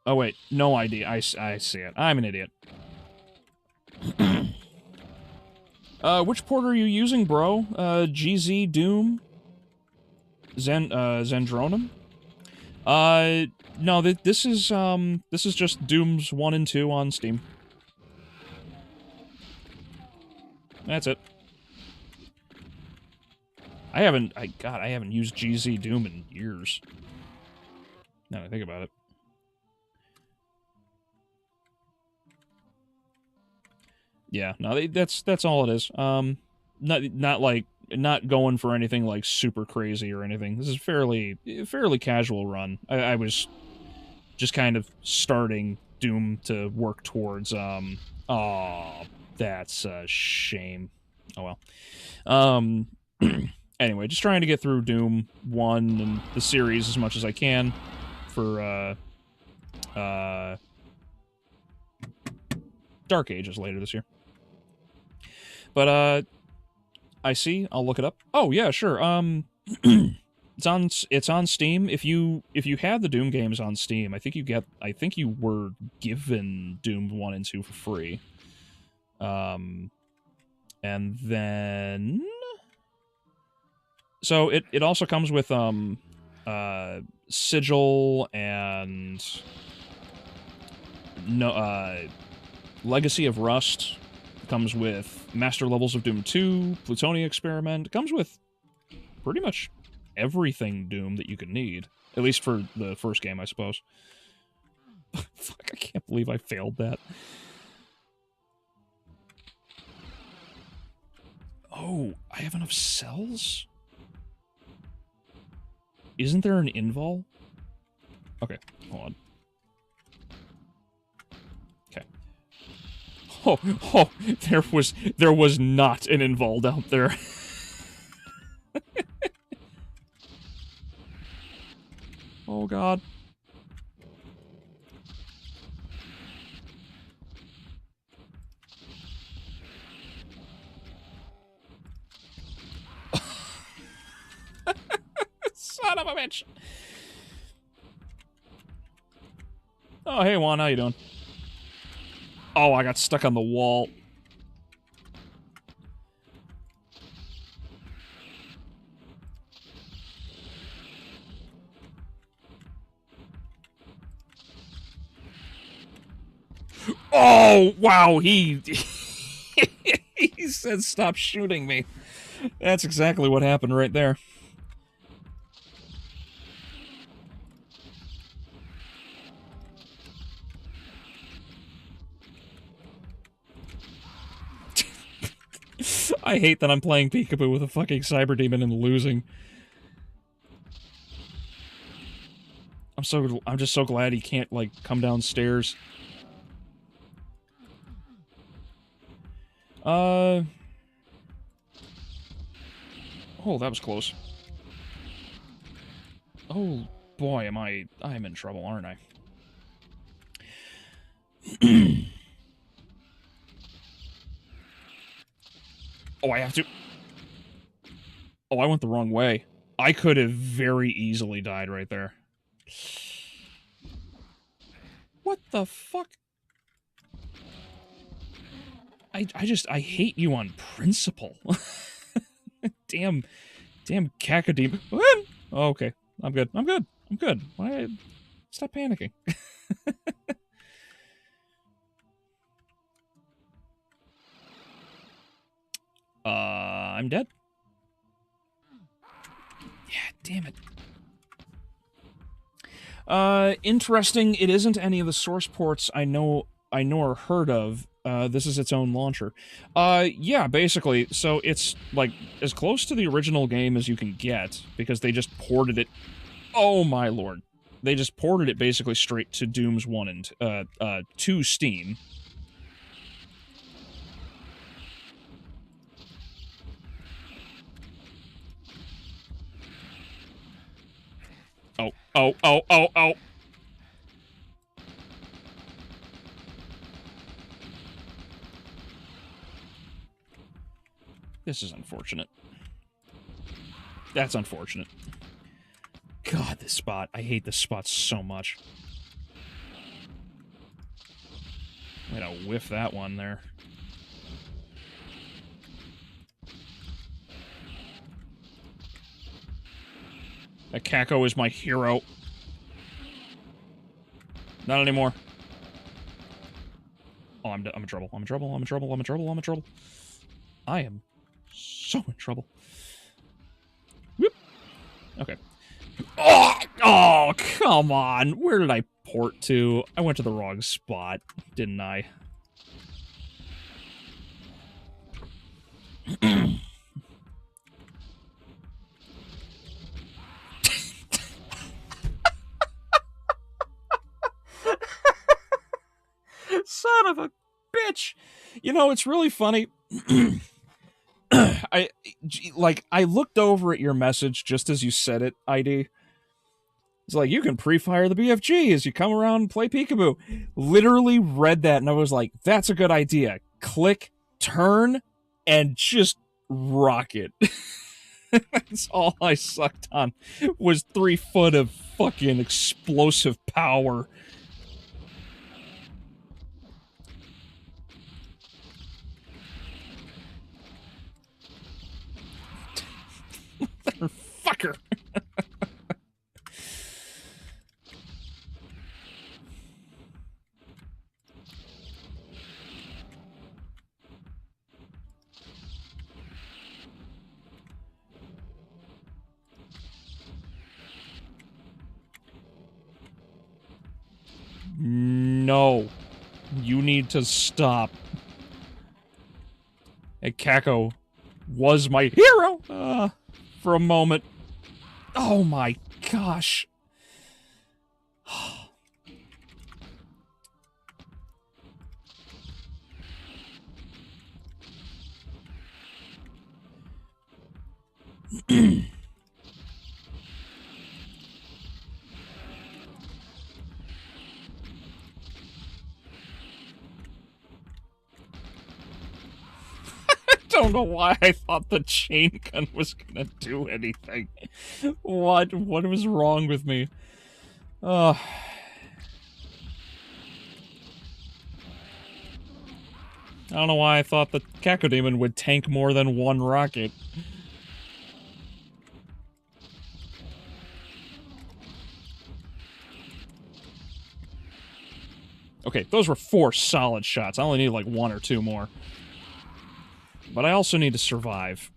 Oh, wait. No ID. I see it. I'm an idiot. Which port are you using, bro? GZ Doom? Zendronum? No, this is just Dooms 1 and 2 on Steam. That's it. I haven't used GZ Doom in years. Now that I think about it. Yeah, no, that's all it is. Not going for anything like super crazy or anything. This is fairly casual run. I was just kind of starting Doom to work towards oh, that's a shame. Oh well. Anyway, just trying to get through Doom 1 and the series as much as I can for Dark Ages later this year. But, I see. I'll look it up. Oh, yeah, sure. It's on Steam. If you have the Doom games on Steam, I think you were given Doom 1 and 2 for free. And then so it also comes with Sigil and Legacy of Rust. It comes with Master Levels of Doom 2, Plutonia Experiment. It comes with pretty much everything Doom that you could need. At least for the first game, I suppose. Fuck, I can't believe I failed that. Oh, I have enough cells? Isn't there an invol? Okay, hold on. Okay. Oh, there was not an invol out there. Oh god. Son of a bitch. Oh, hey Juan, how you doing? Oh, I got stuck on the wall. Oh, wow, he said stop shooting me. That's exactly what happened right there. I hate that I'm playing peekaboo with a fucking cyber demon and losing. I'm just so glad he can't, like, come downstairs. Oh, that was close. Oh, boy, I'm in trouble, aren't I? Oh, I have to... Oh, I went the wrong way. I could have very easily died right there. What the fuck? I hate you on principle. Damn cacodemon. Oh, okay. I'm good. Why? Stop panicking. I'm dead. Yeah, damn it. Interesting. It isn't any of the source ports I know or heard of. This is its own launcher. Yeah, basically. So it's, like, as close to the original game as you can get, because they just ported it... Oh, my lord. They just ported it basically straight to Doom's 1 and, to Steam. Oh. This is unfortunate. That's unfortunate. God, this spot. I hate this spot so much. I'm gonna whiff that one there. That Kako is my hero. Not anymore. Oh, I'm in trouble. I'm in trouble. I am so in trouble. Whoop. Okay. Oh, come on. Where did I port to? I went to the wrong spot, didn't I? Son of a bitch. You know, it's really funny. I, like, I looked over at your message just as you said it, ID. It's like, you can pre-fire the BFG as you come around and play peekaboo. Literally read that, and I was like, that's a good idea. Click, turn, and just rock it. That's all I sucked on, was 3 foot of fucking explosive power. Motherfucker. No. You need to stop. And Kako was my hero for a moment. Oh my gosh. Don't know why I thought the chain gun was gonna do anything. What was wrong with me? I don't know why I thought the Cacodemon would tank more than 1 rocket. Okay, those were 4 solid shots. I only need like 1 or 2 more. But I also need to survive.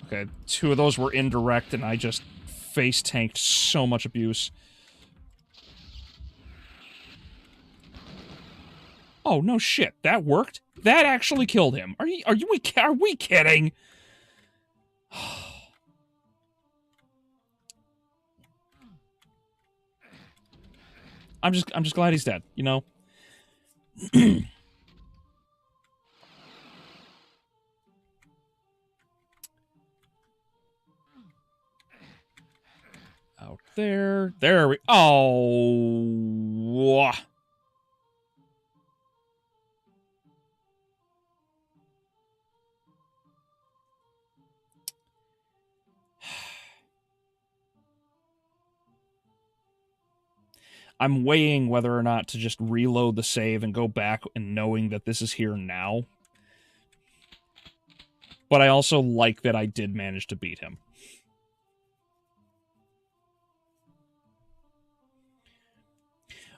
Okay, 2 of those were indirect, and I just face-tanked so much abuse. Oh, no shit. That worked? That actually killed him. Are we kidding? I'm just glad he's dead, you know? Out there. There we... Oh... I'm weighing whether or not to just reload the save and go back and knowing that this is here now. But I also like that I did manage to beat him.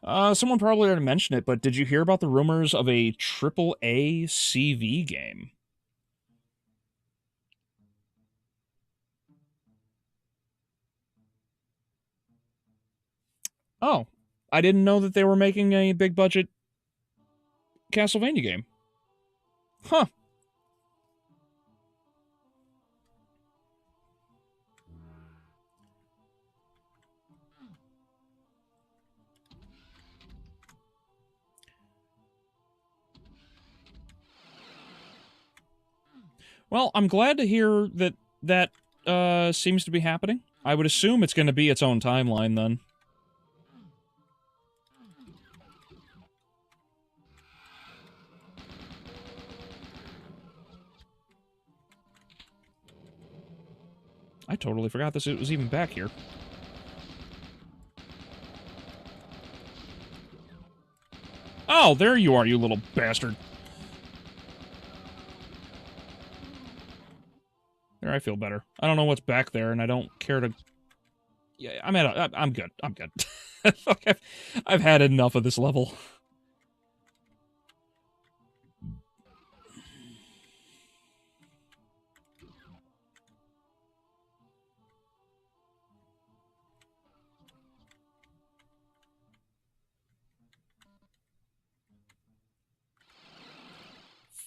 Someone probably already mentioned it, but did you hear about the rumors of a AAA CV game? Oh, I didn't know that they were making a big-budget Castlevania game. Huh. Well, I'm glad to hear that seems to be happening. I would assume it's going to be its own timeline, then. I totally forgot it was even back here. Oh, there you are, you little bastard. There, I feel better. I don't know what's back there, and I don't care to... Yeah, I'm good. I'm good. I've had enough of this level.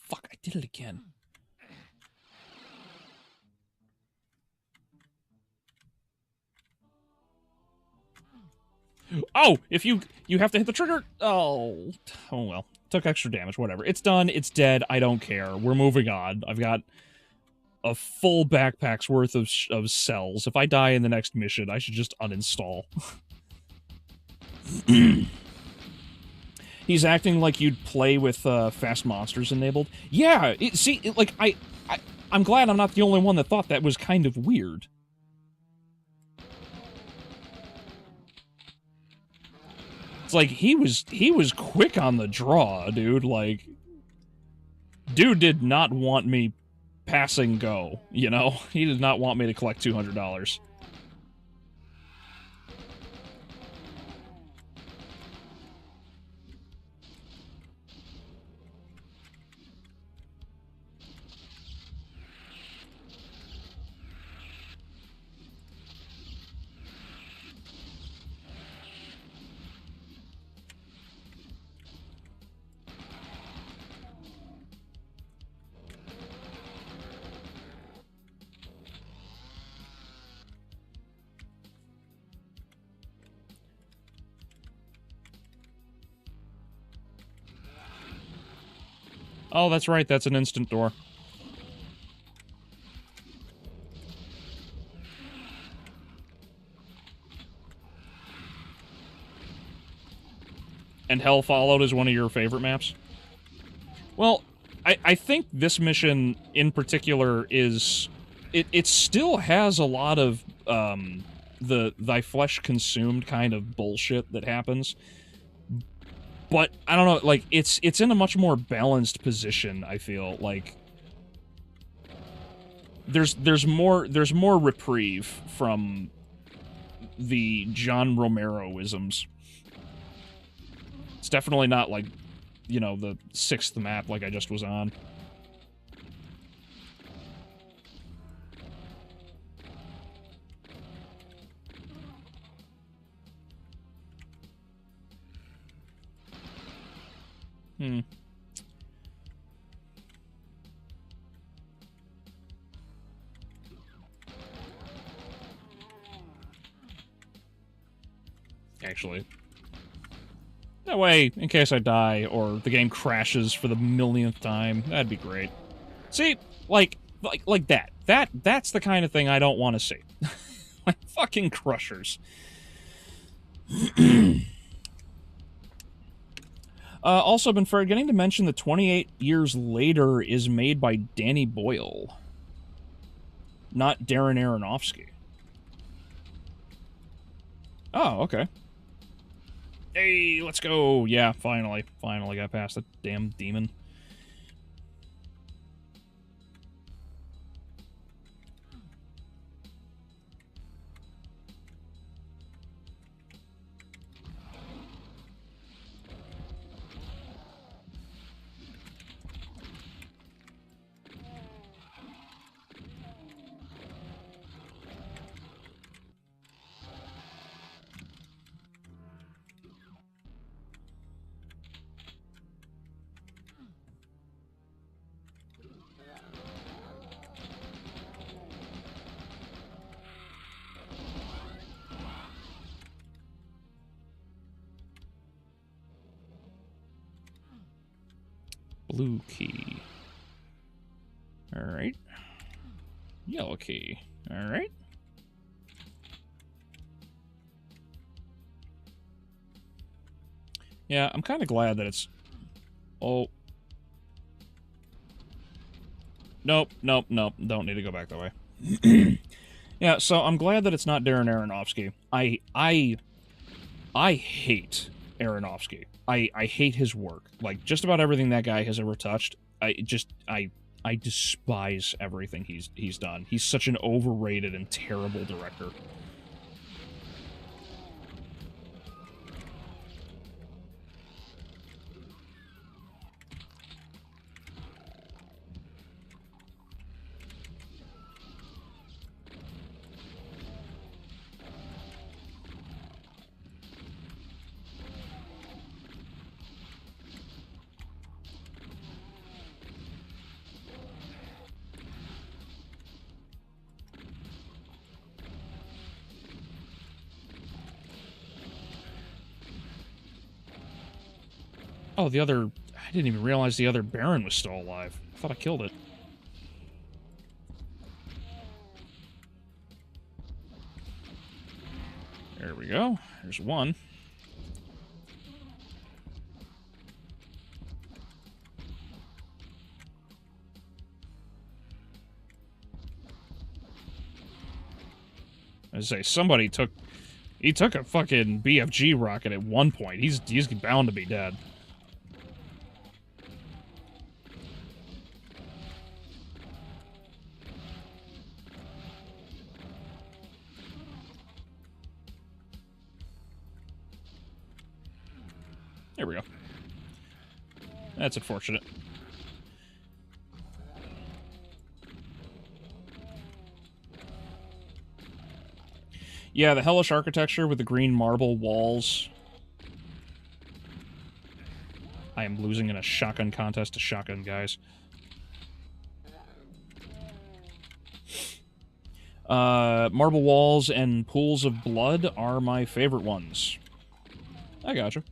Fuck, I did it again. Oh, if you have to hit the trigger. Oh well. Took extra damage, whatever. It's done, it's dead, I don't care. We're moving on. I've got a full backpack's worth of cells. If I die in the next mission, I should just uninstall. He's acting like you'd play with fast monsters enabled. Yeah, I'm glad I'm not the only one that thought that was kind of weird. It's like he was quick on the draw, dude. Like, dude did not want me passing go, you know? He did not want me to collect $200. Oh, that's right, that's an instant door. And Hell Followed is one of your favorite maps? Well, I think this mission in particular is... It still has a lot of the thy flesh consumed kind of bullshit that happens. But, I don't know, like, it's in a much more balanced position, I feel. Like, there's more reprieve from the John Romero-isms. It's definitely not, like, you know, the 6th map like I just was on. Actually. That way, in case I die, or the game crashes for the millionth time, that'd be great. See? Like that. That's the kind of thing I don't want to see. Like, fucking crushers. Also been forgetting to mention that 28 Years Later is made by Danny Boyle. Not Darren Aronofsky. Oh, okay. Hey, let's go! Yeah, finally. Finally got past the damn demon. Blue key. Alright. Yellow key. Alright. Yeah, I'm kind of glad that it's... Oh. Nope, nope, nope. Don't need to go back that way. Yeah, so I'm glad that it's not Darren Aronofsky. I hate Aronofsky. I hate his work. Like, just about everything that guy has ever touched, I despise everything he's done. He's such an overrated and terrible director. Oh, the other... I didn't even realize the other Baron was still alive. I thought I killed it. There we go. There's one. I say somebody took. He took a fucking BFG rocket at one point. He's bound to be dead. There we go. That's unfortunate. Yeah, the hellish architecture with the green marble walls. I am losing in a shotgun contest to shotgun guys. Marble walls and pools of blood are my favorite ones. I gotcha.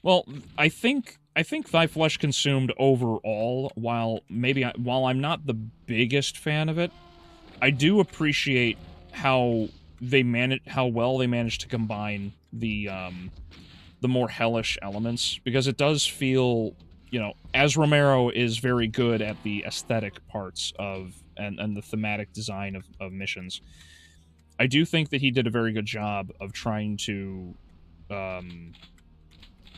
Well, I think Thy Flesh Consumed overall, while I'm not the biggest fan of it, I do appreciate how well they managed to combine the more hellish elements, because it does feel, you know, as Romero is very good at the aesthetic parts of and the thematic design of missions. I do think that he did a very good job of trying to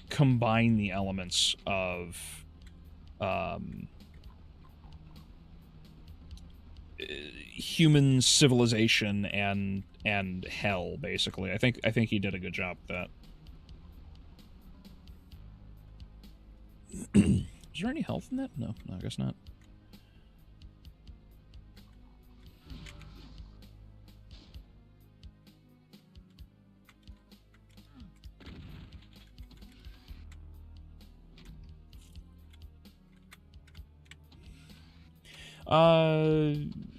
combine the elements of human civilization and hell, basically. I think he did a good job with that. Is there any health in that? No, I guess not.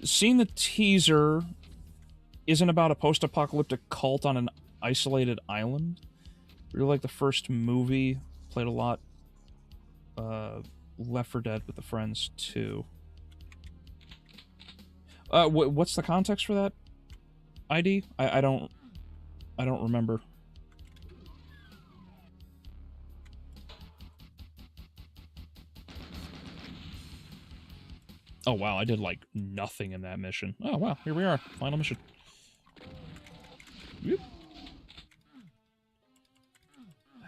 Seeing the teaser isn't about a post-apocalyptic cult on an isolated island. Really like the first movie. Played a lot. Left 4 Dead with the friends too. What's the context for that ID? I don't remember. Oh wow, I did like nothing in that mission. Oh wow, here we are, final mission. Whoop.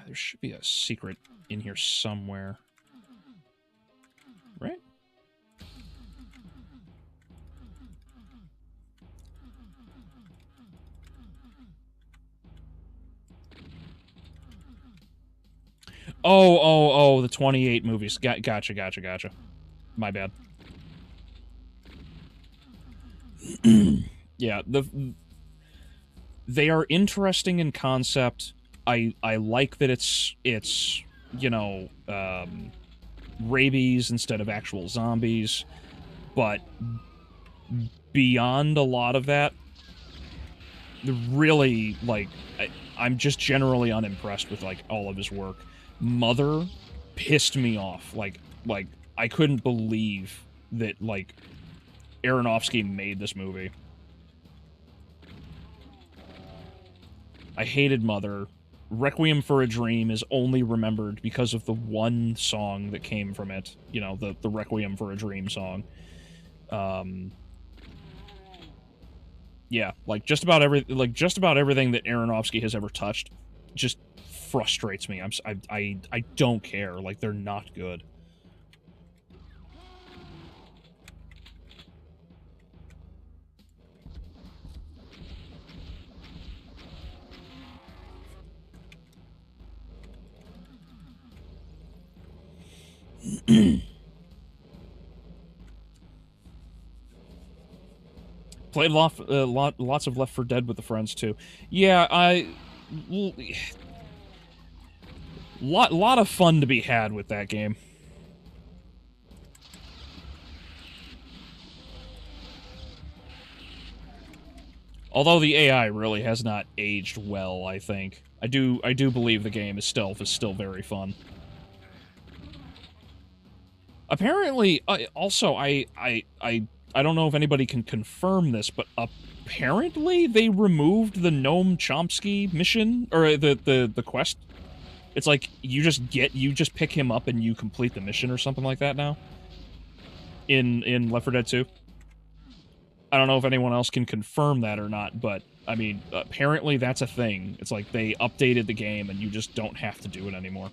There should be a secret in here somewhere. Right? Oh, the 28 movies. Gotcha. My bad. Yeah, they are interesting in concept. I like that it's you know, rabies instead of actual zombies, but beyond a lot of that, really, like, I'm just generally unimpressed with, like, all of his work. Mother pissed me off. Like, I couldn't believe that, like, Aronofsky made this movie. I hated Mother. Requiem for a Dream is only remembered because of the one song that came from it. You know, the Requiem for a Dream song. Yeah, like just about everything that Aronofsky has ever touched just frustrates me. I don't care. Like, they're not good. Played lots of Left 4 Dead with the friends too. Yeah, lot of fun to be had with that game. Although the AI really has not aged well, I think. I do believe the game itself is still very fun. Apparently, also, I don't know if anybody can confirm this, but apparently they removed the Noam Chomsky mission, or the quest. It's like, you just pick him up and you complete the mission or something like that now. In Left 4 Dead 2. I don't know if anyone else can confirm that or not, but, I mean, apparently that's a thing. It's like, they updated the game and you just don't have to do it anymore.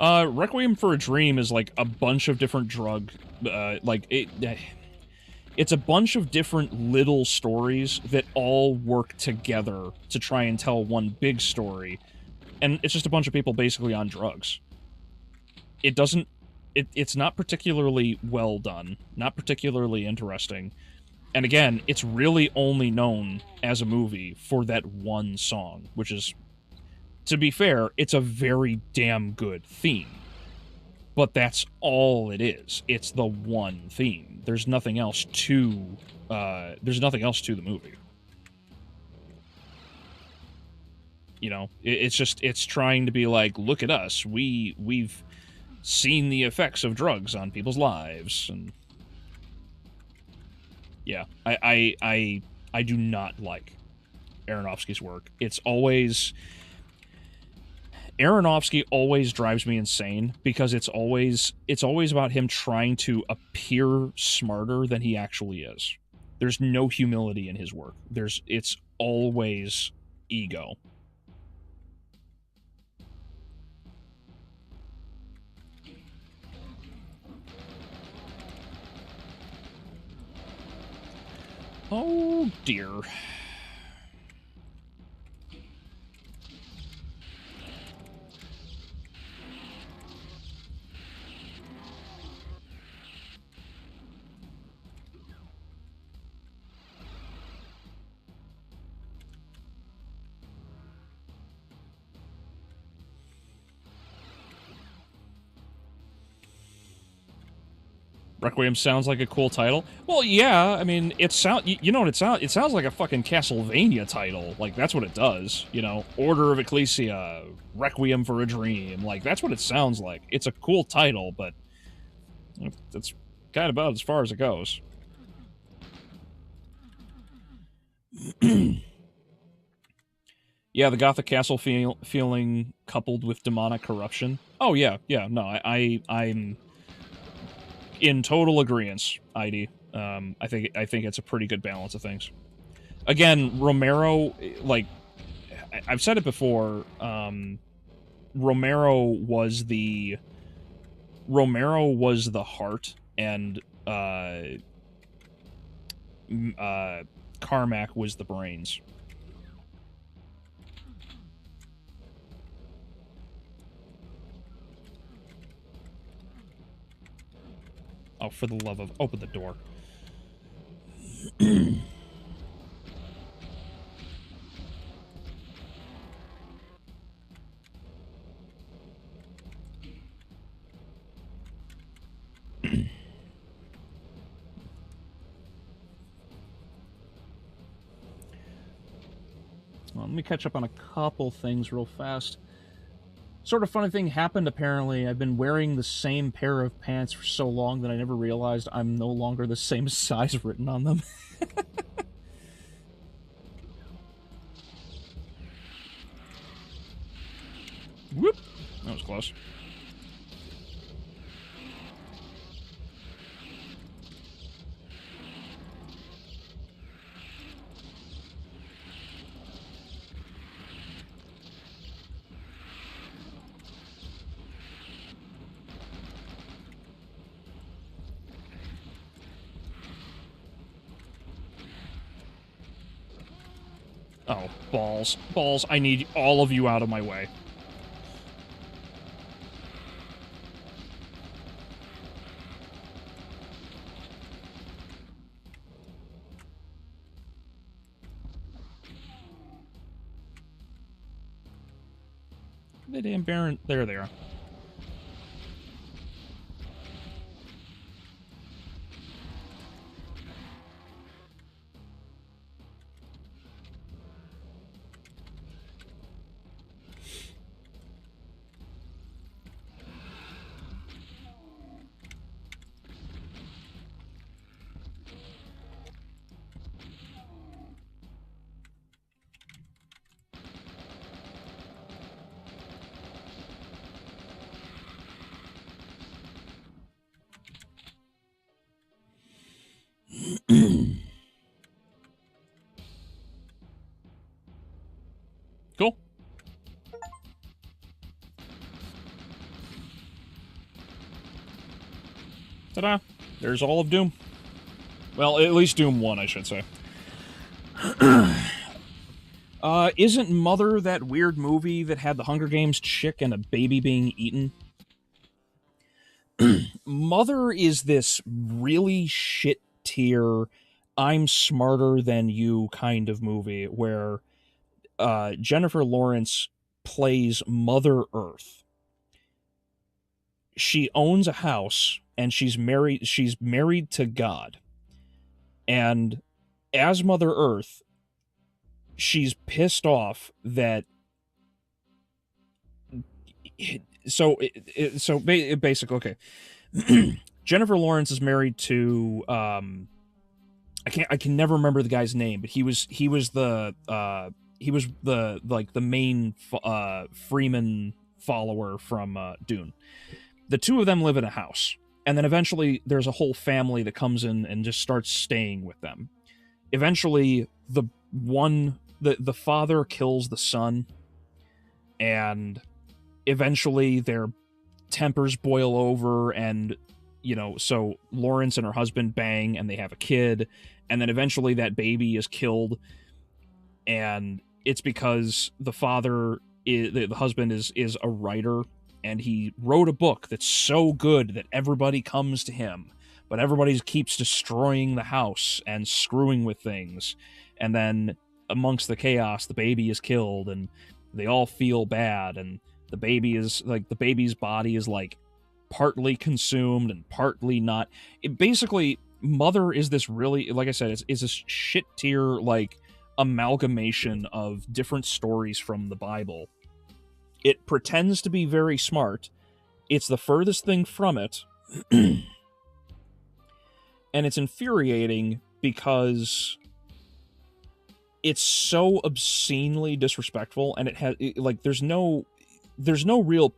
Requiem for a Dream is like a bunch of different it's a bunch of different little stories that all work together to try and tell one big story. And it's just a bunch of people basically on drugs. It's not particularly well done, not particularly interesting. And again, it's really only known as a movie for that one song, which is, to be fair, it's a very damn good theme. But that's all it is. It's the one theme. There's nothing else to the movie. You know, it's trying to be like, look at us. We've seen the effects of drugs on people's lives, and yeah, I do not like Aronofsky's work. Aronofsky always drives me insane because it's always about him trying to appear smarter than he actually is. There's no humility in his work. It's always ego. Oh dear. Requiem sounds like a cool title. Well, yeah, I mean, you know what it sounds? It sounds like a fucking Castlevania title. Like, that's what it does. You know, Order of Ecclesia, Requiem for a Dream. Like, that's what it sounds like. It's a cool title, but that's kind of about as far as it goes. Yeah, the Gothic Castle feeling coupled with demonic corruption. Oh, yeah, no, I'm in total agreement, ID. I think it's a pretty good balance of things. Again, Romero, like, I've said it before, Romero was the heart, and Carmack was the brains. Oh, for the love of... Open the door. Well, let me catch up on a couple things real fast. Sort of funny thing happened, apparently. I've been wearing the same pair of pants for so long that I never realized I'm no longer the same size written on them. Whoop! That was close. Oh, balls. Balls, I need all of you out of my way. The damn Baron. There they are. Cool. Ta-da! There's all of Doom. Well, at least Doom 1, I should say. Isn't Mother that weird movie that had the Hunger Games chick and a baby being eaten? Mother is this really shit tier, I'm smarter than you kind of movie where Jennifer Lawrence plays Mother Earth. She owns a house and she's married to God. And as Mother Earth, she's pissed off that basically, okay. Jennifer Lawrence is married to I can never remember the guy's name, but he was the main Freeman follower from Dune. The two of them live in a house, and then eventually there's a whole family that comes in and just starts staying with them. Eventually, the father kills the son, and eventually their tempers boil over, and so Lawrence and her husband bang and they have a kid, and then eventually that baby is killed, and it's because the husband is a writer, and he wrote a book that's so good that everybody comes to him, but everybody keeps destroying the house and screwing with things, and then amongst the chaos the baby is killed and they all feel bad, and the baby's body is like partly consumed and partly not. Basically, Mother is this really, like I said, is this shit tier like amalgamation of different stories from the Bible. It pretends to be very smart. It's the furthest thing from it. And it's infuriating because it's so obscenely disrespectful, and there's no real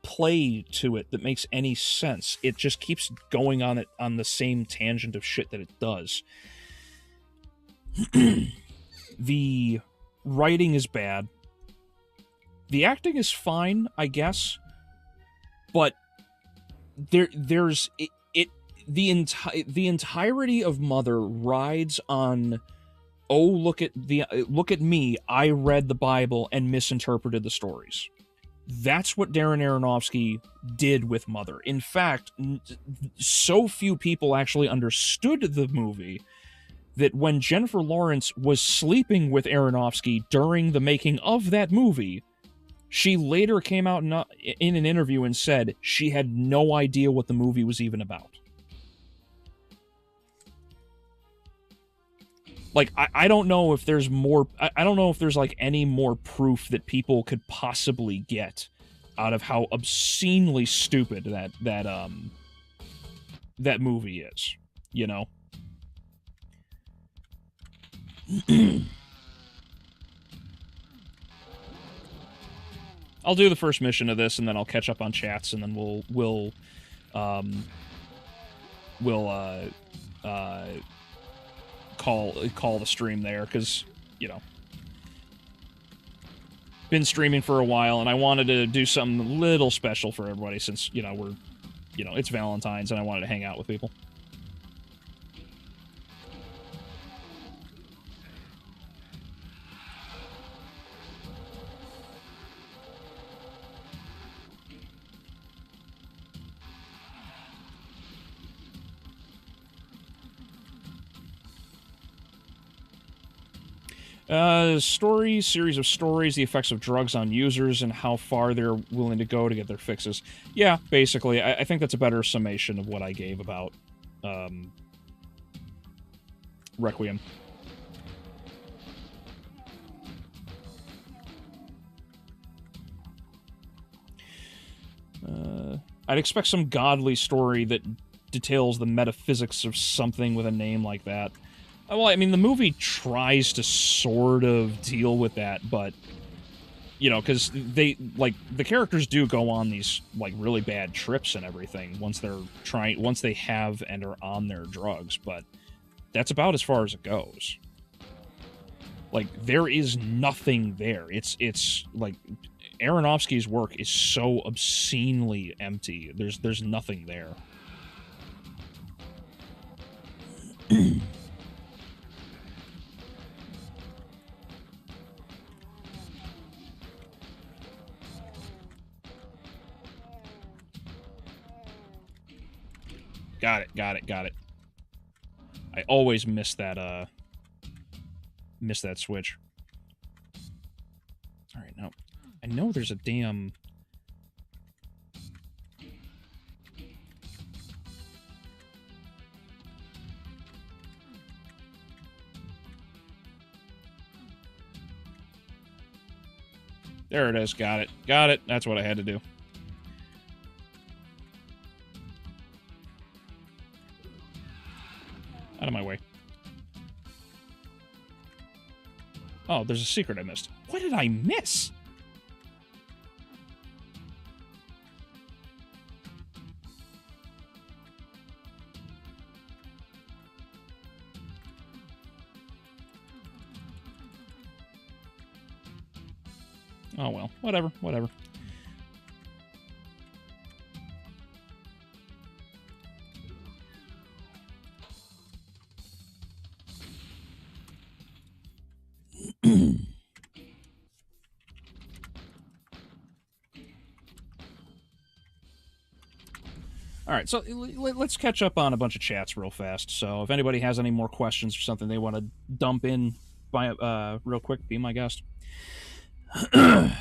play to it that makes any sense. It just keeps going on the same tangent of shit that it does. The writing is bad. The acting is fine, I guess, but the entirety of Mother rides on, oh, look at me, I read the Bible and misinterpreted the stories. That's what Darren Aronofsky did with Mother. In fact, so few people actually understood the movie that when Jennifer Lawrence was sleeping with Aronofsky during the making of that movie, she later came out in an interview and said she had no idea what the movie was even about. Like, I don't know if there's more. I don't know if there's like any more proof that people could possibly get out of how obscenely stupid that movie is. You know. I'll do the first mission of this, and then I'll catch up on chats, and then we'll call the stream there, because been streaming for a while, and I wanted to do something a little special for everybody, since it's Valentine's, and I wanted to hang out with people. Stories, series of stories, the effects of drugs on users, and how far they're willing to go to get their fixes. Yeah, basically, I think that's a better summation of what I gave about Requiem. I'd expect some godly story that details the metaphysics of something with a name like that. Well, I mean, the movie tries to sort of deal with that, but, you know, because they, like, the characters do go on these, like, really bad trips and everything once they have and are on their drugs, but that's about as far as it goes. Like, there is nothing there. It's like, Aronofsky's work is so obscenely empty. There's nothing there. Got it. I always miss that switch. Alright, now, I know there's a damn... There it is, got it. That's what I had to do. Out of my way. Oh, there's a secret I missed. What did I miss? Oh well, whatever. Alright, so let's catch up on a bunch of chats real fast. So if anybody has any more questions or something they want to dump in by real quick, be my guest. It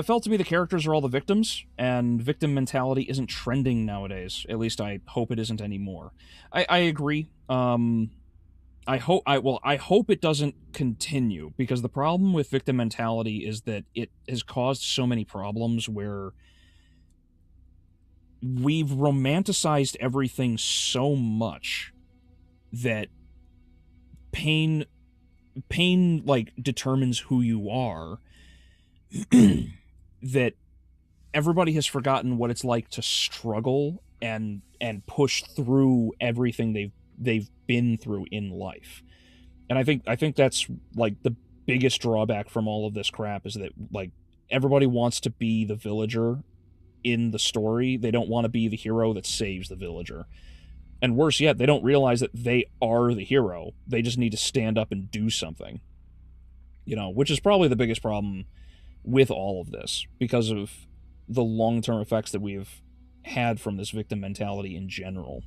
felt to me the characters are all the victims, and victim mentality isn't trending nowadays. At least I hope it isn't anymore. I agree. I hope it doesn't continue, because the problem with victim mentality is that it has caused so many problems where we've romanticized everything so much that pain like determines who you are, that everybody has forgotten what it's like to struggle and push through everything they've been through in life. And I think that's like the biggest drawback from all of this crap, is that like everybody wants to be the villager in the story. They don't want to be the hero that saves the villager. And worse yet, they don't realize that they are the hero. They just need to stand up and do something. You know, which is probably the biggest problem with all of this, because of the long-term effects that we've had from this victim mentality in general.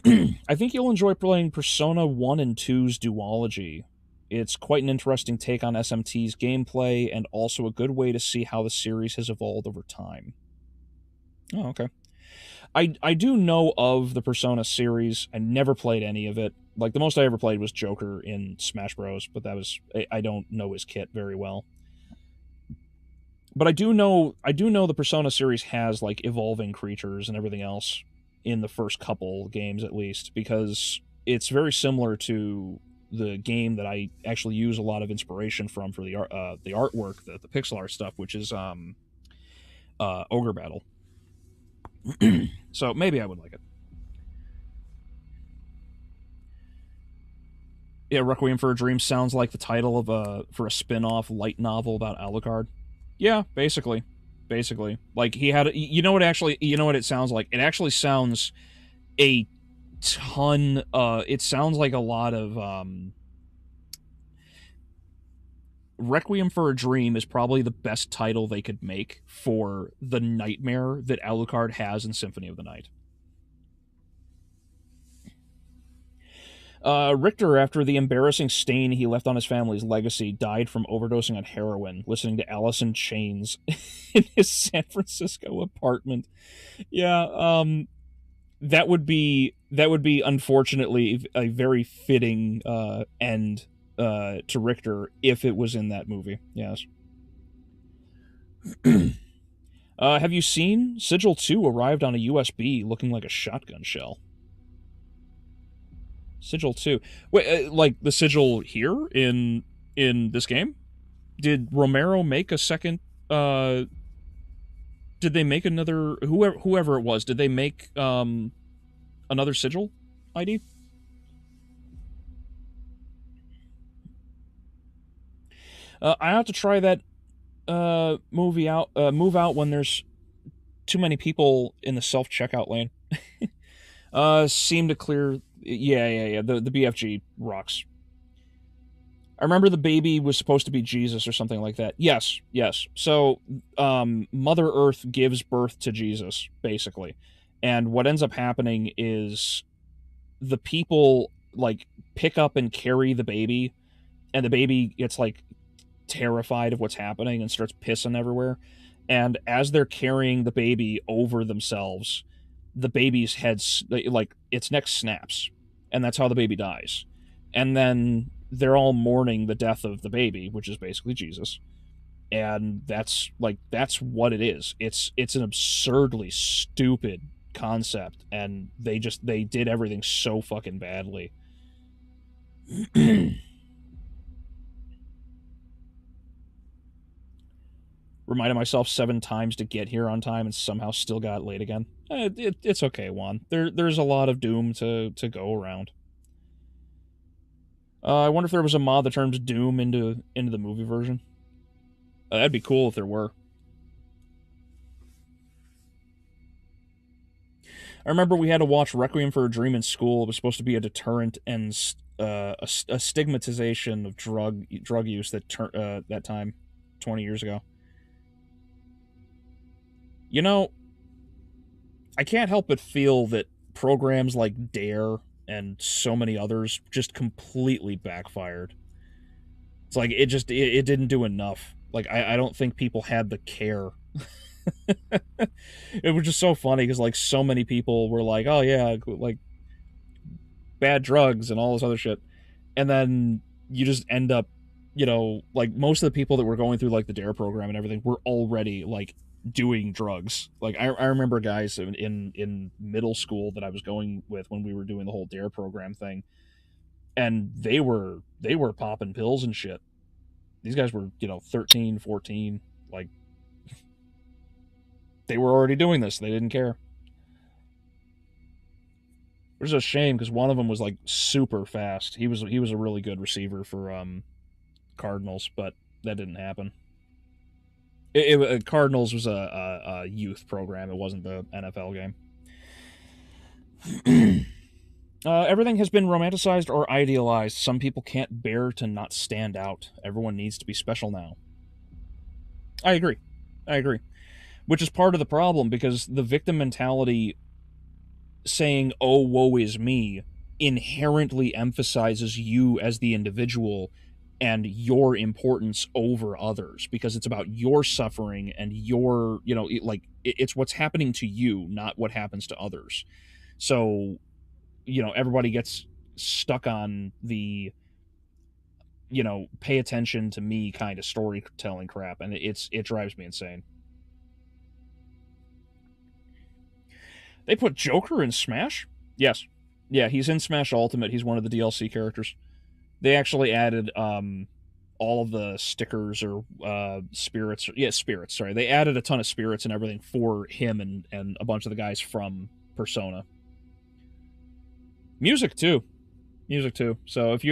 I think you'll enjoy playing Persona 1 and 2's duology. It's quite an interesting take on SMT's gameplay, and also a good way to see how the series has evolved over time. Oh, okay. I do know of the Persona series. I never played any of it. Like, the most I ever played was Joker in Smash Bros., but that was... I don't know his kit very well. But I do know the Persona series has, like, evolving creatures and everything else in the first couple games, at least, because it's very similar to the game that I actually use a lot of inspiration from for the artwork, the pixel art stuff, which is Ogre Battle. So maybe I would like it. Yeah, Requiem for a Dream sounds like the title of for a spin-off light novel about Alucard. Yeah, basically. Like, he had you know what it sounds like? It actually sounds a ton it sounds like a lot of Requiem for a Dream is probably the best title they could make for the nightmare that Alucard has in Symphony of the Night. Richter, after the embarrassing stain he left on his family's legacy, died from overdosing on heroin, listening to Alice in Chains in his San Francisco apartment. Yeah, that would be unfortunately a very fitting end to Richter if it was in that movie. Yes. Have you seen Sigil 2 arrived on a USB looking like a shotgun shell? Sigil 2. Wait, like the Sigil here in this game? Did Romero make a second did they make another whoever it was, did they make another Sigil ID? I have to try that move out when there's too many people in the self checkout lane. Seem to clear. Yeah. The BFG rocks. I remember the baby was supposed to be Jesus or something like that. Yes. So, Mother Earth gives birth to Jesus, basically. And what ends up happening is the people, like, pick up and carry the baby, and the baby gets, like, terrified of what's happening and starts pissing everywhere. And as they're carrying the baby over themselves, the baby's head, like, its neck snaps. And that's how the baby dies. And then they're all mourning the death of the baby, which is basically Jesus. And that's what it is. It's an absurdly stupid concept, and they did everything so fucking badly. Reminded myself 7 times to get here on time and somehow still got late again. It's okay, Juan. There's a lot of Doom to go around. I wonder if there was a mod that turns Doom into the movie version. That'd be cool if there were. I remember we had to watch Requiem for a Dream in school. It was supposed to be a deterrent and a stigmatization of drug use that time, 20 years ago. You know, I can't help but feel that programs like Dare and so many others just completely backfired. It's like it didn't do enough. Like I don't think people had the care. It was just so funny because like so many people were like, oh yeah, like bad drugs and all this other shit, and then you just end up, like most of the people that were going through like the Dare program and everything were already like doing drugs. Like I remember guys in middle school that I was going with when we were doing the whole Dare program thing, and they were popping pills and shit. These guys were 13, 14, like they were already doing this. They didn't care. Which is a shame because one of them was like super fast. He was a really good receiver for Cardinals, but that didn't happen. Cardinals was a youth program. It wasn't the NFL game. Everything has been romanticized or idealized. Some people can't bear to not stand out. Everyone needs to be special now. I agree. Which is part of the problem, because the victim mentality saying, oh, woe is me, inherently emphasizes you as the individual and your importance over others, because it's about your suffering and your, it's what's happening to you, not what happens to others. So, everybody gets stuck on the, pay attention to me kind of storytelling crap, and it drives me insane. They put Joker in Smash? Yes. Yeah, he's in Smash Ultimate. He's one of the DLC characters. They actually added all of the stickers or spirits. Yeah, spirits, sorry. They added a ton of spirits and everything for him and a bunch of the guys from Persona. Music too. So if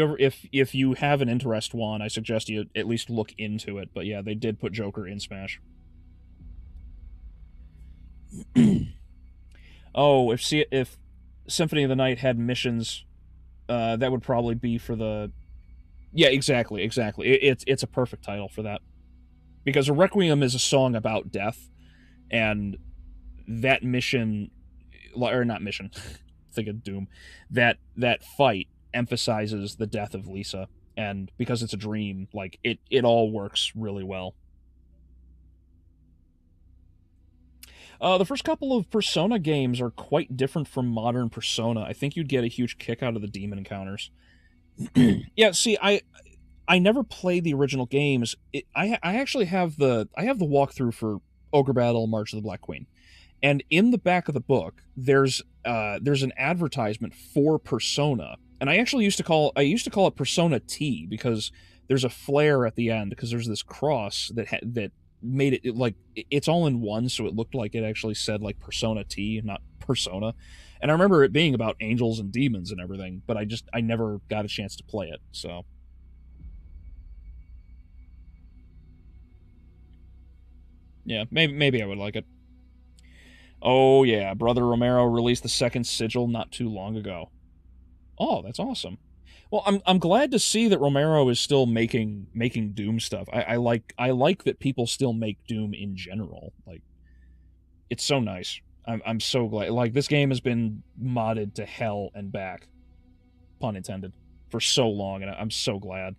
you have an interest, Juan, I suggest you at least look into it. But yeah, they did put Joker in Smash. Oh, if Symphony of the Night had missions, that would probably be for the... Yeah, exactly. It's a perfect title for that. Because a Requiem is a song about death, and that mission... Or not mission, think of Doom. That fight emphasizes the death of Lisa, and because it's a dream, like it all works really well. The first couple of Persona games are quite different from modern Persona. I think you'd get a huge kick out of the demon encounters. Yeah, see, I never played the original games. I actually have the walkthrough for Ogre Battle March of the Black Queen, and in the back of the book there's an advertisement for Persona, and I used to call it Persona T because there's a flare at the end because there's this cross that made it like it's all in one, so it looked like it actually said like Persona T, not Persona. And I remember it being about angels and demons and everything, but I never got a chance to play it. So yeah, maybe I would like it. Oh yeah, Brother Romero released the second sigil not too long ago. Oh, that's awesome. Well, I'm glad to see that Romero is still making Doom stuff. I like that people still make Doom in general. Like it's so nice. I'm so glad. Like this game has been modded to hell and back, pun intended, for so long, and I'm so glad.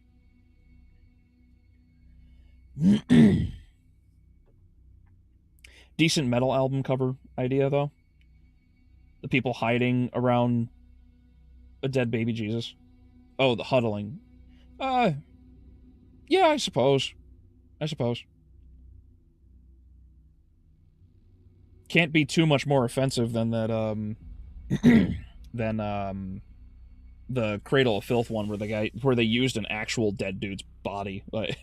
Decent metal album cover idea though. The people hiding around a dead baby Jesus. Oh, the huddling. Uh, yeah, I suppose. I suppose. Can't be too much more offensive than that. Than the Cradle of Filth one where they used an actual dead dude's body like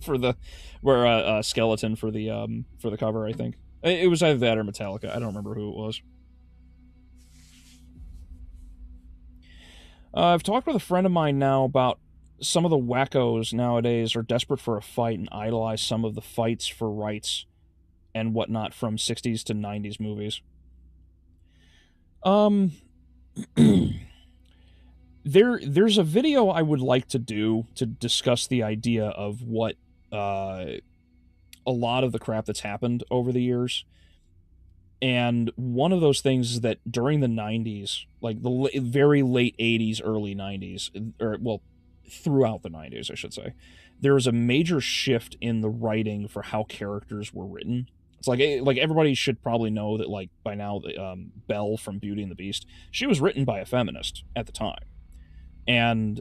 for the where skeleton for the cover. I think it was either that or Metallica. I don't remember who it was. I've talked with a friend of mine now about some of the wackos nowadays are desperate for a fight and idolize some of the fights for rights and whatnot from 60s to 90s movies. Um, there's a video I would like to do to discuss the idea of what uh, a lot of the crap that's happened over the years. And one of those things is that during the 90s, like the very late 80s, early 90s, or well, throughout the 90s, I should say, there was a major shift in the writing for how characters were written. It's like everybody should probably know that like by now, Belle from Beauty and the Beast, she was written by a feminist at the time, and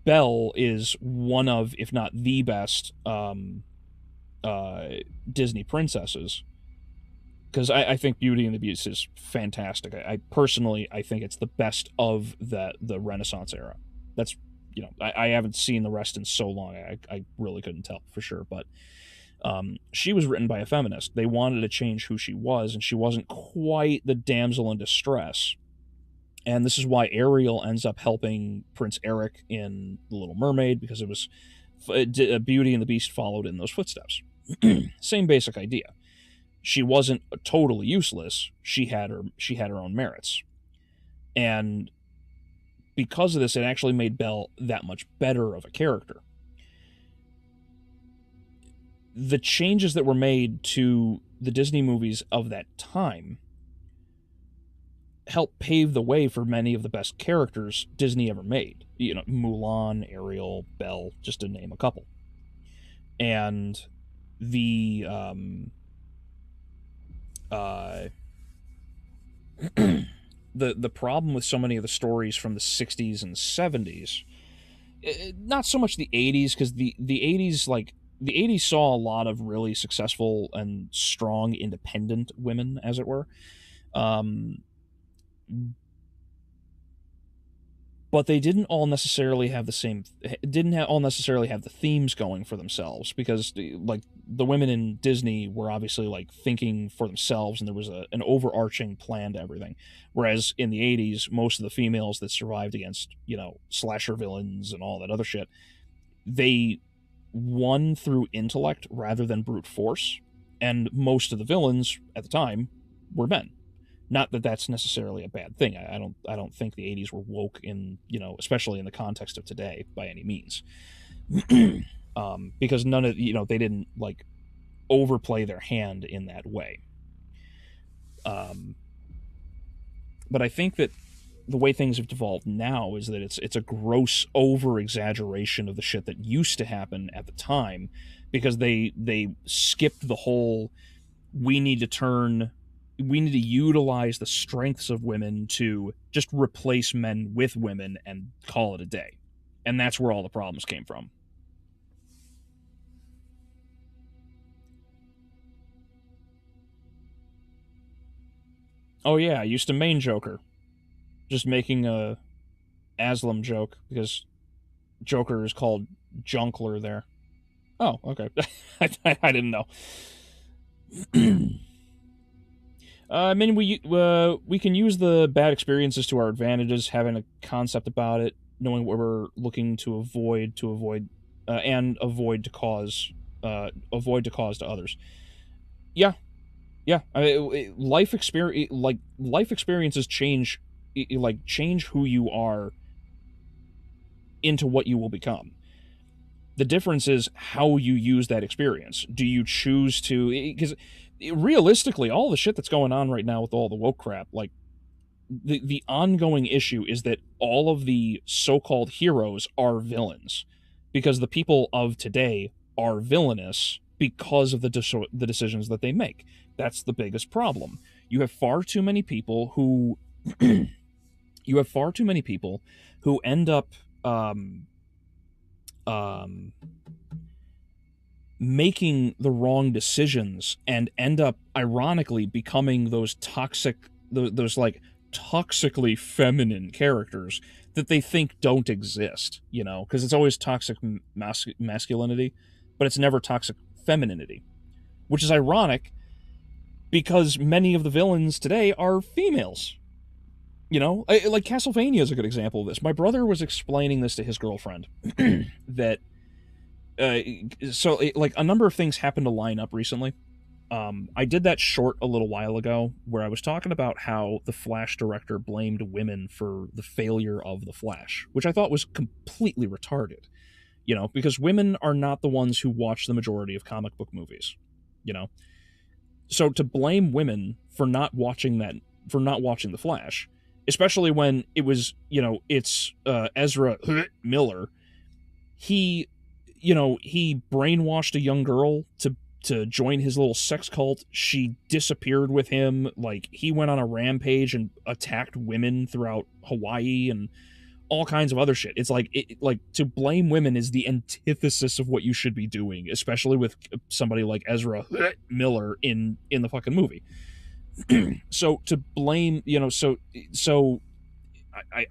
Belle is one of, if not the best, uh, Disney princesses because I think Beauty and the Beast is fantastic. I personally I think it's the best of the Renaissance era. That's I haven't seen the rest in so long. I really couldn't tell for sure, but she was written by a feminist. They wanted to change who she was, and she wasn't quite the damsel in distress. And this is why Ariel ends up helping Prince Eric in The Little Mermaid because it was Beauty and the Beast followed in those footsteps. Same basic idea. She wasn't totally useless. She had her own merits, and because of this, it actually made Belle that much better of a character. The changes that were made to the Disney movies of that time helped pave the way for many of the best characters Disney ever made. Mulan, Ariel, Belle, just to name a couple. And the uh, the problem with so many of the stories from the 60s and 70s, not so much the 80s, because the 80s, like the 80s saw a lot of really successful and strong independent women, as it were. um, but they didn't all necessarily have the same didn't all necessarily have the themes going for themselves, because like the women in Disney were obviously like thinking for themselves, and there was an overarching plan to everything, whereas in the 80s most of the females that survived against slasher villains and all that other shit, they won through intellect rather than brute force, and most of the villains at the time were men. Not that that's necessarily a bad thing. I don't think the 80s were woke in, especially in the context of today by any means. Because none of, they didn't like overplay their hand in that way. But I think that the way things have devolved now is that it's a gross over exaggeration of the shit that used to happen at the time, because they skipped the whole we need to turn we need to utilize the strengths of women to just replace men with women and call it a day. And that's where all the problems came from. Oh yeah, I used to main Joker. Just making a Aslam joke because Joker is called Junkler there. Oh, okay. I didn't know. I mean, we can use the bad experiences to our advantages, having a concept about it, knowing what we're looking and avoid to cause to others. Yeah, yeah. Life experiences change, change who you are into what you will become. The difference is how you use that experience. Do you choose to? Because realistically, all the shit that's going on right now with all the woke crap, like the ongoing issue is that all of the so-called heroes are villains, because the people of today are villainous because of the decisions that they make. That's the biggest problem. You have far too many people who you have far too many people who end up um, making the wrong decisions and end up ironically becoming those like toxically feminine characters that they think don't exist, because it's always toxic masculinity, but it's never toxic femininity, which is ironic because many of the villains today are females. Like Castlevania is a good example of this. My brother was explaining this to his girlfriend that like a number of things happened to line up recently. I did that short a little while ago where I was talking about how the Flash director blamed women for the failure of the Flash, which I thought was completely retarded. Because women are not the ones who watch the majority of comic book movies. So to blame women for not watching the Flash, especially when it was, it's Ezra Miller, he brainwashed a young girl to join his little sex cult. She disappeared with him. Like, he went on a rampage and attacked women throughout Hawaii and all kinds of other shit. It's like to blame women is the antithesis of what you should be doing, especially with somebody like Ezra Miller in the fucking movie. So to blame, so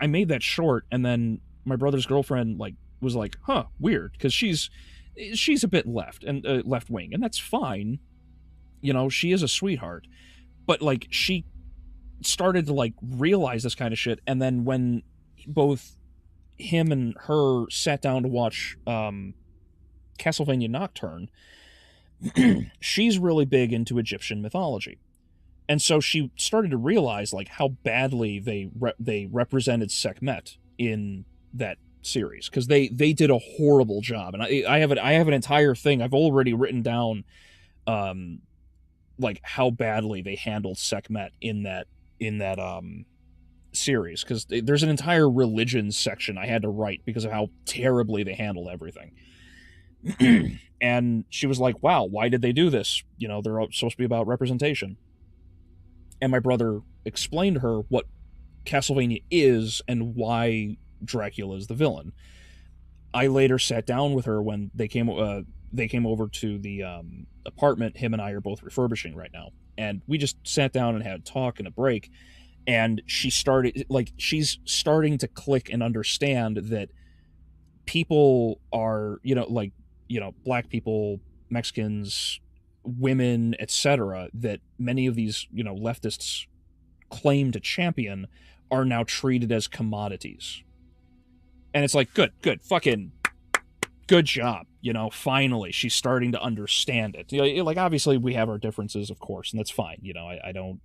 I made that short, and then my brother's girlfriend was like, huh, weird, because she's a bit left wing, and that's fine. She is a sweetheart, but she started to realize this kind of shit, and then when both him and her sat down to watch Castlevania Nocturne, she's really big into Egyptian mythology. And so she started to realize how badly they represented Sekhmet in that series, because they did a horrible job. And I have an entire thing I've already written down, how badly they handled Sekhmet in that series, because there's an entire religion section I had to write because of how terribly they handled everything. And she was like, wow, why did they do this? They're supposed to be about representation. And my brother explained to her what Castlevania is and why Dracula is the villain. I later sat down with her when they came over to the apartment him and I are both refurbishing right now, and we just sat down and had a talk and a break. And she's starting to click and understand that people are, black people, Mexicans, women, etc., that many of these, leftists claim to champion are now treated as commodities. And it's like, good, fucking good job. Finally, she's starting to understand it. Obviously we have our differences, of course, and that's fine. I don't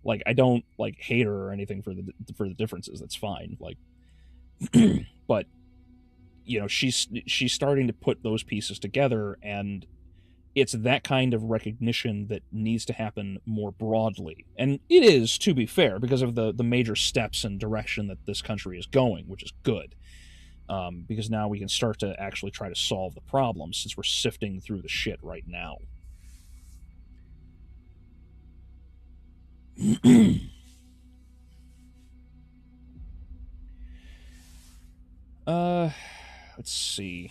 I don't hate her or anything for the differences. That's fine. But she's starting to put those pieces together, and It's that kind of recognition that needs to happen more broadly. And it is, to be fair, because of the major steps and direction that this country is going, which is good. Because now we can start to actually try to solve the problems since we're sifting through the shit right now. Let's see.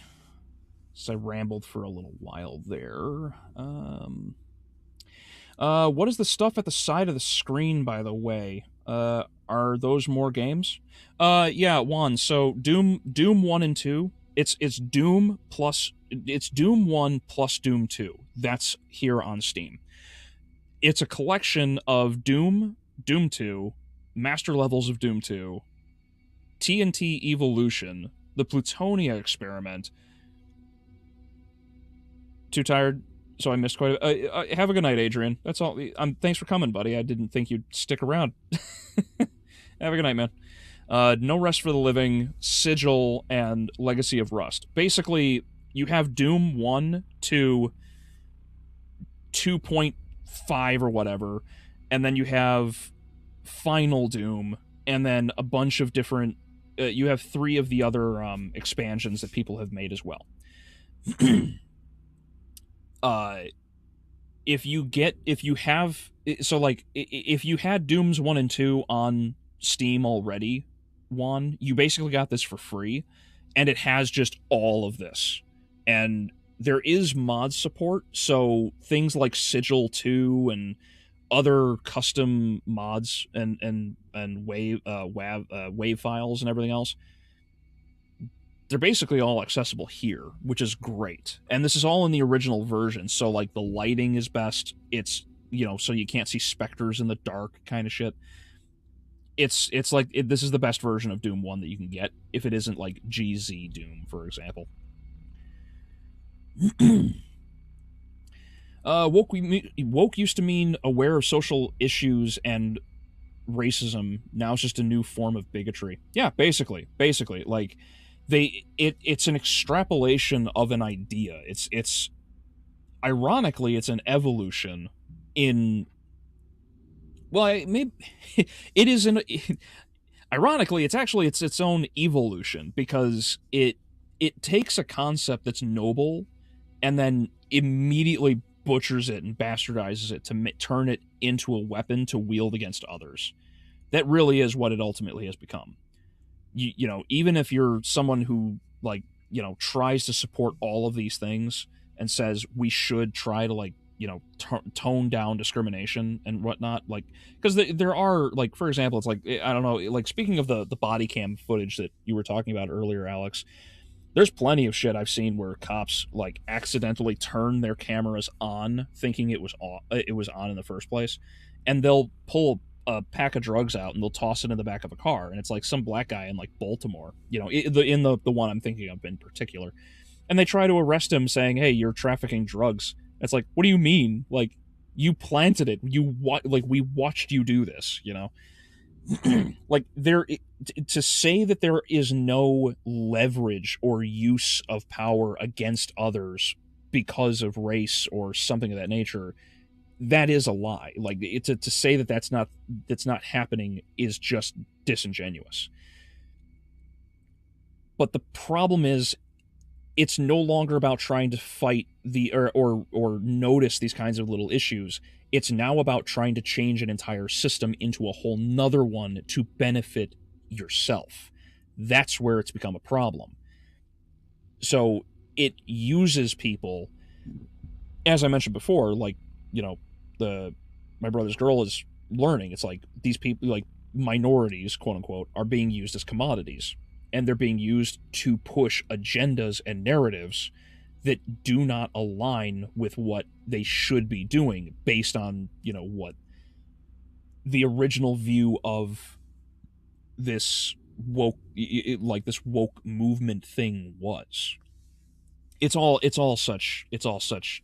So I rambled for a little while there. What is the stuff at the side of the screen, by the way? Are those more games? Yeah, Juan. So Doom 1 and 2. It's Doom 1 plus Doom 2. That's here on Steam. It's a collection of Doom 2, master levels of Doom 2, TNT Evolution, the Plutonia experiment. Too tired, so I missed quite a... have a good night, Adrian. That's all. Thanks for coming, buddy. I didn't think you'd stick around. Have a good night, man. No Rest for the Living, Sigil, and Legacy of Rust. Basically, you have Doom 1 to 2.5 or whatever, and then you have Final Doom, and then a bunch of different... you have 3 of the other expansions that people have made as well. If you had Dooms 1 and 2 on Steam already, you basically got this for free, and it has just all of this. And there is mod support, so things like Sigil 2 and other custom mods and wave files and everything else, they're basically all accessible here, which is great. And this is all in the original version, so like the lighting is best. It's, so you can't see specters in the dark kind of shit. It's like this is the best version of Doom 1 that you can get, if it isn't like GZ Doom, for example. Woke used to mean aware of social issues and racism. Now it's just a new form of bigotry. Yeah, basically, like it's an extrapolation of an idea. It's ironically it's an evolution in. Well, maybe it is an. Ironically, it's its own evolution, because it takes a concept that's noble and then immediately butchers it and bastardizes it to turn it into a weapon to wield against others. That really is what it ultimately has become. Even if you're someone who tries to support all of these things and says we should try to tone down discrimination and whatnot, because there are, for example, it's I don't know, speaking of the body cam footage that you were talking about earlier, Alex, there's plenty of shit I've seen where cops accidentally turn their cameras on thinking it was on in the first place, and they'll pull a pack of drugs out and they'll toss it in the back of a car, and it's some black guy in Baltimore, in the one I'm thinking of in particular, and they try to arrest him saying, hey, you're trafficking drugs. It's what do you mean? You planted it. We watched you do this, to say that there is no leverage or use of power against others because of race or something of that nature, that is a lie. To say that that's not happening is just disingenuous. But the problem is, it's no longer about trying to fight or notice these kinds of little issues. It's now about trying to change an entire system into a whole nother one to benefit yourself. That's where it's become a problem. So it uses people, as I mentioned before, my brother's girl is learning. It's these people, minorities, quote unquote, are being used as commodities. And they're being used to push agendas and narratives that do not align with what they should be doing based on, what the original view of this woke, this woke movement thing was. It's all such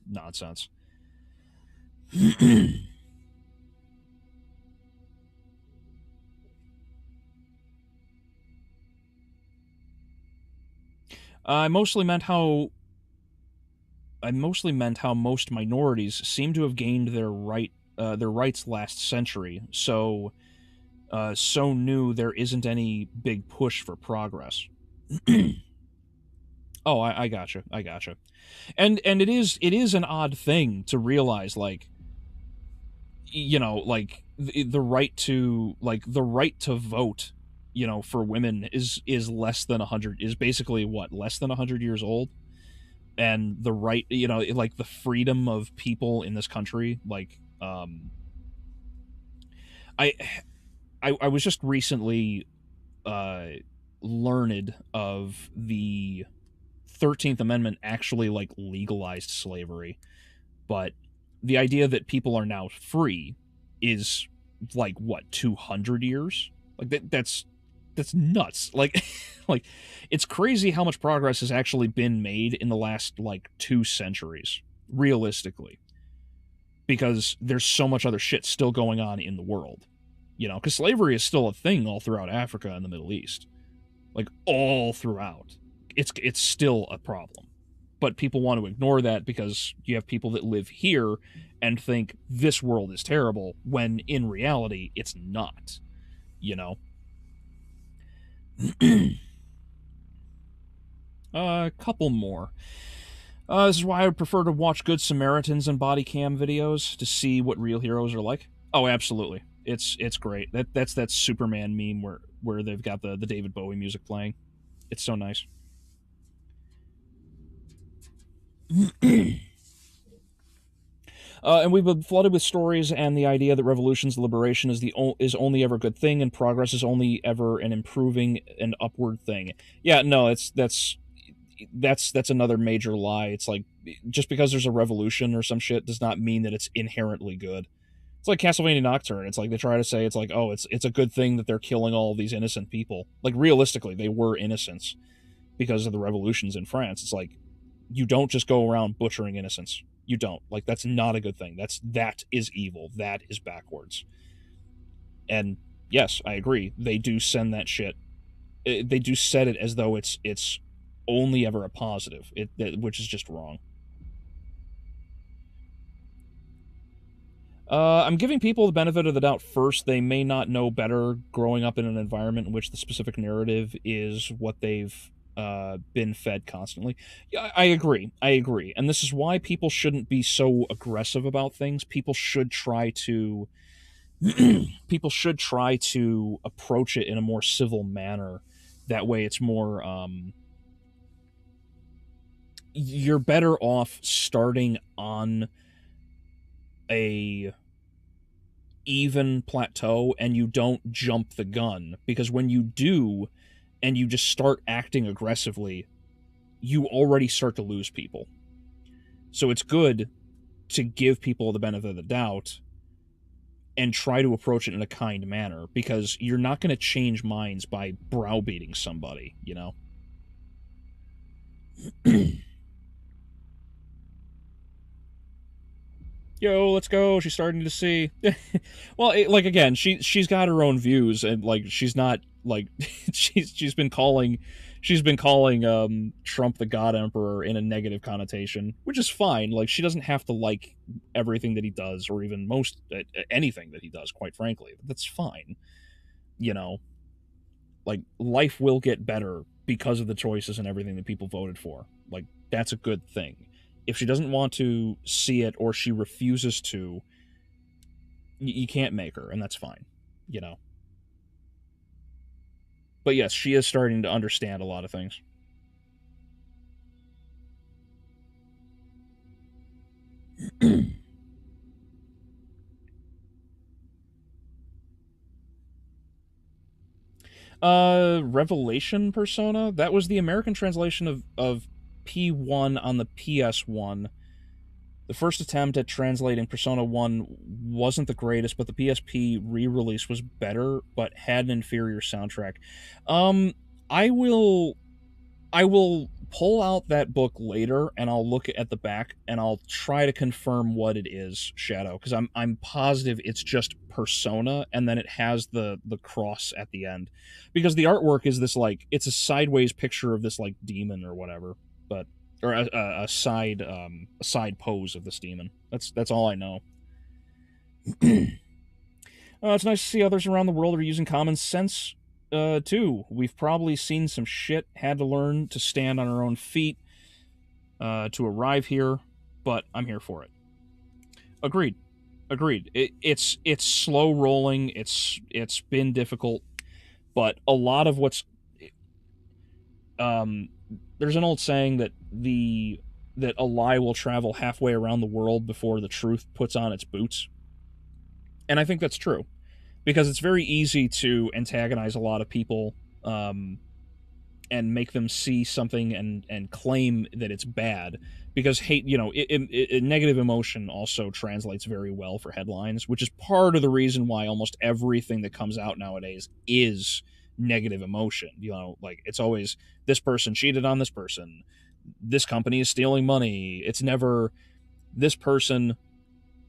nonsense. I mostly meant how I mostly meant how most minorities seem to have gained their rights last century. So new there isn't any big push for progress. Oh, I gotcha. I gotcha. And it is an odd thing to realize, like, like the right to vote, for women is less than 100, is basically what, less than 100 years old. And the right, like the freedom of people in this country, like, I I was just recently uh learned of the 13th Amendment actually, like, legalized slavery. But the idea that people are now free is, like, what, 200 years? Like, that's nuts. Like, like, it's crazy how much progress has actually been made in the last, like, 2 centuries, realistically, because there's so much other shit still going on in the world. Because slavery is still a thing all throughout Africa and the Middle East, like, all throughout. It's still a problem, but people want to ignore that because you have people that live here and think this world is terrible, when in reality it's not. You know. A couple more. This is why I would prefer to watch Good Samaritans and body cam videos to see what real heroes are like. Oh, absolutely. It's great. That's that Superman meme where they've got the David Bowie music playing. It's so nice. And we've been flooded with stories and the idea that revolution's liberation is only ever a good thing, and progress is only ever an improving and upward thing. Yeah, no, that's another major lie. It's like, just because there's a revolution or some shit does not mean that it's inherently good. It's like Castlevania Nocturne. It's like they try to say it's like, oh, it's a good thing that they're killing all of these innocent people. Like, realistically, they were innocents because of the revolutions in France. It's like, you don't just go around butchering innocents. You don't. Like, that's not a good thing. That is evil. That is backwards. And yes, I agree. They do send that shit. They do set it as though it's only ever a positive, which is just wrong. I'm giving people the benefit of the doubt first. They may not know better growing up in an environment in which the specific narrative is what they've been fed constantly. Yeah, I agree. I agree. And this is why people shouldn't be so aggressive about things. People should try to people should try to approach it in a more civil manner. That way it's more you're better off starting on a even plateau and you don't jump the gun, because when you do and you just start acting aggressively, you already start to lose people. So it's good to give people the benefit of the doubt and try to approach it in a kind manner, because you're not going to change minds by browbeating somebody, Yo, let's go. She's starting to see. Well, like, again, she's got her own views, and, like, she's not, like, she's been calling Trump the God Emperor in a negative connotation, which is fine. Like, she doesn't have to like everything that he does, or even most anything that he does, quite frankly. That's fine. You know, like, life will get better because of the choices and everything that people voted for. Like, that's a good thing. If she doesn't want to see it, or she refuses to, you can't make her, and that's fine. You know. But yes, she is starting to understand a lot of things. Revelation Persona? That was the American translation of P1 on the PS1. The first attempt at translating Persona 1 wasn't the greatest, but the PSP re-release was better, but had an inferior soundtrack. Um, I will I will pull out that book later and I'll look at the back and I'll try to confirm what it is, Shadow, because I'm positive it's just Persona, and then it has the cross at the end. Because the artwork is this, like, it's a sideways picture of this, like, demon or whatever. But or a side pose of this demon. That's all I know. It's nice to see others around the world are using common sense too. We've probably seen some shit, had to learn to stand on our own feet to arrive here, but I'm here for it. Agreed. Agreed. It's slow rolling. It's been difficult, but a lot of what's there's an old saying that a lie will travel halfway around the world before the truth puts on its boots. And I think that's true, because it's very easy to antagonize a lot of people and make them see something and claim that it's bad, because hate, negative emotion also translates very well for headlines, which is part of the reason why almost everything that comes out nowadays is negative emotion. Like, it's always, this person cheated on this person, this company is stealing money. It's never, this person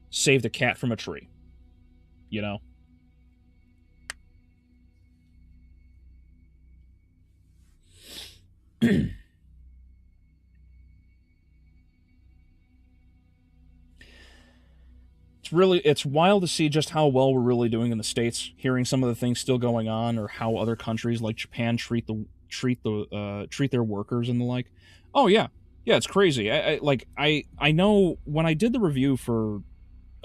saved a cat from a tree. It's wild to see just how well we're really doing in the States, hearing some of the things still going on, or how other countries like Japan treat their workers and the like. Oh yeah, it's crazy. I know when I did the review for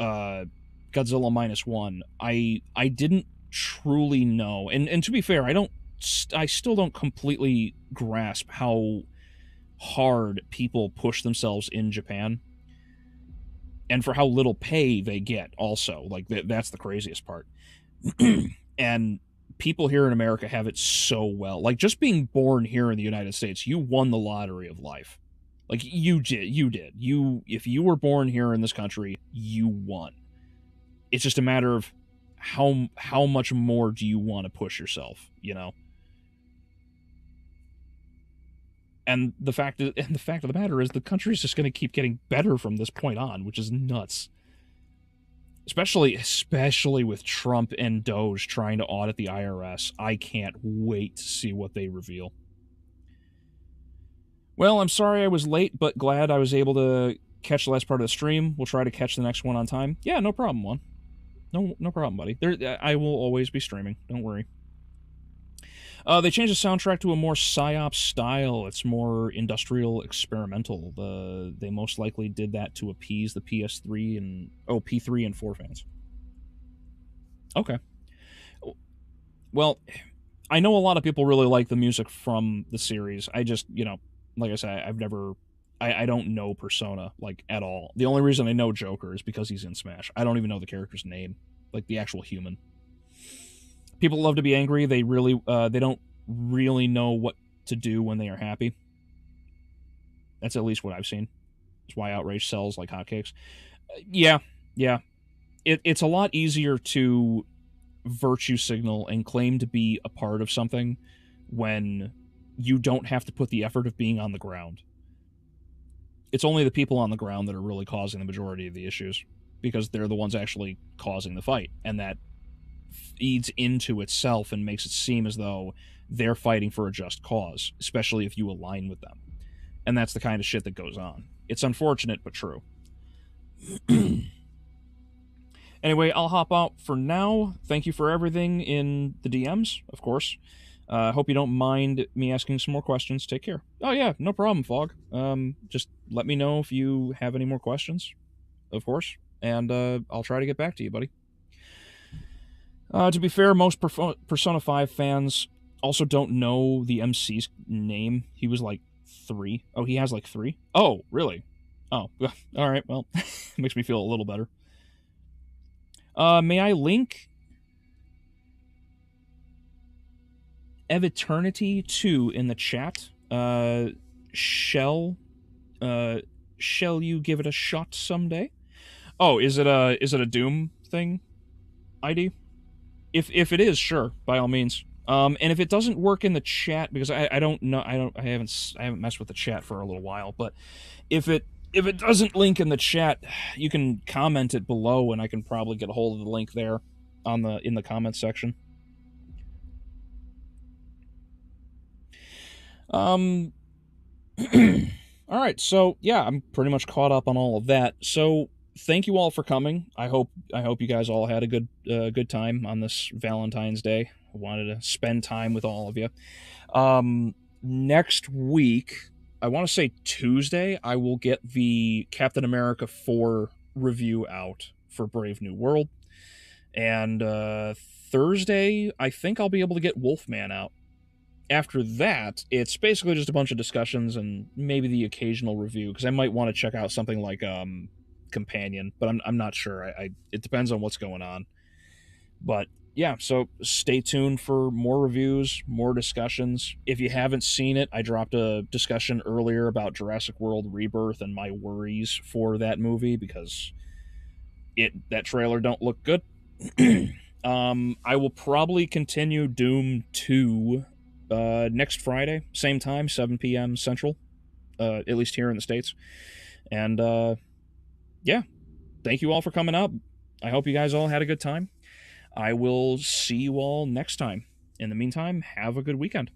Godzilla -1, I didn't truly know, and to be fair, I still don't completely grasp how hard people push themselves in Japan, and for how little pay they get also. Like, that's the craziest part. And people here in America have it so well. Like, just being born here in the United States, you won the lottery of life. Like, you did. If you were born here in this country, you won. It's just a matter of how much more do you want to push yourself, And the fact of the matter is, the country is just going to keep getting better from this point on, which is nuts. Especially with Trump and Doge trying to audit the IRS. I can't wait to see what they reveal. Well, I'm sorry I was late, but glad I was able to catch the last part of the stream. We'll try to catch the next one on time. Yeah, no problem, Juan. No problem, buddy. I will always be streaming. Don't worry. They changed the soundtrack to a more psyop style. It's more industrial, experimental. They most likely did that to appease the P3 and 4 fans. Okay. Well, I know a lot of people really like the music from the series. I just, like I said, I don't know Persona, like, at all. The only reason I know Joker is because he's in Smash. I don't even know the character's name, like the actual human. People love to be angry. They don't really know what to do when they are happy. That's at least what I've seen. That's why outrage sells like hotcakes. Yeah. It's a lot easier to virtue signal and claim to be a part of something when you don't have to put the effort of being on the ground. It's only the people on the ground that are really causing the majority of the issues, because they're the ones actually causing the fight, and that feeds into itself and makes it seem as though they're fighting for a just cause, especially if you align with them. And that's the kind of shit that goes on. It's unfortunate, but true. Anyway, I'll hop out for now. Thank you for everything in the DMs, of course. Hope you don't mind me asking some more questions. Take care. Oh yeah, no problem, Fog. Just let me know if you have any more questions, of course, and I'll try to get back to you, buddy. To be fair, most Persona 5 fans also don't know the MC's name. He was like 3. Oh, he has like 3? Oh, really? Oh, all right, well, makes me feel a little better. May I link Eviternity 2 in the chat? Shall you give it a shot someday? Oh, is it a Doom thing? ID? If it is, sure, by all means. And if it doesn't work in the chat, because I don't know, I haven't messed with the chat for a little while, but if it doesn't link in the chat, you can comment it below, and I can probably get a hold of the link there in the comments section. All right, so yeah, I'm pretty much caught up on all of that. So thank you all for coming. I hope you guys all had a good time on this Valentine's Day. I wanted to spend time with all of you. Next week, I want to say Tuesday, I will get the Captain America 4 review out for Brave New World. And Thursday, I think I'll be able to get Wolfman out. After that, it's basically just a bunch of discussions and maybe the occasional review, because I might want to check out something like Companion, but I'm not sure. It depends on what's going on. But yeah, so stay tuned for more reviews, more discussions. If you haven't seen it, I dropped a discussion earlier about Jurassic World Rebirth and my worries for that movie, because that trailer don't look good. I will probably continue Doom 2 next Friday, same time, 7 p.m. Central, at least here in the States. And yeah, thank you all for coming out. I hope you guys all had a good time. I will see you all next time. In the meantime, have a good weekend.